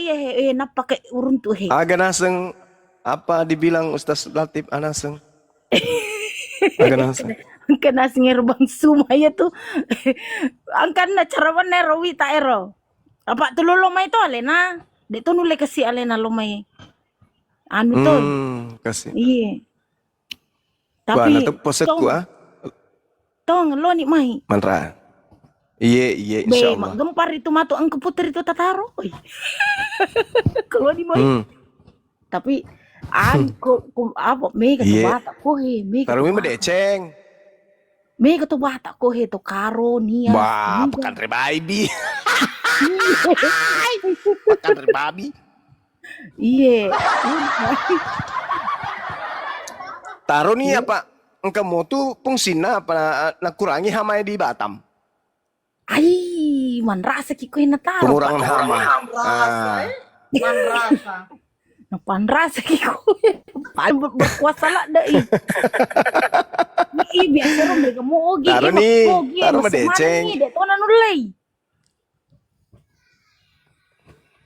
napa pakai urun tuh Agak naseng apa dibilang Ustaz Latif anaseng. Agak naseng. kena singer Bang Sumaya tuh angkan na cara mana rawi tak ero apa tuh lo mai to alena de to nule kasih alena lo mai anu tuh Kasih. iya Tapi tapi tuh posetku tong lo ni mai manra. Iya insyaallah. Gempar itu matu angke puter itu tataro. Kalau di mai. Tapi apa mega tu bata ko mega. Tarumi medeceng. Mega tu bata ko to karo nia. Wah, pekan rebabi. Pekan rebabi. Iya. Taruh nih apa? Kamu tuh fungsina apa nak kurangi hama di Batam? Ai, man rasa ki ko na taro. Pengurangan hama. Man rasa. Napan rasa ki ko. Berkuasa lah dai. Ni biasa ro mereka mo ogi. Taruh nih, taruh medeceng. Dek to na nulay.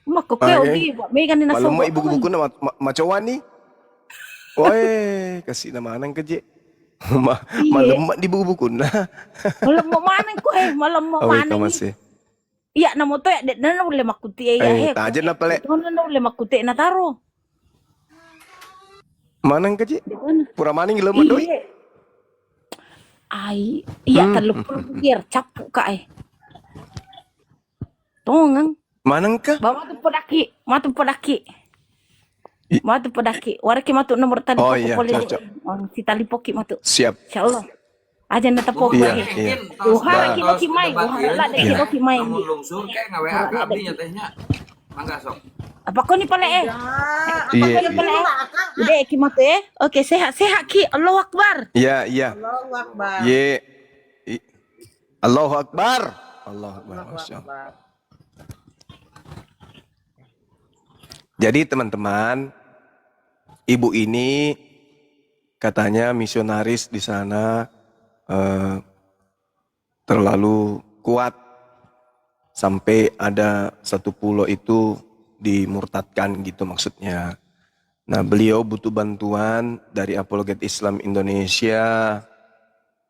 Mako ko ogi, may kanina Malam mo ibu-buku na macawan nih. Woi, kasih nama anang keje. Malam di buku-buku na. Malam mo manang ko malam mo manang. Iya na mo to ya, dek na ule makuti ya. Tajen na pala. To na ule makuti na taro. Manang keje? Pura maning lemah doi. Ay, iya terlupa pikir capuk ka Tongang. Manang ka? Bawa tu pedaki, matu pedaki. Matu pedaki. Waraki matu nomor tadi oh iya, cocok. Si tali poki matu. Siap. Insyaallah. Aja nata poki. Iya. Uhara kilo kimai, uhara lah dek kilo kimai. Lungsur kayak ngawe abdi nyatanya. Mangga sok. Apa kau ni pala Iya. Udah ki matu Oke, sehat ki. Allahu Akbar. Iya. Allahu Akbar. Allahu Akbar. Allahu Akbar. Masyaallah. Jadi teman-teman, ibu ini katanya misionaris di sana terlalu kuat sampai ada satu pulau itu dimurtadkan gitu maksudnya. Nah, beliau butuh bantuan dari Apologet Islam Indonesia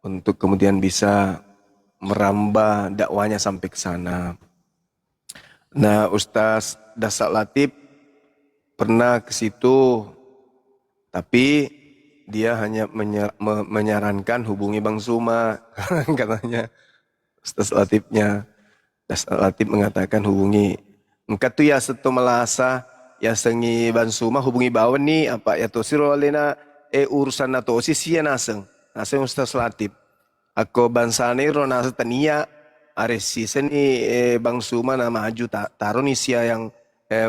untuk kemudian bisa merambah dakwanya sampai ke sana. Nah, Ustaz Dasak Latif pernah ke situ, tapi dia hanya menyarankan hubungi Bang Suma, katanya Ustaz Latifnya. Ustaz Latif mengatakan hubungi. Engkau tuh ya setu melasa, ya sengi Bang Suma hubungi bawan nih, apa ya tuh sirolena urusan nato sisia naseng Ustaz Latif. Aku bansane ro nasa tania, aresi seni Bang Suma na maju taruh nih sia yang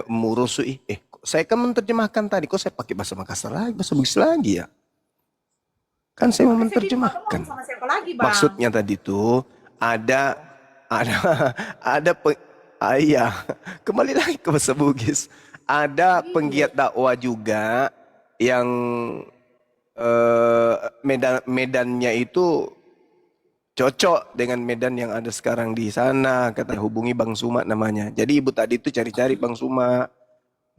murusui saya kan menerjemahkan tadi, kok saya pakai bahasa Makassar lagi, bahasa Bugis lagi ya? Kan saya mau menerjemahkan. Maksudnya tadi tuh ada kembali lagi ke bahasa Bugis. Ada penggiat dakwah juga yang medannya itu cocok dengan medan yang ada sekarang di sana. Kata hubungi Bang Suma namanya. Jadi ibu tadi itu cari-cari Bang Suma.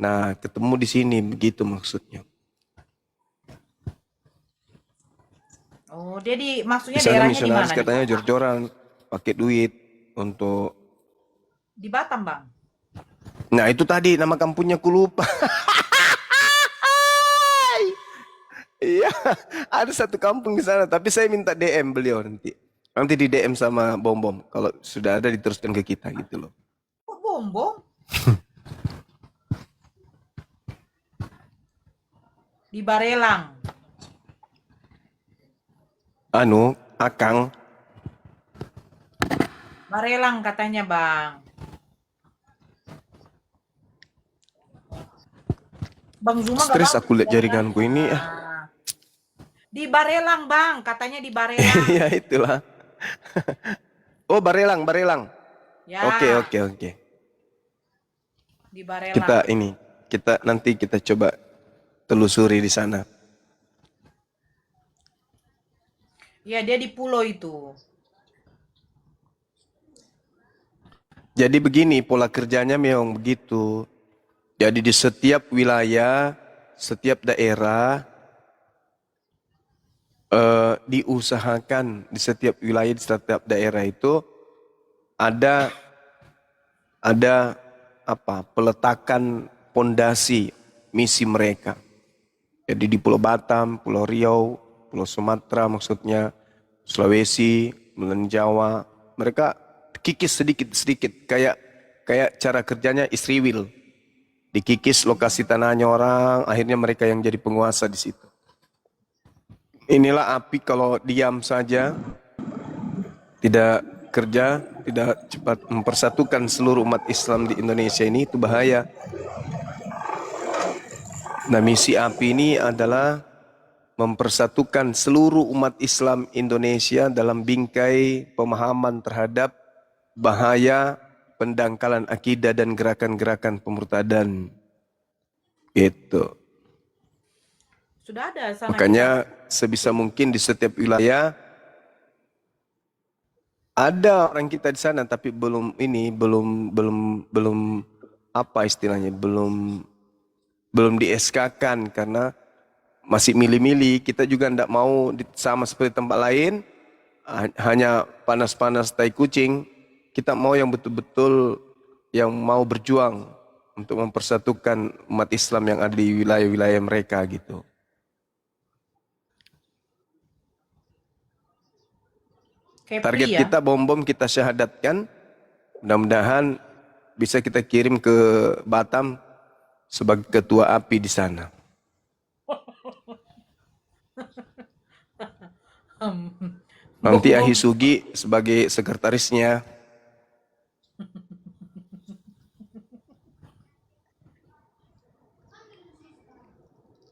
Nah, ketemu di sini, begitu maksudnya. Oh, jadi maksudnya di sana daerahnya di misionaris mana? katanya jor-joran, pakai duit untuk. Di Batam, Bang. Nah, itu tadi nama kampungnya ku lupa. Iya, ada satu kampung di sana, tapi saya minta DM beliau nanti. Nanti di DM sama Bom-Bom, kalau sudah ada diteruskan ke kita gitu loh. Kok Bom-Bom? Di Barelang. Akang. Barelang katanya, Bang. Bang Zuma Stres aku lihat jaringanku ini. Di Barelang, Bang. Katanya di Barelang. Ya itulah. Oh, Barelang. Ya. Oke. Di Barelang. Nanti kita coba telusuri di sana. Ya, dia di pulau itu. Jadi begini pola kerjanya memang begitu. Jadi di setiap wilayah, setiap daerah diusahakan di setiap wilayah, di setiap daerah itu ada peletakan pondasi misi mereka. Jadi di Pulau Batam, Pulau Riau, Pulau Sumatera maksudnya, Sulawesi, Jawa, mereka kikis sedikit-sedikit kayak cara kerjanya Israel. Dikikis lokasi tanahnya orang, akhirnya mereka yang jadi penguasa di situ. Inilah api kalau diam saja, tidak kerja, tidak cepat mempersatukan seluruh umat Islam di Indonesia ini, itu bahaya. Nah, misi api ini adalah mempersatukan seluruh umat Islam Indonesia dalam bingkai pemahaman terhadap bahaya pendangkalan akidah dan gerakan-gerakan pemurtadan. Itu. Sudah ada sana Makanya sebisa mungkin di setiap wilayah ada orang kita di sana, tapi belum apa istilahnya, belum di SK-kan karena masih milih-milih. Kita juga tidak mau sama seperti tempat lain, hanya panas-panas tai kucing. Kita mau yang betul-betul yang mau berjuang untuk mempersatukan umat Islam yang ada di wilayah-wilayah mereka gitu. Target kita bom-bom kita syahadatkan. Mudah-mudahan bisa kita kirim ke Batam sebagai ketua API di sana. Nanti Ahi Sugi sebagai sekretarisnya.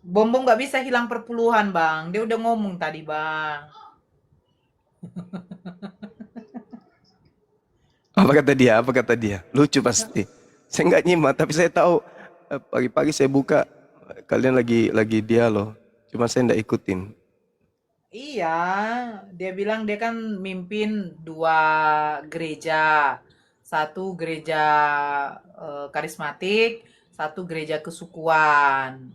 Bom-bom nggak bisa hilang perpuluhan, Bang. Dia udah ngomong tadi, Bang. Apa kata dia? Apa kata dia? Lucu pasti. Saya nggak nyimak, tapi saya tahu pagi-pagi saya buka kalian lagi dialog. Cuma saya nggak ikutin. Iya, dia bilang dia kan mimpin 2 gereja. 1 gereja karismatik, 1 gereja kesukuan.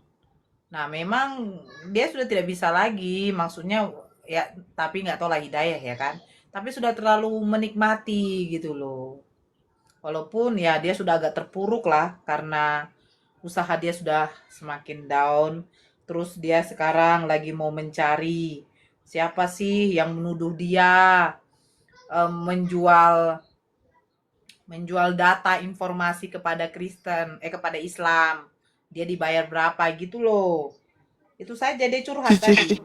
Nah, memang dia sudah tidak bisa lagi, maksudnya ya, tapi nggak tahu lah hidayah ya kan. Tapi sudah terlalu menikmati gitu loh. Walaupun ya dia sudah agak terpuruk lah karena usaha dia sudah semakin down. Terus dia sekarang lagi mau mencari siapa sih yang menuduh dia menjual data informasi kepada kepada Islam. Dia dibayar berapa gitu loh. Itu saja dia curhat tadi.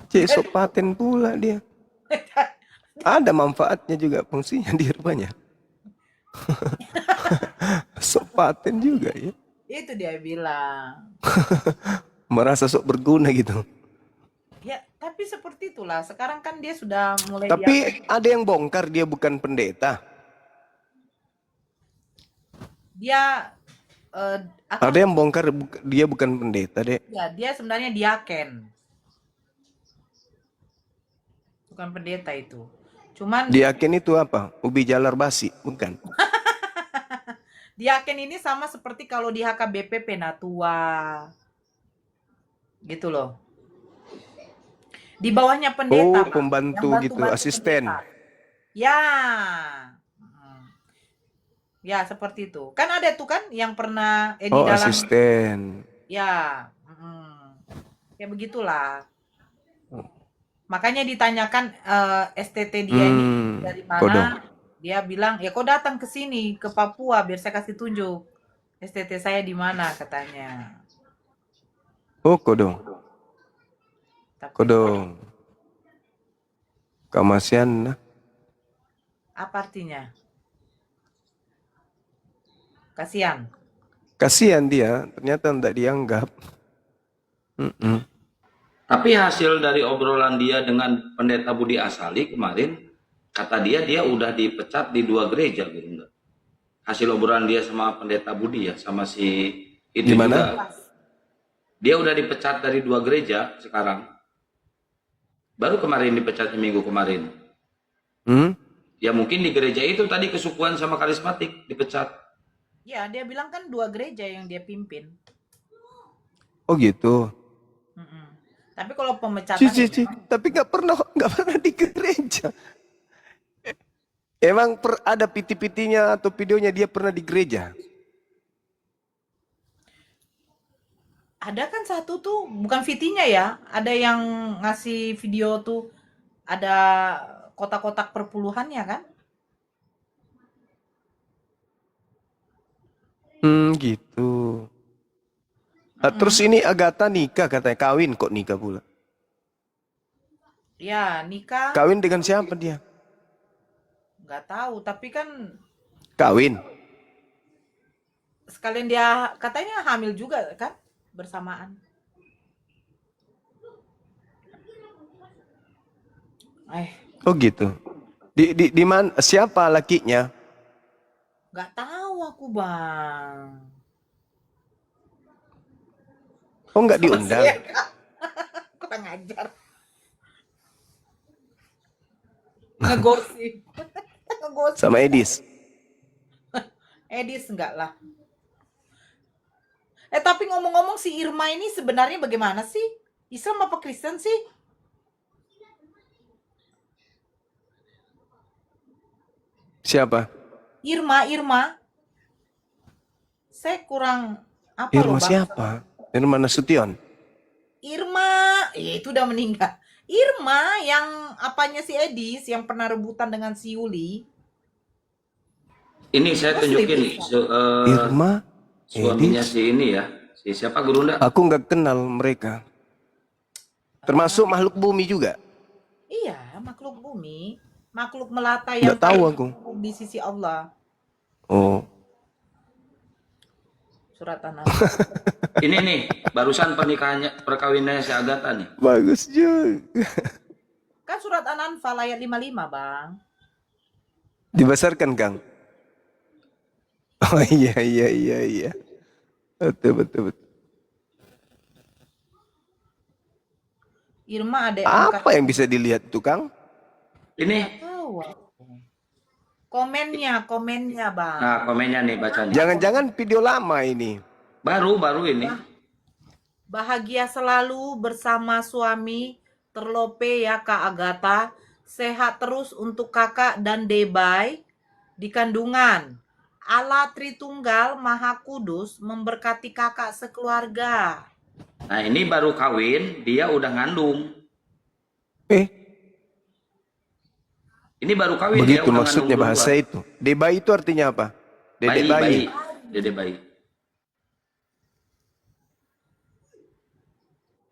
Cik sok paten pula dia. Ada manfaatnya juga fungsinya di rupanya. Sok paten juga ya. Itu dia bilang. Merasa sok berguna gitu. Ya, tapi seperti itulah. Sekarang kan dia sudah mulai Tapi ada yang bongkar dia bukan pendeta. dia Ada yang bongkar dia bukan pendeta, Dek. ya, dia sebenarnya diaken. Bukan pendeta itu. Cuman Diaken itu apa? Ubi jalar basi, bukan? diaken ini sama seperti kalau di HKBP Penatua. Gitu loh. Di bawahnya pendeta, Pak. Pembantu Yang gitu, bantu-bantu asisten. pendeta. Ya. Ya, seperti itu. Kan ada tuh kan yang pernah di dalam Asisten. ya, kayak begitulah. Makanya ditanyakan STT dia ini dari mana? Kodo. Dia bilang, "Ya kok datang ke sini ke Papua biar saya kasih tunjuk. STT saya di mana?" katanya. Oh, kodo. Kodo. Kamasian nah. Apa artinya? Kasihan. Kasihan dia, ternyata tidak dianggap. Tapi hasil dari obrolan dia dengan pendeta Budi Asali kemarin, kata dia udah dipecat di 2 gereja gitu. Hasil obrolan dia sama pendeta Budi ya, sama si itu Gimana? juga. Dia udah dipecat dari 2 gereja sekarang. Baru kemarin dipecat minggu kemarin. Ya mungkin di gereja itu tadi kesukuan sama karismatik dipecat. Ya, dia bilang kan 2 gereja yang dia pimpin. Oh gitu. Tapi kalau pemecatan Tapi nggak pernah di gereja. Emang ada piti-pitinya atau videonya dia pernah di gereja? ada kan satu tuh bukan VT-nya ya, ada yang ngasih video tuh ada kotak-kotak perpuluhannya kan? Gitu. Terus ini Agatha nikah katanya, kawin kok nikah pula? Ya, nikah. Kawin dengan siapa dia? Nggak tahu, tapi kan Kawin. sekalian dia katanya hamil juga kan bersamaan. Oh gitu. Di mana, siapa lakinya? Nggak tahu aku bang. Oh nggak diundang. Kurang ajar. Ngegosip. Ngegosip. Sama Edis. Edis enggak lah. Tapi ngomong-ngomong si Irma ini sebenarnya bagaimana sih? Islam apa Kristen sih? Siapa? Irma. Saya kurang apa Irma loh bang? siapa? Irma Nasution. Irma, ya itu udah meninggal. Irma yang apanya si Edis yang pernah rebutan dengan si Yuli. Ini saya tunjukin nih, Irma, suaminya Edis. si ini ya. Si siapa Gurunda? Aku nggak kenal mereka. Termasuk makhluk bumi juga. Iya, makhluk bumi, makhluk melata yang Nggak tahu paling aku. buruk di sisi Allah. Oh. Surat An-Nahl. Ini nih, barusan perkawinannya si Agatha nih. Bagus juga. Kan surat An-Anfal ayat 55, Bang. Dibesarkan, Kang. Oh iya. Betul. Irma ada Apa yang bisa dilihat tuh, Kang? Ini. Tahu. Komennya, Bang. Nah, komennya nih bacanya. Jangan-jangan video lama ini. Baru ini. Bahagia selalu bersama suami terlope ya Kak Agatha. Sehat terus untuk kakak dan Debay di kandungan. Allah Tritunggal Maha Kudus memberkati kakak sekeluarga. Nah, ini baru kawin, dia udah ngandung. Ini baru kawin, dia Begitu udah maksudnya ngandung bahasa duluan. itu. Debay itu artinya apa? Dedek bayi. Dedek bayi.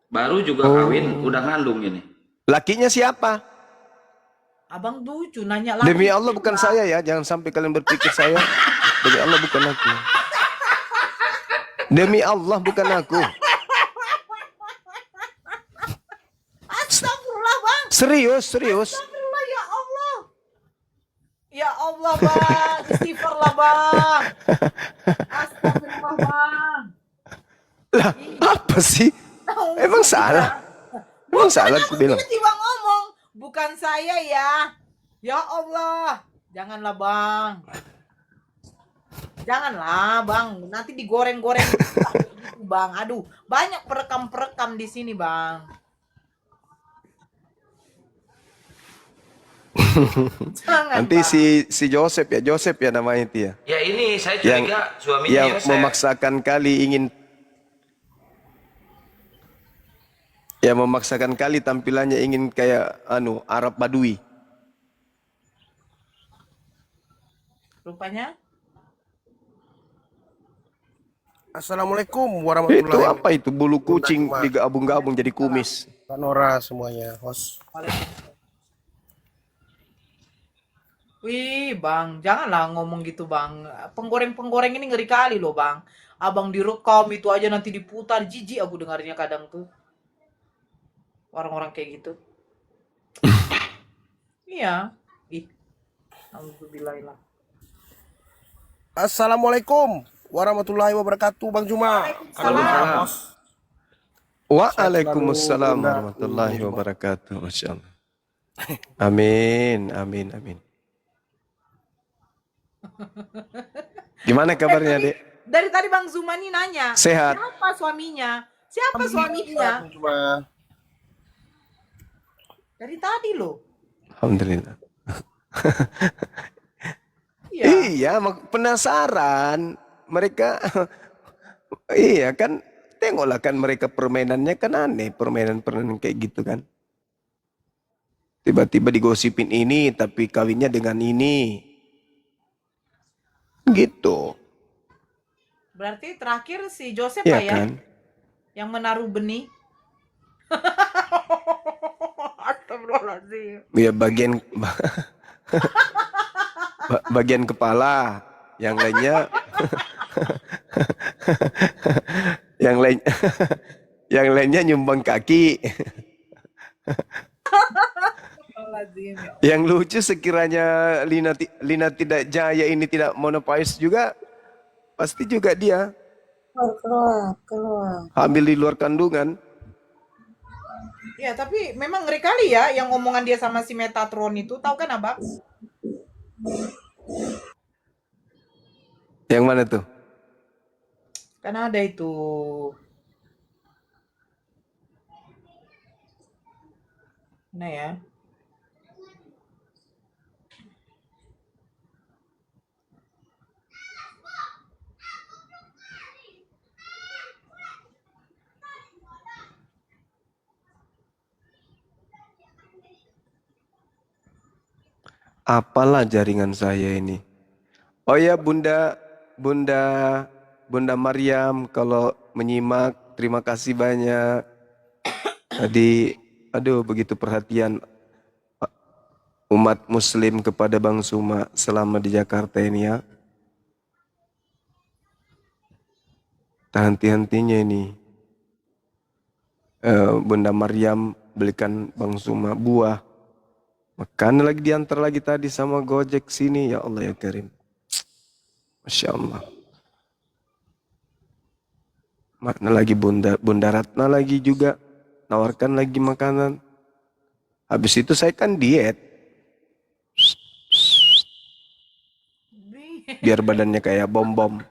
Baru juga kawin, udah ngandung ini. Lakinya siapa? Abang lucu nanya lagi. Demi Allah bukan saya ya, jangan sampai kalian berpikir saya. Demi Allah bukan aku. Demi Allah bukan aku. Astagfirullah, Bang. Serius. Astagfirullah, ya Allah. Ya Allah, Bang. Istighfarlah, Bang. Astagfirullah, Bang. Lah, apa sih? Emang salah? Emang salah aku bilang. Tiba-tiba ngomong, bukan saya ya. Ya Allah. Janganlah, Bang. Janganlah, Bang. Nanti digoreng-goreng gitu, Bang. Aduh, banyak perekam-perekam di sini, Bang. Jangan, Nanti Bang. si Joseph ya namanya itu ya. Ya ini saya curiga suaminya Yang Yosef. memaksakan kali tampilannya ingin kayak Arab Badui. Rupanya Assalamualaikum Itu warahmatullahi apa itu? Bulu kucing digabung-gabung jadi kumis. Nora semuanya, host. Wih, Bang, janganlah ngomong gitu, Bang. Penggoreng-penggoreng ini ngeri kali loh, Bang. Abang direkam itu aja nanti diputar, jijik aku dengarnya kadang tuh. Orang-orang kayak gitu. Iya. Alhamdulillah. Assalamualaikum warahmatullahi wabarakatuh, Bang Juma. Waalaikumsalam. Waalaikumsalam warahmatullahi wabarakatuh. Masya Allah. Amin. Gimana kabarnya, Dek? Dari tadi Bang Zuma nih nanya. Sehat. Siapa suaminya? Juma. Dari tadi loh. Alhamdulillah. Iya. Iya, penasaran. Mereka iya kan, tengoklah kan mereka permainannya kan aneh, permainan kayak gitu kan. Tiba-tiba digosipin ini tapi kawinnya dengan ini. Gitu. Berarti terakhir si Joseph Iya lah ya kan? yang menaruh benih. Astagfirullahaladzim. Ya bagian kepala, yang lainnya Yang lain yang lainnya nyumbang kaki. Yang lucu sekiranya Lina tidak Jaya ini tidak monopaus juga, pasti juga dia Keluar. hamil di luar kandungan. Ya, tapi memang ngeri kali ya yang omongan dia sama si Metatron itu, tahu kan Abang? Yang mana tuh? Kan ada itu. Nah ya. Apalah jaringan saya ini. Oh ya Bunda Maryam, kalau menyimak terima kasih banyak. Tadi aduh begitu perhatian umat muslim kepada Bang Suma selama di Jakarta ini ya. Tak henti-hentinya ini. Bunda Maryam belikan Bang Suma buah. Makan lagi diantar lagi tadi sama Gojek sini, ya Allah ya Karim. Masya Allah. Mana lagi Bunda Ratna lagi juga nawarkan lagi makanan. Habis itu saya kan diet. Biar badannya kayak bom-bom.